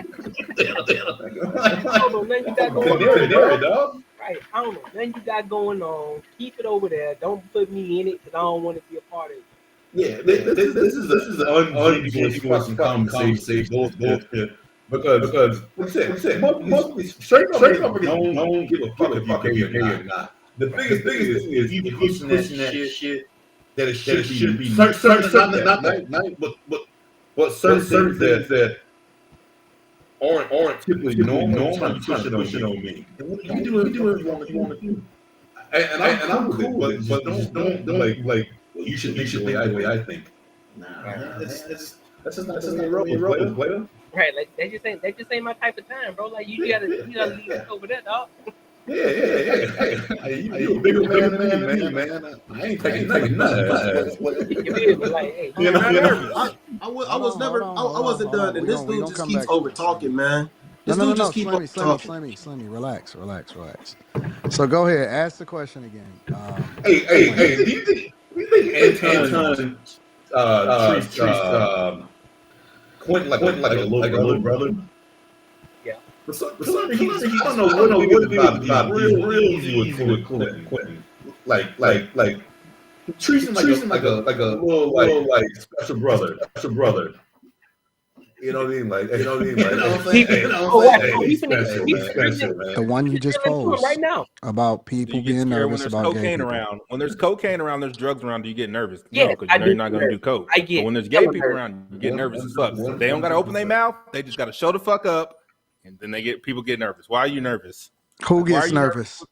don't know nothing you got going on, dog. Right, I don't know nothing you got going on. Keep it over there. Don't put me in it because I don't want to be a part of it. Yeah, this is an ungenuine fucking conversation. Bullshit. Because what's it? Most straight up don't give a fuck if you gay or not. The biggest thing is you pushing that shit that it should be certain but certain things that aren't typically normal trying to push it on me. And what you do if you want to do. And I'm cool with it, but just don't like you should think the way I think. Nah, that's just not the way you roll, player. Right, like that just ain't my type of time, bro. Like you gotta leave it over there, dog. Yeah. You a bigger man than me, man. I ain't taking nothing. Like, hey, I wasn't done, and this dude just keeps over talking, man. This dude just keeps over talking. Slimmy, relax. So go ahead, ask the question again. Hey, do you think Anton treats Quentin like a little brother? Yeah. For some reason, I don't know what it is about it. He's real easy with Quentin. Like treats him like a little special brother. You know what I mean? Like, you know what I'm saying? He's special, man. The one you just posed right now about people being nervous about gay people. When there's cocaine around, there's drugs around. Do you get nervous? Yeah, no, because you're not going to do coke. But when there's gay people around, you get nervous as fuck. They don't got to open their mouth. They just got to show the fuck up, and then people get nervous. Why are you nervous? Who gets nervous?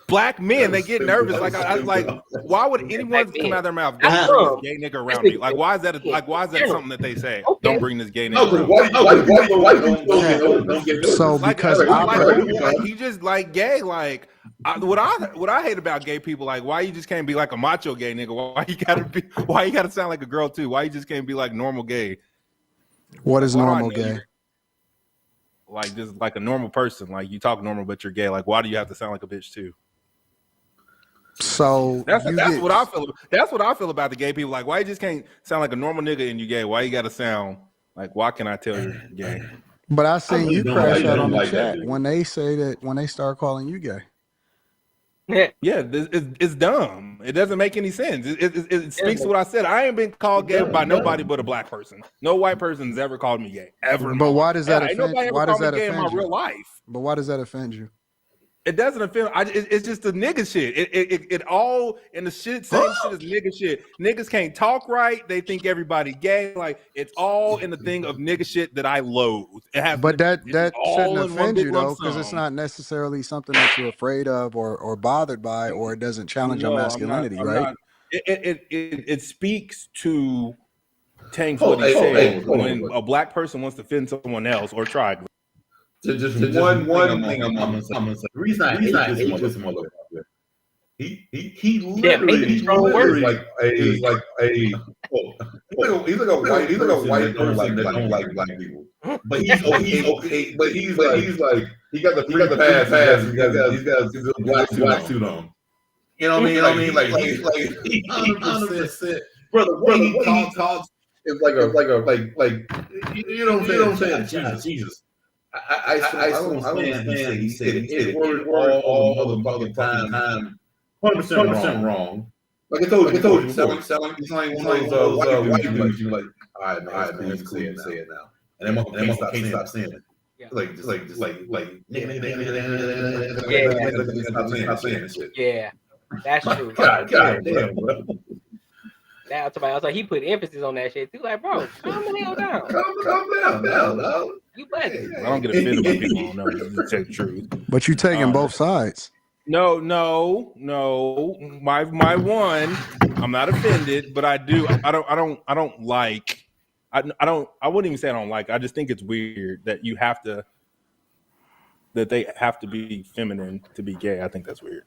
Black men, they get nervous. Like I like, why would anyone come out of their mouth? Don't bring this gay nigga around me. Like, why is that? Why is that something that they say? Don't bring this gay nigga around me. Why people don't get nervous? So because like he just like gay. Like what I hate about gay people, like why you just can't be like a macho gay nigga? Why you gotta sound like a girl too? Why you just can't be like normal gay? What is normal gay? Like just like a normal person. Like you talk normal, but you're gay. Like why do you have to sound like a bitch too? So that's what I feel. That's what I feel about the gay people. Like why you just can't sound like a normal nigga and you gay? Why you got to sound like? Why can I tell you're gay? But I seen you crash out on the chat when they say that when they start calling you gay. Yeah, it's dumb. It doesn't make any sense. It speaks to what I said. I ain't been called gay by nobody but a black person. No white person's ever called me gay ever. But why does that offend? Nobody ever called me gay in my real life. But why does that offend you? It doesn't offend. It's just the nigga shit. It all and the shit. Same shit as nigga shit. Niggas can't talk right. They think everybody gay. Like it's all in the thing of nigga shit that I loathe. It has. But that shouldn't offend you though, because it's not necessarily something that you're afraid of or bothered by, or it doesn't challenge your masculinity, right? It speaks to Tank's what he said when a black person wants to offend someone else or try. Just one thing I'm gonna say. The reason I hate this motherfucker. He literally like he's like a white person that don't like black people. But he's okay. But he's like he got the pass. He's got his black suit on. You know what I mean? Like he's like 100%. Bro, the way he talks is like you know what I'm saying? Jesus. I don't understand. He said it word all the motherfucking time. 100% wrong. Like I told you, selling one of those white dudes. You're like, all right, man, it's cool. You say it now, and then can't stop saying it. Yeah. Like stop saying this shit. Yeah, that's true. God damn, bro. Now I was like, he put emphasis on that shit too. Like, bro, calm the hell down. Calm down. You buzzing. I don't get offended when people don't know to tell the truth. But you taking both sides. No. My one, I'm not offended, but I do. I don't like. I wouldn't even say I don't like. I just think it's weird that they have to be feminine to be gay. I think that's weird.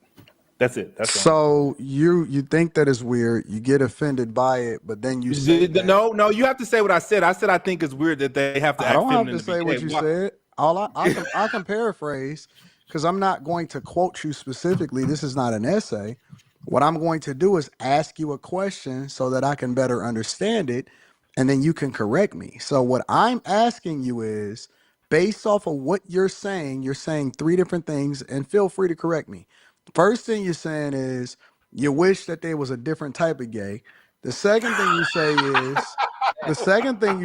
That's it. That's so you think that is weird. You get offended by it, but then you say no. You have to say what I said. I said I think it's weird that they have to. I don't have to say what you said. I can paraphrase because I'm not going to quote you specifically. This is not an essay. What I'm going to do is ask you a question so that I can better understand it, and then you can correct me. So what I'm asking you is, based off of what you're saying three different things, and feel free to correct me. First thing you're saying is you wish that there was a different type of gay. The second thing you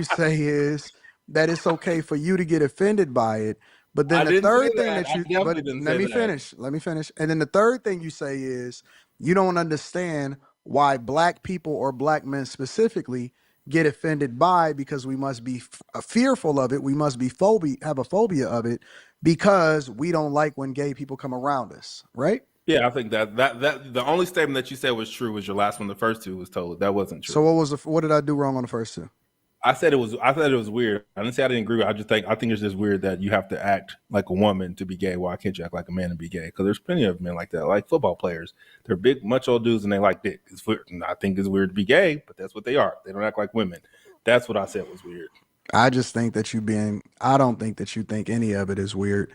say is that it's okay for you to get offended by it. But then the third thing that you let me finish. And then the third thing you say is you don't understand why black people or black men specifically get offended by, because we must be fearful of it. We must be have a phobia of it because we don't like when gay people come around us, right? Yeah, I think that the only statement that you said was true was your last one. The first two was told that wasn't true. So what did I do wrong on the first two? I said it was weird. I didn't say I didn't agree with it. I think it's just weird that you have to act like a woman to be gay. Why can't you act like a man and be gay? Because there's plenty of men like that, like football players. They're big, macho dudes, and they like dick. I think it's weird to be gay, but that's what they are. They don't act like women. That's what I said was weird. I just think that I don't think that you think any of it is weird.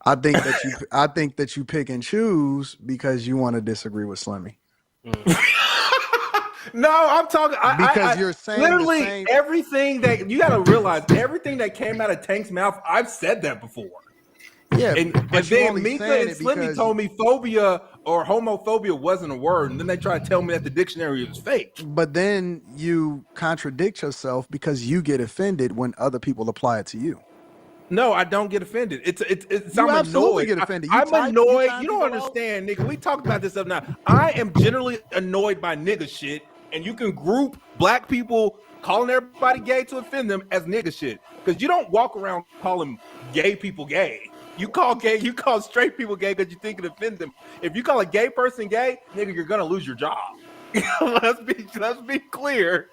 I think that you pick and choose because you want to disagree with Slimmy. No, I'm talking because you're saying literally everything that you got to realize. Everything that came out of Tank's mouth, I've said that before. Yeah, and then Mika and Slimmy told me phobia or homophobia wasn't a word, and then they tried to tell me that the dictionary was fake. But then you contradict yourself because you get offended when other people apply it to you. No, I don't get offended. I'm annoyed. Get offended. I'm annoyed. You don't understand, nigga. We talked about this stuff now. I am generally annoyed by nigga shit, and you can group black people calling everybody gay to offend them as nigga shit, because you don't walk around calling gay people gay. You call straight people gay because you think it offends them. If you call a gay person gay, nigga, you're gonna lose your job. let's be clear.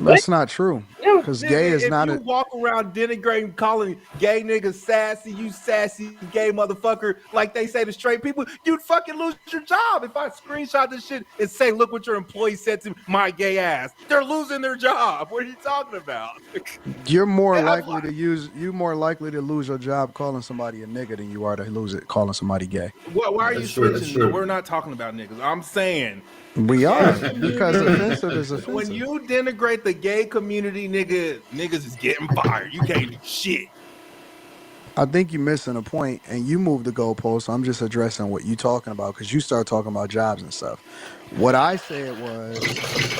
That's not true. Because Nigga, gay is if not you a. walk around denigrating, calling gay niggas sassy, you sassy gay motherfucker, like they say to straight people, you'd fucking lose your job. If I screenshot this shit and say, look what your employee said to my gay ass, they're losing their job. What are you talking about? You're more likely to lose your job calling somebody a nigga than you are to lose it calling somebody gay. Why are you switching? We're not talking about niggas. I'm saying We are, because offensive is when offensive. you denigrate the gay community, niggas is getting fired. You can't do shit. I think you're missing a point, and you moved the goalpost. So I'm just addressing what you talking about because you start talking about jobs and stuff. What I said was,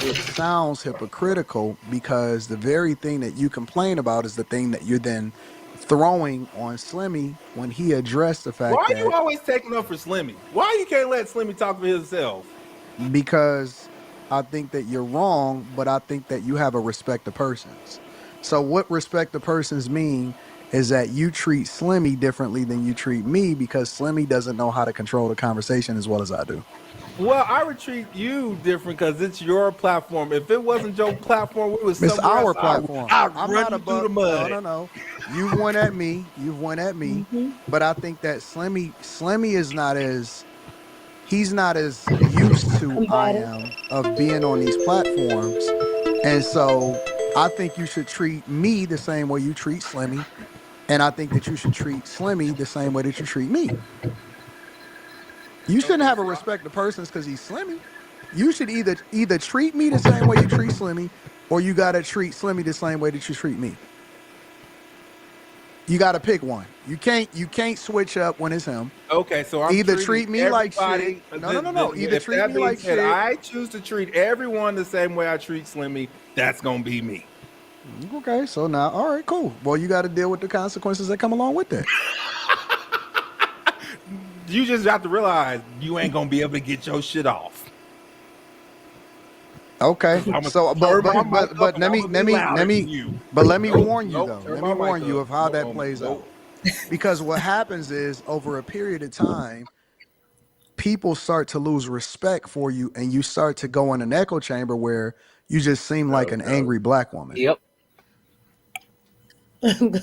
it sounds hypocritical because the very thing that you complain about is the thing that you're then throwing on Slimmy when he addressed the Why fact are you that always taking up for Slimmy? Why you can't let Slimmy talk for himself? because I think that you're wrong, but I think that you have a respect of persons. So what respect of persons mean is that you treat Slimmy differently than you treat me because Slimmy doesn't know how to control the conversation as well as I do. Well, I would treat you different because it's your platform. If it wasn't your platform, we was It's somewhere our else. platform. I'd I'm run not you through the above. mud. No. You've won at me. But I think that Slimmy is not as he's not as used to I Combative. am of being on these platforms. And so I think you should treat me the same way you treat Slimmy. And I think that you should treat Slimmy the same way that you treat me. You shouldn't have a respect to persons because he's Slimmy. You should either treat me the same way you treat Slimmy, or you gotta treat Slimmy the same way that you treat me. You gotta pick one. You can't switch up when it's him. Okay, so I'm Either treating treat me like shit. everybody. No. Either If treat that me being like said, shit. I choose to treat everyone the same way I treat Slimmy. That's gonna be me. Okay, so now, all right, cool. Well, you got to deal with the consequences that come along with that. You just have to realize you ain't gonna be able to get your shit off. Okay, so but let me warn you though. Let me warn you of how that plays out. Because what happens is over a period of time, people start to lose respect for you, and you start to go in an echo chamber where you just seem like an angry black woman. Yep.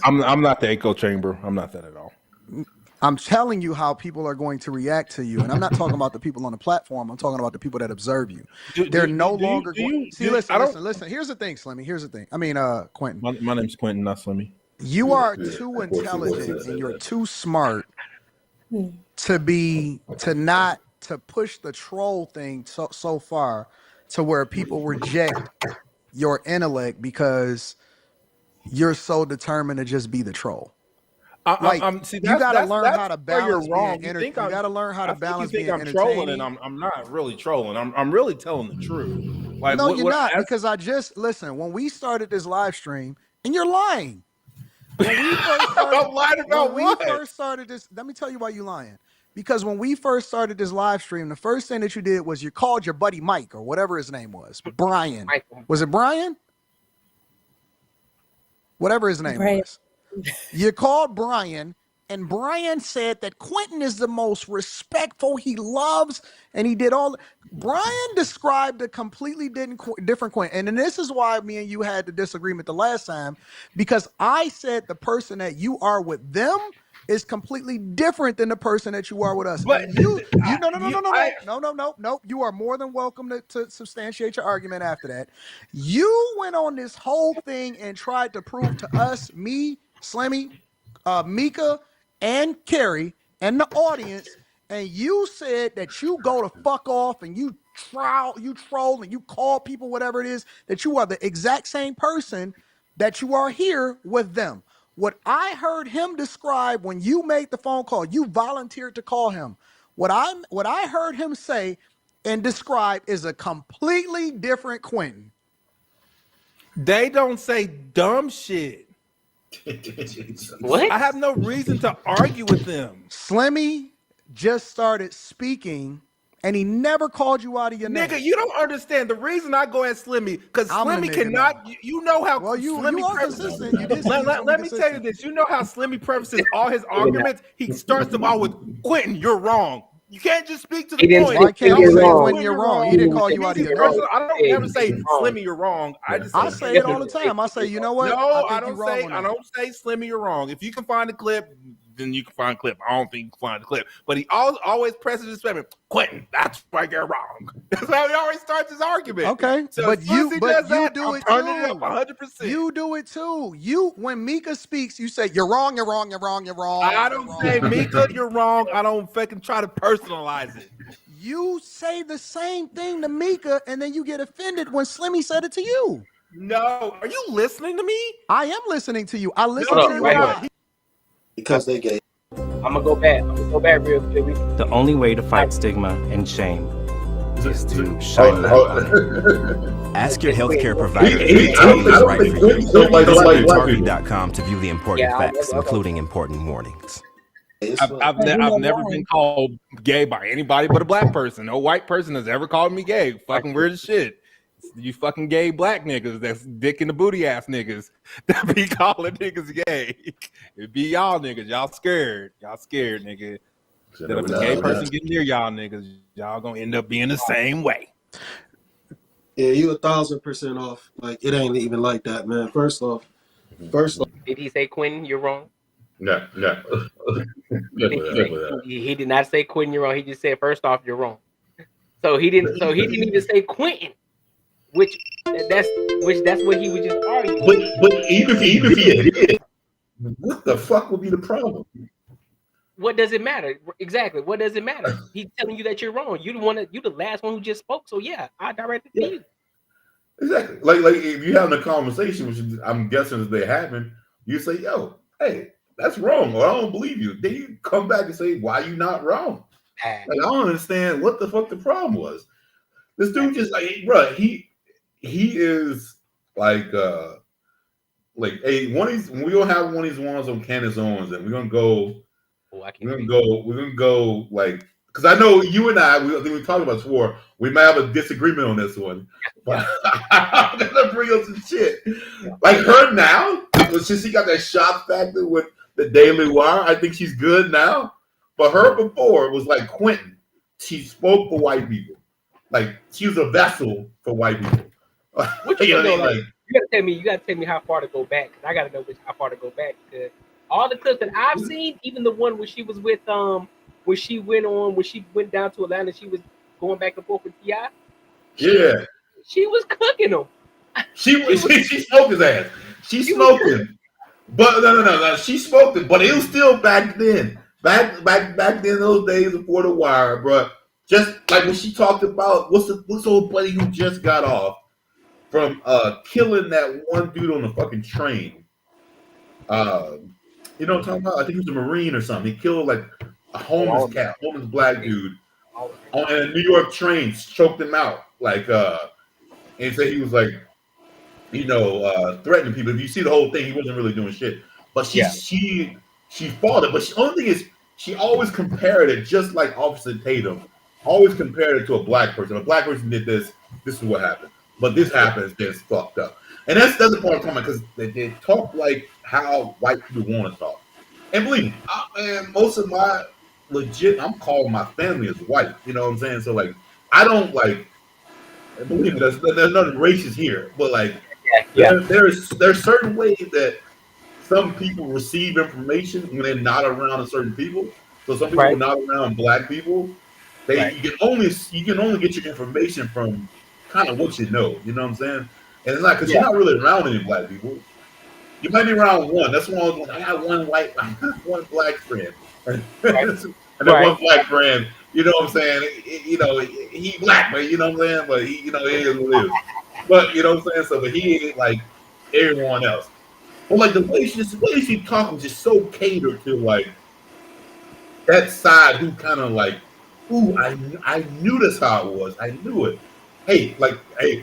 I'm not the echo chamber. I'm not that at all. I'm telling you how people are going to react to you, and I'm not talking about the people on the platform. I'm talking about the people that observe you. They're no longer going. See, listen. Here's the thing, Slimmy. Here's the thing. I mean, Quentin. My name's Quentin, not Slimmy. You are too intelligent and you're too smart to push the troll thing so far to where people reject your intellect because you're so determined to just be the troll. You got to learn how to balance being entertained. You got to learn how to balance being entertaining. Trolling, and I'm not really trolling. I'm really telling the truth. Like, no, you're not, because I just listen. When we started this live stream, and you're lying. When we first started this, let me tell you why you're lying. Because when we first started this live stream, the first thing that you did was you called your buddy Mike or whatever his name was, Brian. Was it Brian? Whatever his name was. You called Brian, and Brian said that Quentin is the most respectful. He loves, and he did all. Brian described a completely different Quentin, and this is why me and you had the disagreement the last time, because I said the person that you are with them is completely different than the person that you are with us. But and no. You are more than welcome to substantiate your argument after that. You went on this whole thing and tried to prove to us, me, Slimmy, Mika, and Carrie, and the audience, and you said that you go to fuck off and you troll and you call people whatever it is, that you are the exact same person that you are here with them. What I heard him describe when you made the phone call, you volunteered to call him. What I heard him say and describe is a completely different Quentin. They don't say dumb shit. What? I have no reason to argue with them. Slimmy just started speaking, and he never called you out of your name. Nigga, you don't understand. The reason I go at Slimmy, because Slimmy cannot. You know how. Well, you Slimmy are consistent. You did say you was let me tell you this. You know how Slimmy prefaces all his arguments. He starts them all with Quentin. You're wrong. You can't just speak to the point. Why can't Don't he say say Quentin, you're wrong? He didn't call you out of your name. I don't never say Slimmy, you're wrong. I say it all the time. I say, you know what? No, I don't say Slimmy, you're wrong. If you can find the clip, then you can find a clip. I don't think you can find the clip. But he always presses his statement, Quentin, that's why you're wrong. That's how he always starts his argument. Okay, so but you do it too. 100%. You do it too. When Mika speaks, you say you're wrong, you're wrong, you're wrong, you're wrong. I don't say Mika, you're wrong. I don't fucking try to personalize it. You say the same thing to Mika, and then you get offended when Slimmy said it to you. No, are you listening to me? I am listening to you. I listen to you a lot. Because they gay. I'm gonna go back real quick. The only way to fight stigma and shame is to shine light on it. Ask your healthcare provider if the totally is right for you. Visit Target.com to view the important facts, including important warnings. I've never been called gay by anybody but a black person. No white person has ever called me gay. Fucking weird as shit. You fucking gay black niggas, that's dick in the booty ass niggas that be calling niggas gay. It be y'all niggas. Y'all scared, nigga. That if a gay person get near y'all niggas, y'all gonna end up being the same way. Yeah, you 1,000% off. Like, it ain't even like that, man. First off. Did he say Quentin, you're wrong? No. He did not say Quentin, you're wrong. He just said, first off, you're wrong. So he didn't even say Quentin, which that's what he was just arguing. But even if he did, what the fuck would be the problem? What does it matter? Exactly. What does it matter? He's telling you that you're wrong. You the last one who just spoke. So yeah, I directed to you. Exactly. Like if you're having a conversation, which I'm guessing that they having, you say, "Yo, hey, that's wrong," or "I don't believe you." Then you come back and say, "Why you not wrong?" Like I don't understand what the fuck the problem was. This dude just like, bro, he is like hey, when we gonna have one of these ones on Candace Owens, and we're gonna go. We're gonna go like, because I know you and I think we talked about this before. We might have a disagreement on this one, but I'm gonna bring up some shit. Like her now, since she got that shock factor with the Daily Wire, I think she's good now. But her before was like Quentin. She spoke for white people. Like she was a vessel for white people. What you know, like, you gotta tell me how far to go back, because I gotta know how far to go back. Because all the clips that I've seen, even the one where she was with when she went down to Atlanta, she was going back and forth with T.I. She was cooking him. She smoked his ass. She smoked him. But no. She smoked him. But it was still back then. Back then, those days before the Wire, bro. Just like when she talked about what's the old buddy who just got off from killing that one dude on the fucking train. You know what I'm talking about? I think he was a Marine or something. He killed like a homeless black dude on a New York train, choked him out. Like and said he was like, threatening people. If you see the whole thing, he wasn't really doing shit. But she fought it. But the only thing is, she always compared it, just like Officer Tatum, always compared it to a black person. A black person did this is what happened. But this happens, it's fucked up. And that's the part I'm talking about, because they talk like how white people want to talk. And believe me, most of my I'm calling my family as white. You know what I'm saying? So like, I don't like. Believe me, there's nothing racist here, but like, there's certain ways that some people receive information when they're not around a certain people. So some people are not around black people. You can only get your information from kind of what you know. You know what I'm saying? And it's not because you're not really around any black people. You might be around one. That's why I got one black friend, and then one black friend. You know what I'm saying? He black, but you know what I'm saying. But he is what it is. But you know what I'm saying. So, but he ain't like everyone else. But like the way she talking was just so catered to like that side who kind of like, ooh, I knew that's how it was. I knew it. Hey,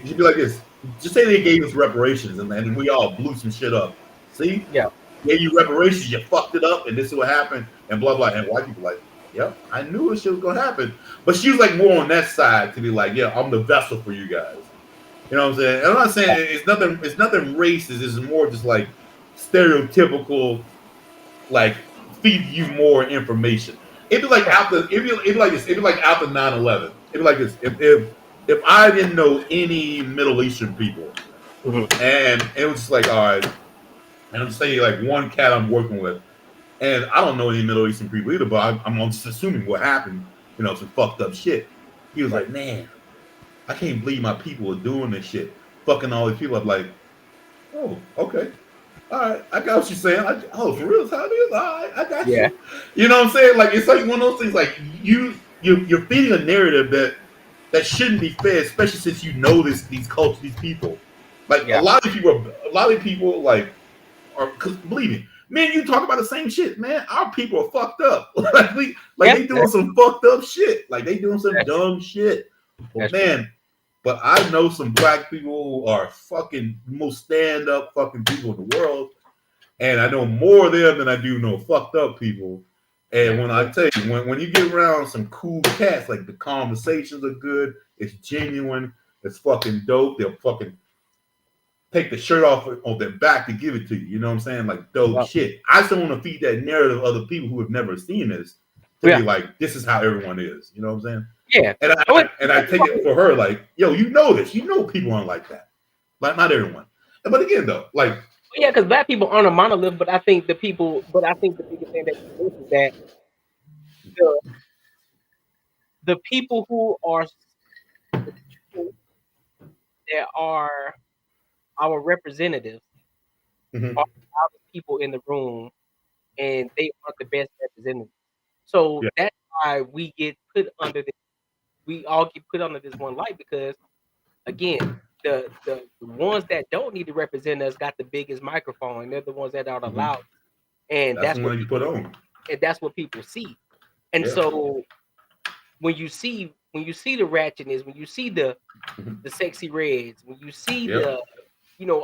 you'd be like this. Just say they gave us reparations and we all blew some shit up. See? Yeah. Gave you reparations, you fucked it up, and this is what happened, and blah blah. And white people like, yep, I knew this shit was gonna happen. But she was like more on that side to be like, yeah, I'm the vessel for you guys. You know what I'm saying? And I'm not saying it's nothing. It's nothing racist. It's more just like stereotypical, like feed you more information. It'd be like after. It'd be like this. It'd be like after 9/11. It'd be like this. If I didn't know any Middle Eastern people, and it was just like, all right, and I'm saying like one cat I'm working with, and I don't know any Middle Eastern people either, but I'm just assuming what happened. You know, some fucked up shit. He was like, man, I can't believe my people are doing this shit, fucking all these people. I'm like, oh, okay. All right, I got what you're saying. Oh, for real, that's how it is. All right, I got Yeah. you. You know what I'm saying? Like it's like one of those things. Like you're feeding a narrative that shouldn't be fed, especially since you know these cultures, these people. Like Yeah. a lot of people like are because believe me and you talk about the same shit, man. Our people are fucked up. They doing some fucked up shit. Like they doing some dumb shit. But man, but I know some black people who are fucking most stand up fucking people in the world. And I know more of them than I do know fucked up people. And when I tell you, when you get around some cool cats, like the conversations are good, it's genuine, it's fucking dope. They'll fucking take the shirt off of their back to give it to you. You know what I'm saying? Like dope shit. I still want to feed that narrative of other people who have never seen this to be like, this is how everyone is. You know what I'm saying? Yeah. And I take it for her, like, yo, you know this. You know people aren't like that. Like, not everyone. But again, though, like, yeah, because black people aren't a monolith, but I think the biggest thing that you miss is that the people who are the people that are our representatives Mhm. are the loudest people in the room, and they aren't the best representatives. So Yeah. that's why we get put under this. We all get put under this one light because, again, the ones that don't need to represent us got the biggest microphone, and they're the ones that are the Mhm. loudest, and That's the one you put on. and that's what people see. And Yeah. so when you see the ratchetness, when you see the sexy reds, when you see Yep. the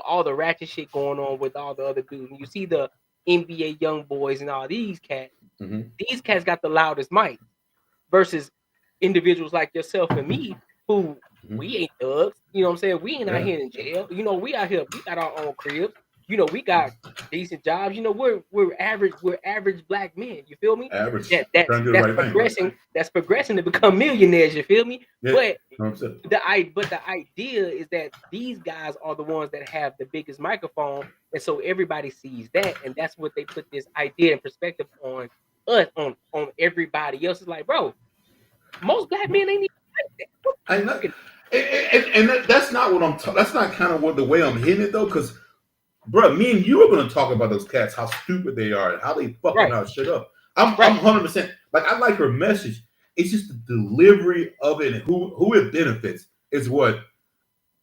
all the ratchet shit going on with all the other dudes, when you see the NBA young boys and all these cats, Mhm. these cats got the loudest mic versus individuals like yourself and me who we ain't thugs. You know what I'm saying? We ain't out Yeah. here in jail. We out here, we got our own cribs. We got decent jobs. We're average black men. You feel me? Average. That's Trying to do the right thing. progressing. That's progressing to become millionaires. You feel me? Yeah. But 100%. the idea is that these guys are the ones that have the biggest microphone, and so everybody sees that, and that's what they put this idea and perspective on us, on everybody else. Is like, bro, most black men ain't even like that. I know. That's not what that's not kind of what the way I'm hitting it though, because bro, me and you are gonna talk about those cats, how stupid they are, and how they fucking our shit up. I'm 100% like I like her message. It's just the delivery of it and who it benefits is what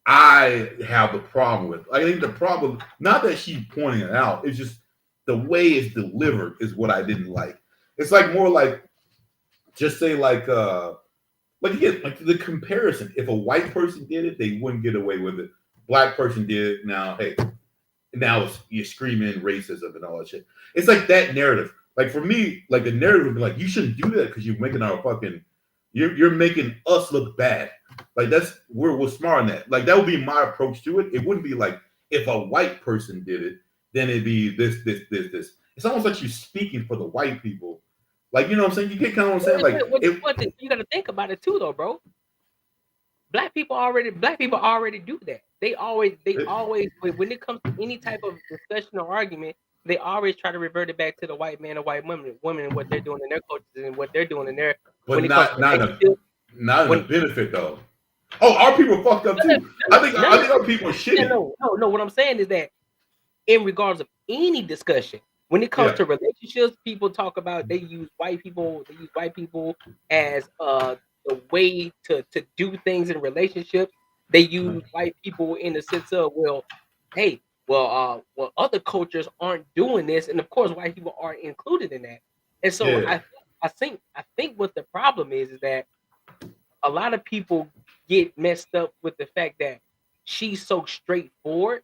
I have the problem with. I think the problem, not that she's pointing it out, it's just the way it's delivered is what I didn't like. It's like more like just say like again, like the comparison. If a white person did it, they wouldn't get away with it. Black person did it. Now, hey, now you're screaming racism and all that shit. It's like that narrative. Like for me, like the narrative would be like, you shouldn't do that because you're making our fucking, you're making us look bad. Like that's we're smart on that. Like that would be my approach to it. It wouldn't be like if a white person did it, then it'd be this. It's almost like you're speaking for the white people. Like you know what I'm saying? You get kind of what I'm saying? Like You got to think about it too, though, bro. Black people already do that. They always when it comes to any type of discussion or argument, they always try to revert it back to the white man or white women and what they're doing in their cultures and what they're doing in their but not in a benefit though. Oh, our people fucked up too. I think our people are shitty. No. What I'm saying is that in regards of any discussion, when it comes to relationships, people talk about they use white people as the way to do things in relationships. They use white people in the sense of, well, hey, well, other cultures aren't doing this, and of course, white people are included in that. And so I think what the problem is that a lot of people get messed up with the fact that she's so straightforward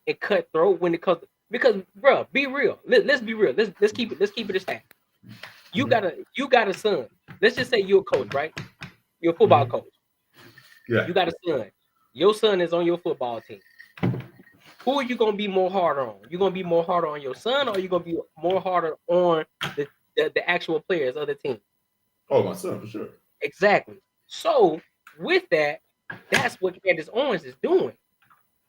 and cutthroat when it comes to, because bro, be real. Let's be real. Let's keep it a stack. You got a son. Let's just say you're a coach, right? You're a football coach. Yeah. You got a son. Your son is on your football team. Who are you gonna be more harder on? You gonna be more harder on your son, or you gonna be more harder on the actual players of the team? Oh, my son, for sure. Exactly. So with that, that's what Candace Owens is doing.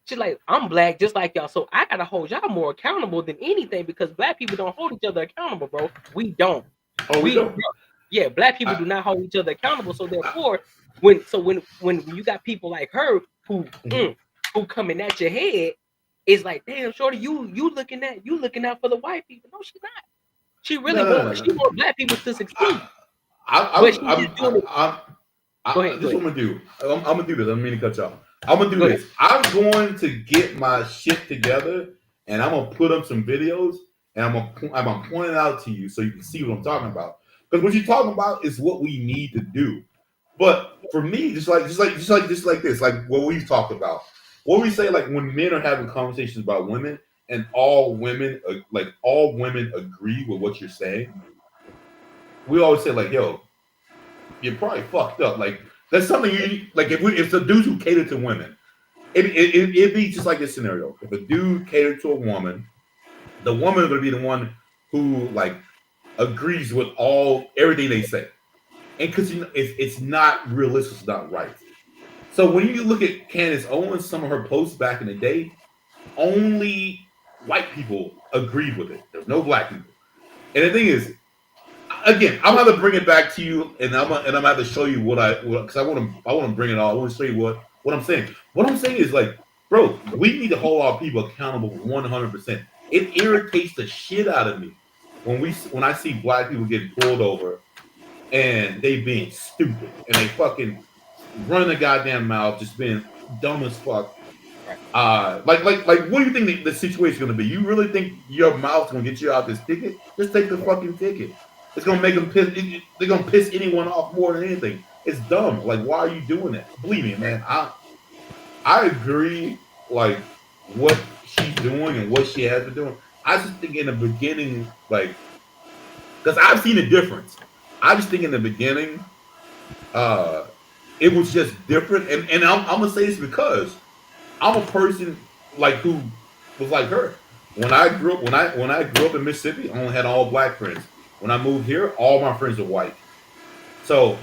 She's like, I'm black just like y'all, so I gotta hold y'all more accountable than anything because black people don't hold each other accountable, bro. We don't. Oh, we don't. Yeah, black people do not hold each other accountable. So therefore, when you got people like her who coming at your head, it's like, damn, shorty, you looking out for the white people. No, she's not. She really wants black people to succeed. But she's just doing it. Go ahead. This is what I'm gonna do. I'm gonna do this. I don't mean to cut y'all. I'm gonna do this. I'm going to get my shit together, and I'm gonna put up some videos, and I'm gonna point it out to you so you can see what I'm talking about. Because what you're talking about is what we need to do. But for me, just like this, like what we've talked about, what we say, like when men are having conversations about women, and all women agree with what you're saying. We always say like, yo, you're probably fucked up. Like that's something you like. If the dudes who cater to women, it'd be just like this scenario. If a dude catered to a woman, the woman is gonna be the one who like agrees with everything they say, and because it's not realistic, it's not right. So when you look at Candace Owens, some of her posts back in the day, only white people agreed with it. There's no black people, and the thing is, again, I'm gonna bring it back to you, and I'm gonna have to show you because I want to bring it all. I want to show you what I'm saying. What I'm saying is like, bro, we need to hold our people accountable 100%. It irritates the shit out of me when I see black people getting pulled over and they being stupid and they fucking running the goddamn mouth, just being dumb as fuck. Like, what do you think the situation is gonna be? You really think your mouth's gonna get you out this ticket? Just take the fucking ticket. It's gonna make them piss. They're gonna piss anyone off more than anything. It's dumb. Like, why are you doing that? Believe me, man. I agree. Like what she's doing and what she has been doing. I just think in the beginning, like, because I've seen a difference. I just think in the beginning, it was just different. And I'm gonna say this because I'm a person like who was like her. When I grew up in Mississippi, I only had all black friends. When I moved here, all my friends are white. So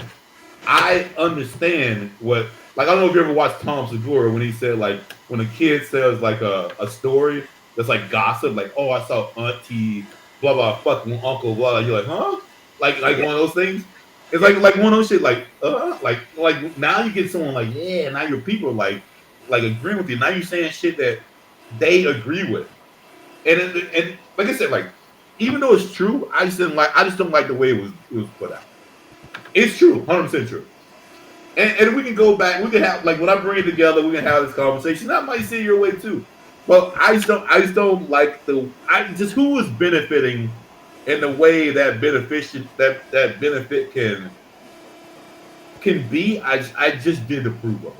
I understand what, like, I don't know if you ever watched Tom Segura when he said, like, when a kid says like a story that's like gossip, like, oh, I saw auntie blah blah fucking uncle blah, you're like, huh? Like one of those things. It's like one of those shit, like now you get someone like, yeah, now your people are like agreeing with you. Now you're saying shit that they agree with. And like I said, like, even though it's true, I just don't like the way it was put out. It's true, 100% true. And we can go back. We can have, like, when I bring it together, we can have this conversation. I might see your way too, but I just don't like who is benefiting in the way that benefit can be. I just didn't approve of it.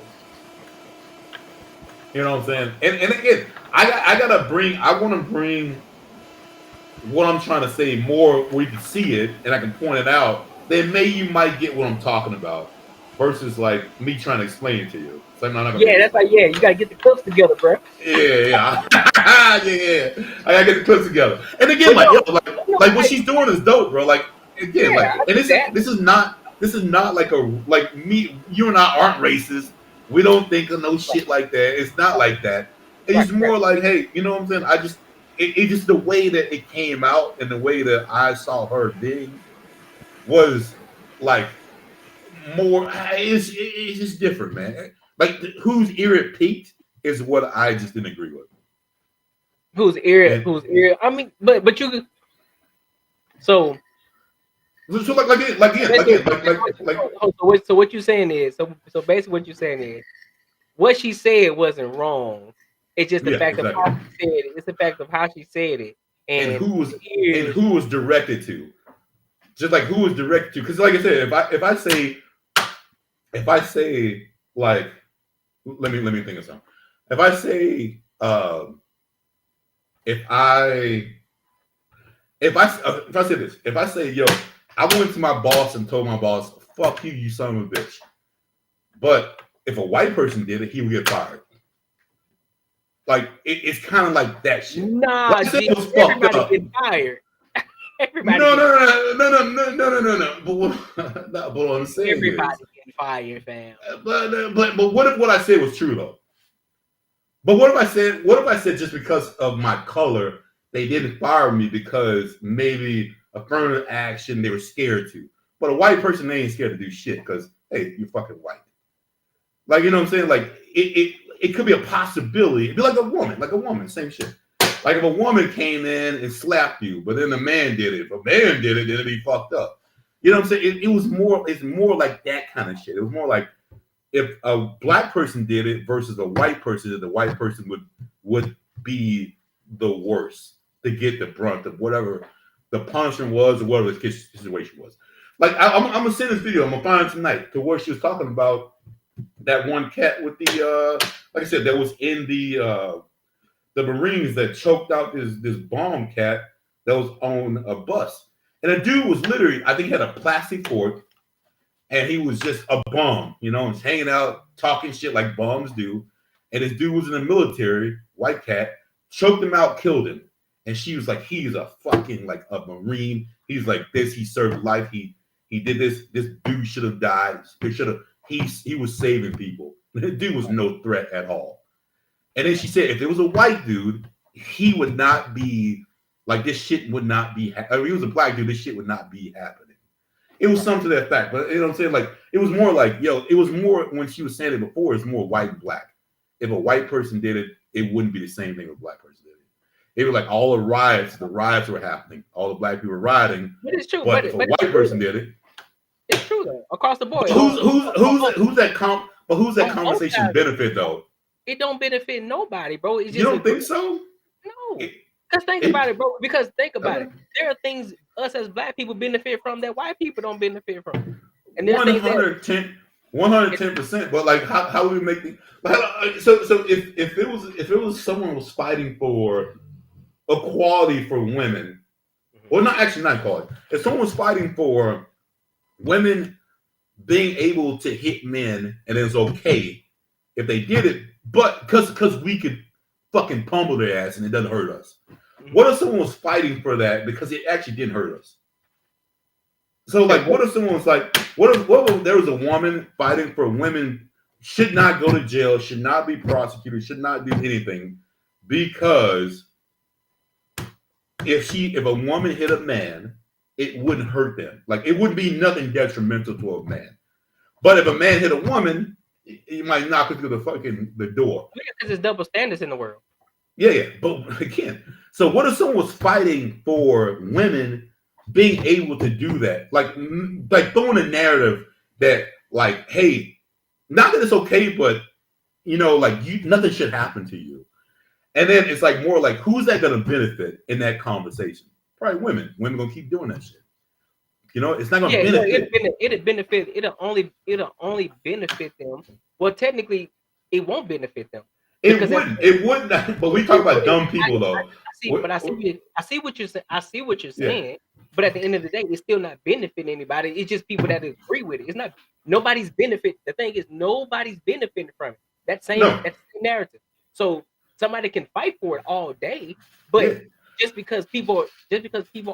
You know what I'm saying? And again, I want to bring what I'm trying to say more where you can see it and I can point it out. Then maybe you might get what I'm talking about. Versus like me trying to explain it to you. So I'm not gonna that's like, you gotta get the clips together, bro. Yeah. I gotta get the clips together. And again, like what she's doing is dope, bro. Like, again, and this is not like me, you and I aren't racist. We don't think of no shit like that. It's not like that. It's more like, hey, you know what I'm saying? It's just the way that it came out and the way that I saw her being was like more. It's just different, man. Like whose ear it peaked is what I just didn't agree with. Whose ear? I mean, but you. So what you saying is so basically what you're saying is what she said wasn't wrong. It's just the fact of how she said it. It's the fact of how she said it and who was directed to. Just like who was directed to, because like I said, if I say like, let me think of something. If I say if I say this, if I say, yo, I went to my boss and told my boss, "Fuck you, you son of a bitch." But if a white person did it, he would get fired. Like it's kind of like that shit. Nah, like I said, it was fucked everybody up. get fired. Everybody No. But what I'm saying everybody is, get fired, fam. but what if what I said was true though? But what if I said just because of my color they didn't fire me because maybe affirmative action they were scared to? But a white person, they ain't scared to do shit because hey, you're fucking white. Like, you know what I'm saying? Like it could be a possibility. It'd be like a woman, same shit. Like if a woman came in and slapped you, but then the man did it. If a man did it, then it'd be fucked up. You know what I'm saying? It's more like that kind of shit. It was more like if a black person did it versus a white person, the white person would be the worst to get the brunt of whatever the punishment was or whatever the situation was. Like I'm gonna send this video. I'm gonna find it tonight to where she was talking about that one cat with the like I said, that was in the Marines that choked out this bomb cat that was on a bus. And the dude was literally, I think he had a plastic fork and he was just a bum, you know, and hanging out, talking shit like bums do. And this dude was in the military, white cat, choked him out, killed him. And she was like, he's a fucking like a Marine. He's like this, he served life. He did this dude should have died. He was saving people. The dude was no threat at all. And then she said, if it was a white dude, he would not be like this shit would not be. If he was a black dude, this shit would not be happening. It was something to that fact, but you know what I'm saying? Like it was more like, it was more when she was saying it before. It's more white and black. If a white person did it, it wouldn't be the same thing if a black person did it. It was like all the riots were happening, all the black people were rioting. But it's true. But if a white person did it, it's true though. Across the board. Who's that conversation benefit though? It don't benefit nobody, bro. It's just you don't think so? No. Because think about it, bro. Because think about it. There are things us as black people benefit from that white people don't benefit from. And 110%. But like, how would we make the so if it was someone was fighting for equality for women, well, not equality. If someone was fighting for women being able to hit men and it's okay if they did it, but because we could fucking pummel their ass and it doesn't hurt us. What if someone was fighting for that because it actually didn't hurt us? So like, what if someone was like, what if there was a woman fighting for women should not go to jail, should not be prosecuted, should not do anything because if a woman hit a man, it wouldn't hurt them. Like it wouldn't be nothing detrimental to a man. But if a man hit a woman, he might knock her through the door. Because there's double standards in the world. Yeah. But again, so what if someone was fighting for women being able to do that? Like throwing a narrative that like, hey, not that it's okay, but like nothing should happen to you. And then it's like more like, who's that going to benefit in that conversation? Probably women. Women going to keep doing that shit. It's not going to benefit. It'll only benefit them. Well, technically, it won't benefit them. It wouldn't. But we talk about dumb people, though. I see what you're saying. I see what you're saying. But at the end of the day, it's still not benefiting anybody. It's just people that agree with it. It's not nobody's benefit. The thing is, nobody's benefiting from it. That's the narrative. So somebody can fight for it all day, but just because people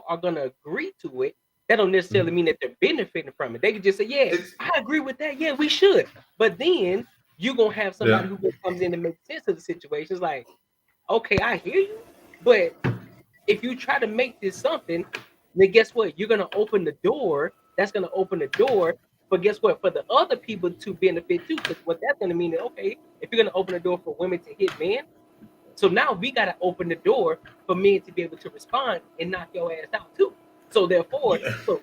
are gonna agree to it, that don't necessarily mean that they're benefiting from it. They can just say, "Yeah, I agree with that. Yeah, we should." But then you're gonna have somebody who comes in and makes sense of the situation. It's like, okay, I hear you, but if you try to make this something, then guess what? You're gonna open the door. That's gonna open the door. But guess what? For the other people to benefit too, because what that's gonna mean is, okay, if you're gonna open the door for women to hit men, so now we gotta open the door for men to be able to respond and knock your ass out too. So therefore, so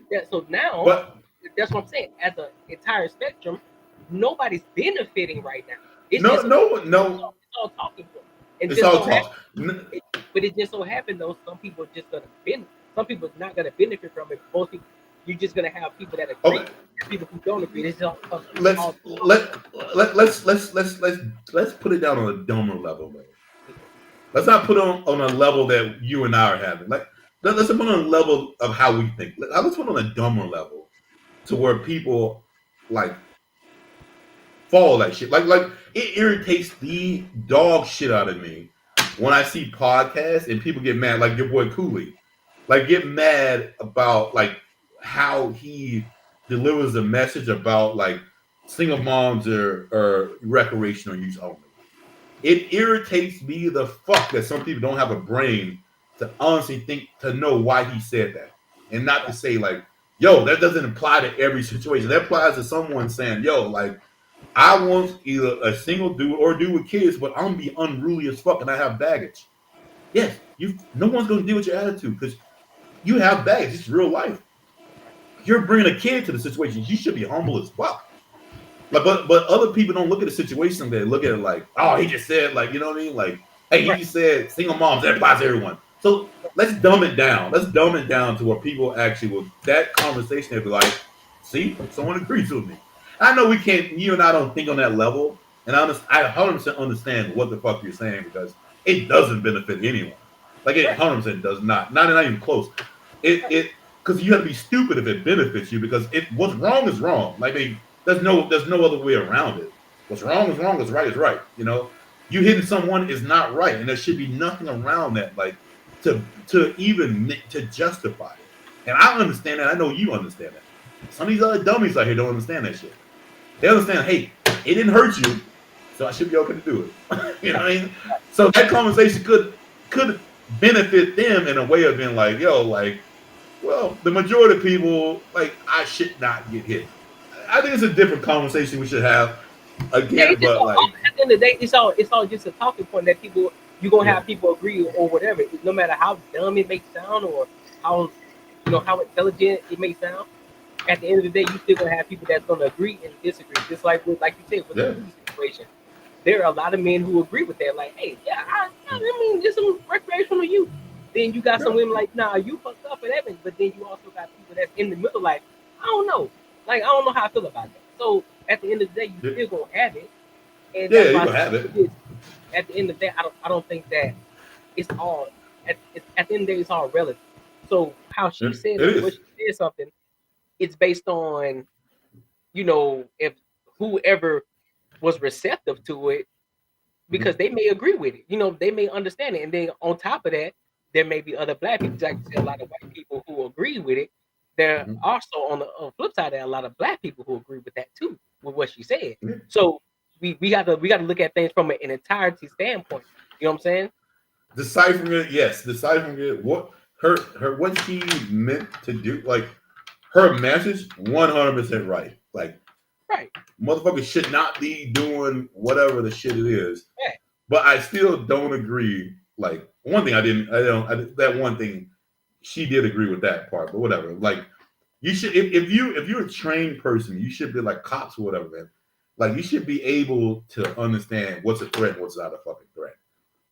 now that's what I'm saying. As an entire spectrum, nobody's benefiting right now. It's all talking point. And it's all talk. But it just so happened though, some people are just gonna benefit. Some people are not gonna benefit from it. Most people, you're just gonna have people that agree, and people who don't agree. It's all let's put it down on a dumber level, man. Let's not put it on a level that you and I are having. Like let's put on a level of how we think. Let's put on a dumber level to where people like follow that shit. Like it irritates the dog shit out of me when I see podcasts and people get mad, like your boy Cooley, like get mad about like how he delivers a message about like single moms or recreational use only. It irritates me the fuck that some people don't have a brain to honestly think to know why he said that, and not to say like, "Yo, that doesn't apply to every situation." That applies to someone saying, "Yo, like I want either a single dude or a dude with kids, but I'm gonna be unruly as fuck and I have baggage." Yes, no one's gonna deal with your attitude because you have baggage. It's real life. You're bringing a kid to the situation. You should be humble as fuck. Like, but other people don't look at the situation. They look at it like, oh, he just said, like, you know what I mean? Like, hey, he just said single moms. That applies to everyone. So let's dumb it down. Let's dumb it down to where people actually will that conversation. They'll be like, see, someone agrees with me. I know we can't. You and I don't think on that level, and I 100% understand what the fuck you're saying because it doesn't benefit anyone. Like it 100% does not even close. It because you have to be stupid if it benefits you because what's wrong is wrong. Like there's no other way around it. What's wrong is wrong. What's right is right. You know, you hitting someone is not right, and there should be nothing around that, like to even to justify it. And I understand that. I know you understand that. Some of these other dummies out here don't understand that shit. They understand, hey, it didn't hurt you, so I should be okay to do it. You know what I mean? So that conversation could benefit them in a way of being like, yo, like, well, the majority of people, like, I should not get hit. I think it's a different conversation we should have again, but like at the end of the day, it's all just a talking point that people you're gonna have people agree or whatever. No matter how dumb it may sound or how how intelligent it may sound, at the end of the day, you still gonna have people that's gonna agree and disagree. Just like you said with the movie situation, there are a lot of men who agree with that. Like, hey, I mean, just some recreational use. Then you got some women like, nah, you fucked up and everything. But then you also got people that's in the middle, like, I don't know, like I don't know how I feel about that. So at the end of the day, you still gonna have it, and that's why you have it. At the end of the day, I don't think that it's all at the end of the day, it's all relative. So how she said it, what she said something, it's based on if whoever was receptive to it because they may agree with it. They may understand it. And then on top of that, there may be other black people, like you said, a lot of white people who agree with it. There also on the flip side, there are a lot of black people who agree with that too, with what she said. So we got to look at things from an entirety standpoint. You know what I'm saying? Deciphering it, yes. Deciphering it, what what she meant to do, like her message, 100% right. Like, motherfuckers should not be doing whatever the shit it is. Yeah. But I still don't agree. Like, one thing that one thing she did agree with that part, but whatever. Like, you should if you're a trained person, you should be like cops or whatever, man. Like, you should be able to understand what's a threat and what's not a fucking threat.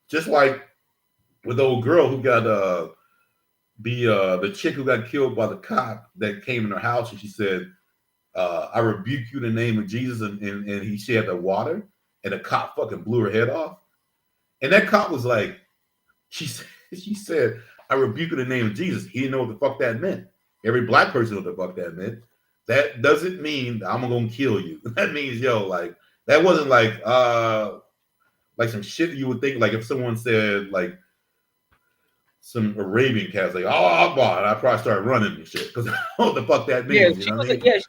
Just like with the old girl who got the chick who got killed by the cop that came in her house and she said, I rebuke you in the name of Jesus, and she had the water, and the cop fucking blew her head off. And that cop was like, she said, I rebuke you in the name of Jesus. He didn't know what the fuck that meant. Every black person knew what the fuck that meant. That doesn't mean I'm gonna kill you. That means, yo, like, that wasn't like some shit you would think, like if someone said like some Arabian cats, like, oh, Akbar, I'd probably start running and shit because I don't know what the fuck that means. You know what I mean?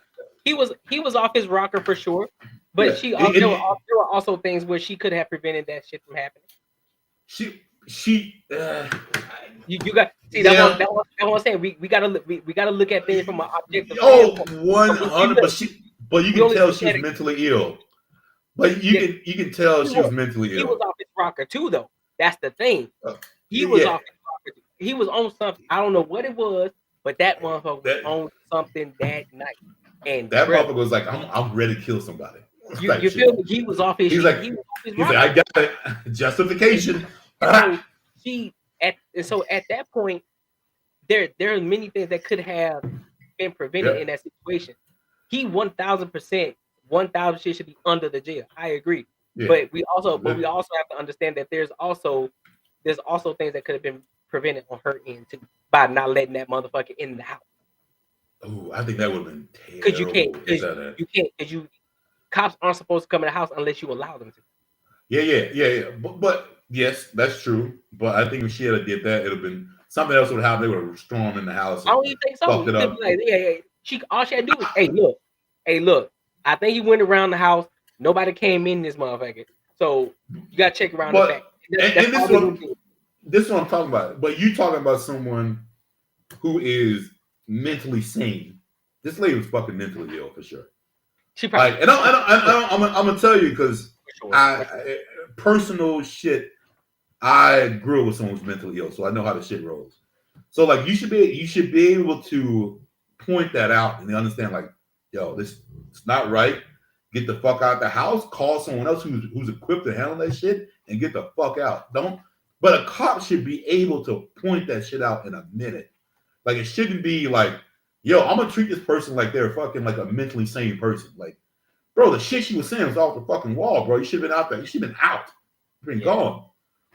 He was off his rocker for sure, but there were also things where she could have prevented that shit from happening. You got see that one I'm saying we gotta look at things from an objective. 100. But you can tell she was mentally ill. But you can tell she was mentally ill. He was off his rocker too, though. That's the thing. He was off his rocker. He was on something. I don't know what it was, but that motherfucker was on something that night. And that motherfucker was like, I'm ready to kill somebody. You feel me? He was off his. He's like, I got it. Justification. So at that point, there are many things that could have been prevented in that situation. He 1,000%, 1,000 shit should be under the jail. I agree, but we also have to understand that there's also things that could have been prevented on her end too by not letting that motherfucker in the house. Oh, I think that would have been terrible. Because you cops aren't supposed to come in the house unless you allow them to. Yeah. But yes, that's true. But I think if she had did that, it'd have been something else would have happened. They would have stormed in the house. I don't even think so. Fucked You it could up. be like, yeah. All she had to do was, hey, look. I think he went around the house. Nobody came in this motherfucker. So you gotta check around the back. And this is what I'm talking about. But you talking about someone who is mentally sane. This lady was fucking mentally ill for sure. She probably. Like, and I'm gonna tell you because personal shit. I grew up with someone who's mentally ill, so I know how the shit rolls. So like, you should be able to point that out and understand like, yo, this it's not right. Get the fuck out the house. Call someone else who's equipped to handle that shit and get the fuck out. But a cop should be able to point that shit out in a minute. Like, it shouldn't be like, yo, I'm gonna treat this person like they're fucking like a mentally sane person. Like, bro, the shit she was saying was off the fucking wall, bro. You should have been out there. You should have been out. You've been gone.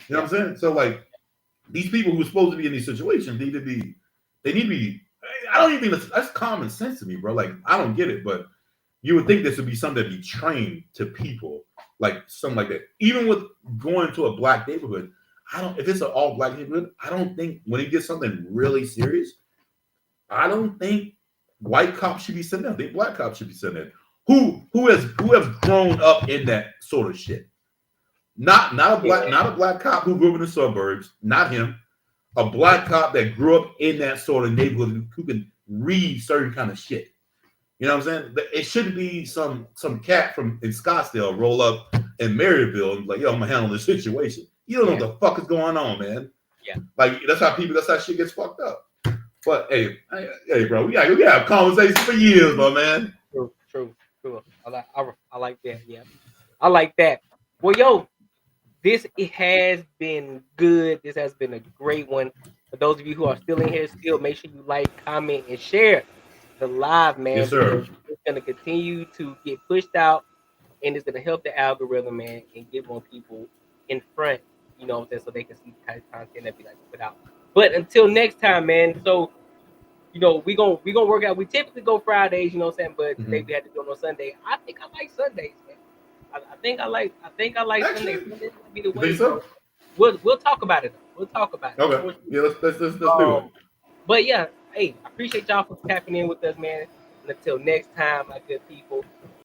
You know what I'm saying? So like, these people who are supposed to be in these situations need to be. I don't even think that's common sense to me, bro. Like, I don't get it, but you would think this would be something to be trained to people, like something like that. Even with going to a black neighborhood, if it's an all black neighborhood, I don't think when it gets something really serious, I don't think white cops should be sent there. I think black cops should be sent there. Who has grown up in that sort of shit? Not a black cop who grew up in the suburbs, not him. A black cop that grew up in that sort of neighborhood who can read certain kind of shit. You know what I'm saying? It shouldn't be some cat in Scottsdale roll up in Maryville and be like, yo, I'm gonna handle this situation. You don't know what the fuck is going on, man. Yeah. Like, that's how shit gets fucked up. But hey, bro, we have conversations for years, though, man. True. I like that. Yeah, I like that. Well, yo, it has been good. This has been a great one. For those of you who are still in here, make sure you like, comment, and share the live, man. Yes, sir. It's gonna continue to get pushed out, and it's gonna help the algorithm, man, and get more people in front. You know what I'm saying? So they can see the kind of content that we like to put out. But until next time, man. So, you know, we gonna work out. We typically go Fridays, you know what I'm saying? But today we had to do it on Sunday. I think I like Sundays, man. I think I like Sundays. Sundays might be the way. So? We'll talk about it. We'll talk about it. Okay. Yeah, let's do it. But yeah, hey, I appreciate y'all for tapping in with us, man. And until next time, my good people.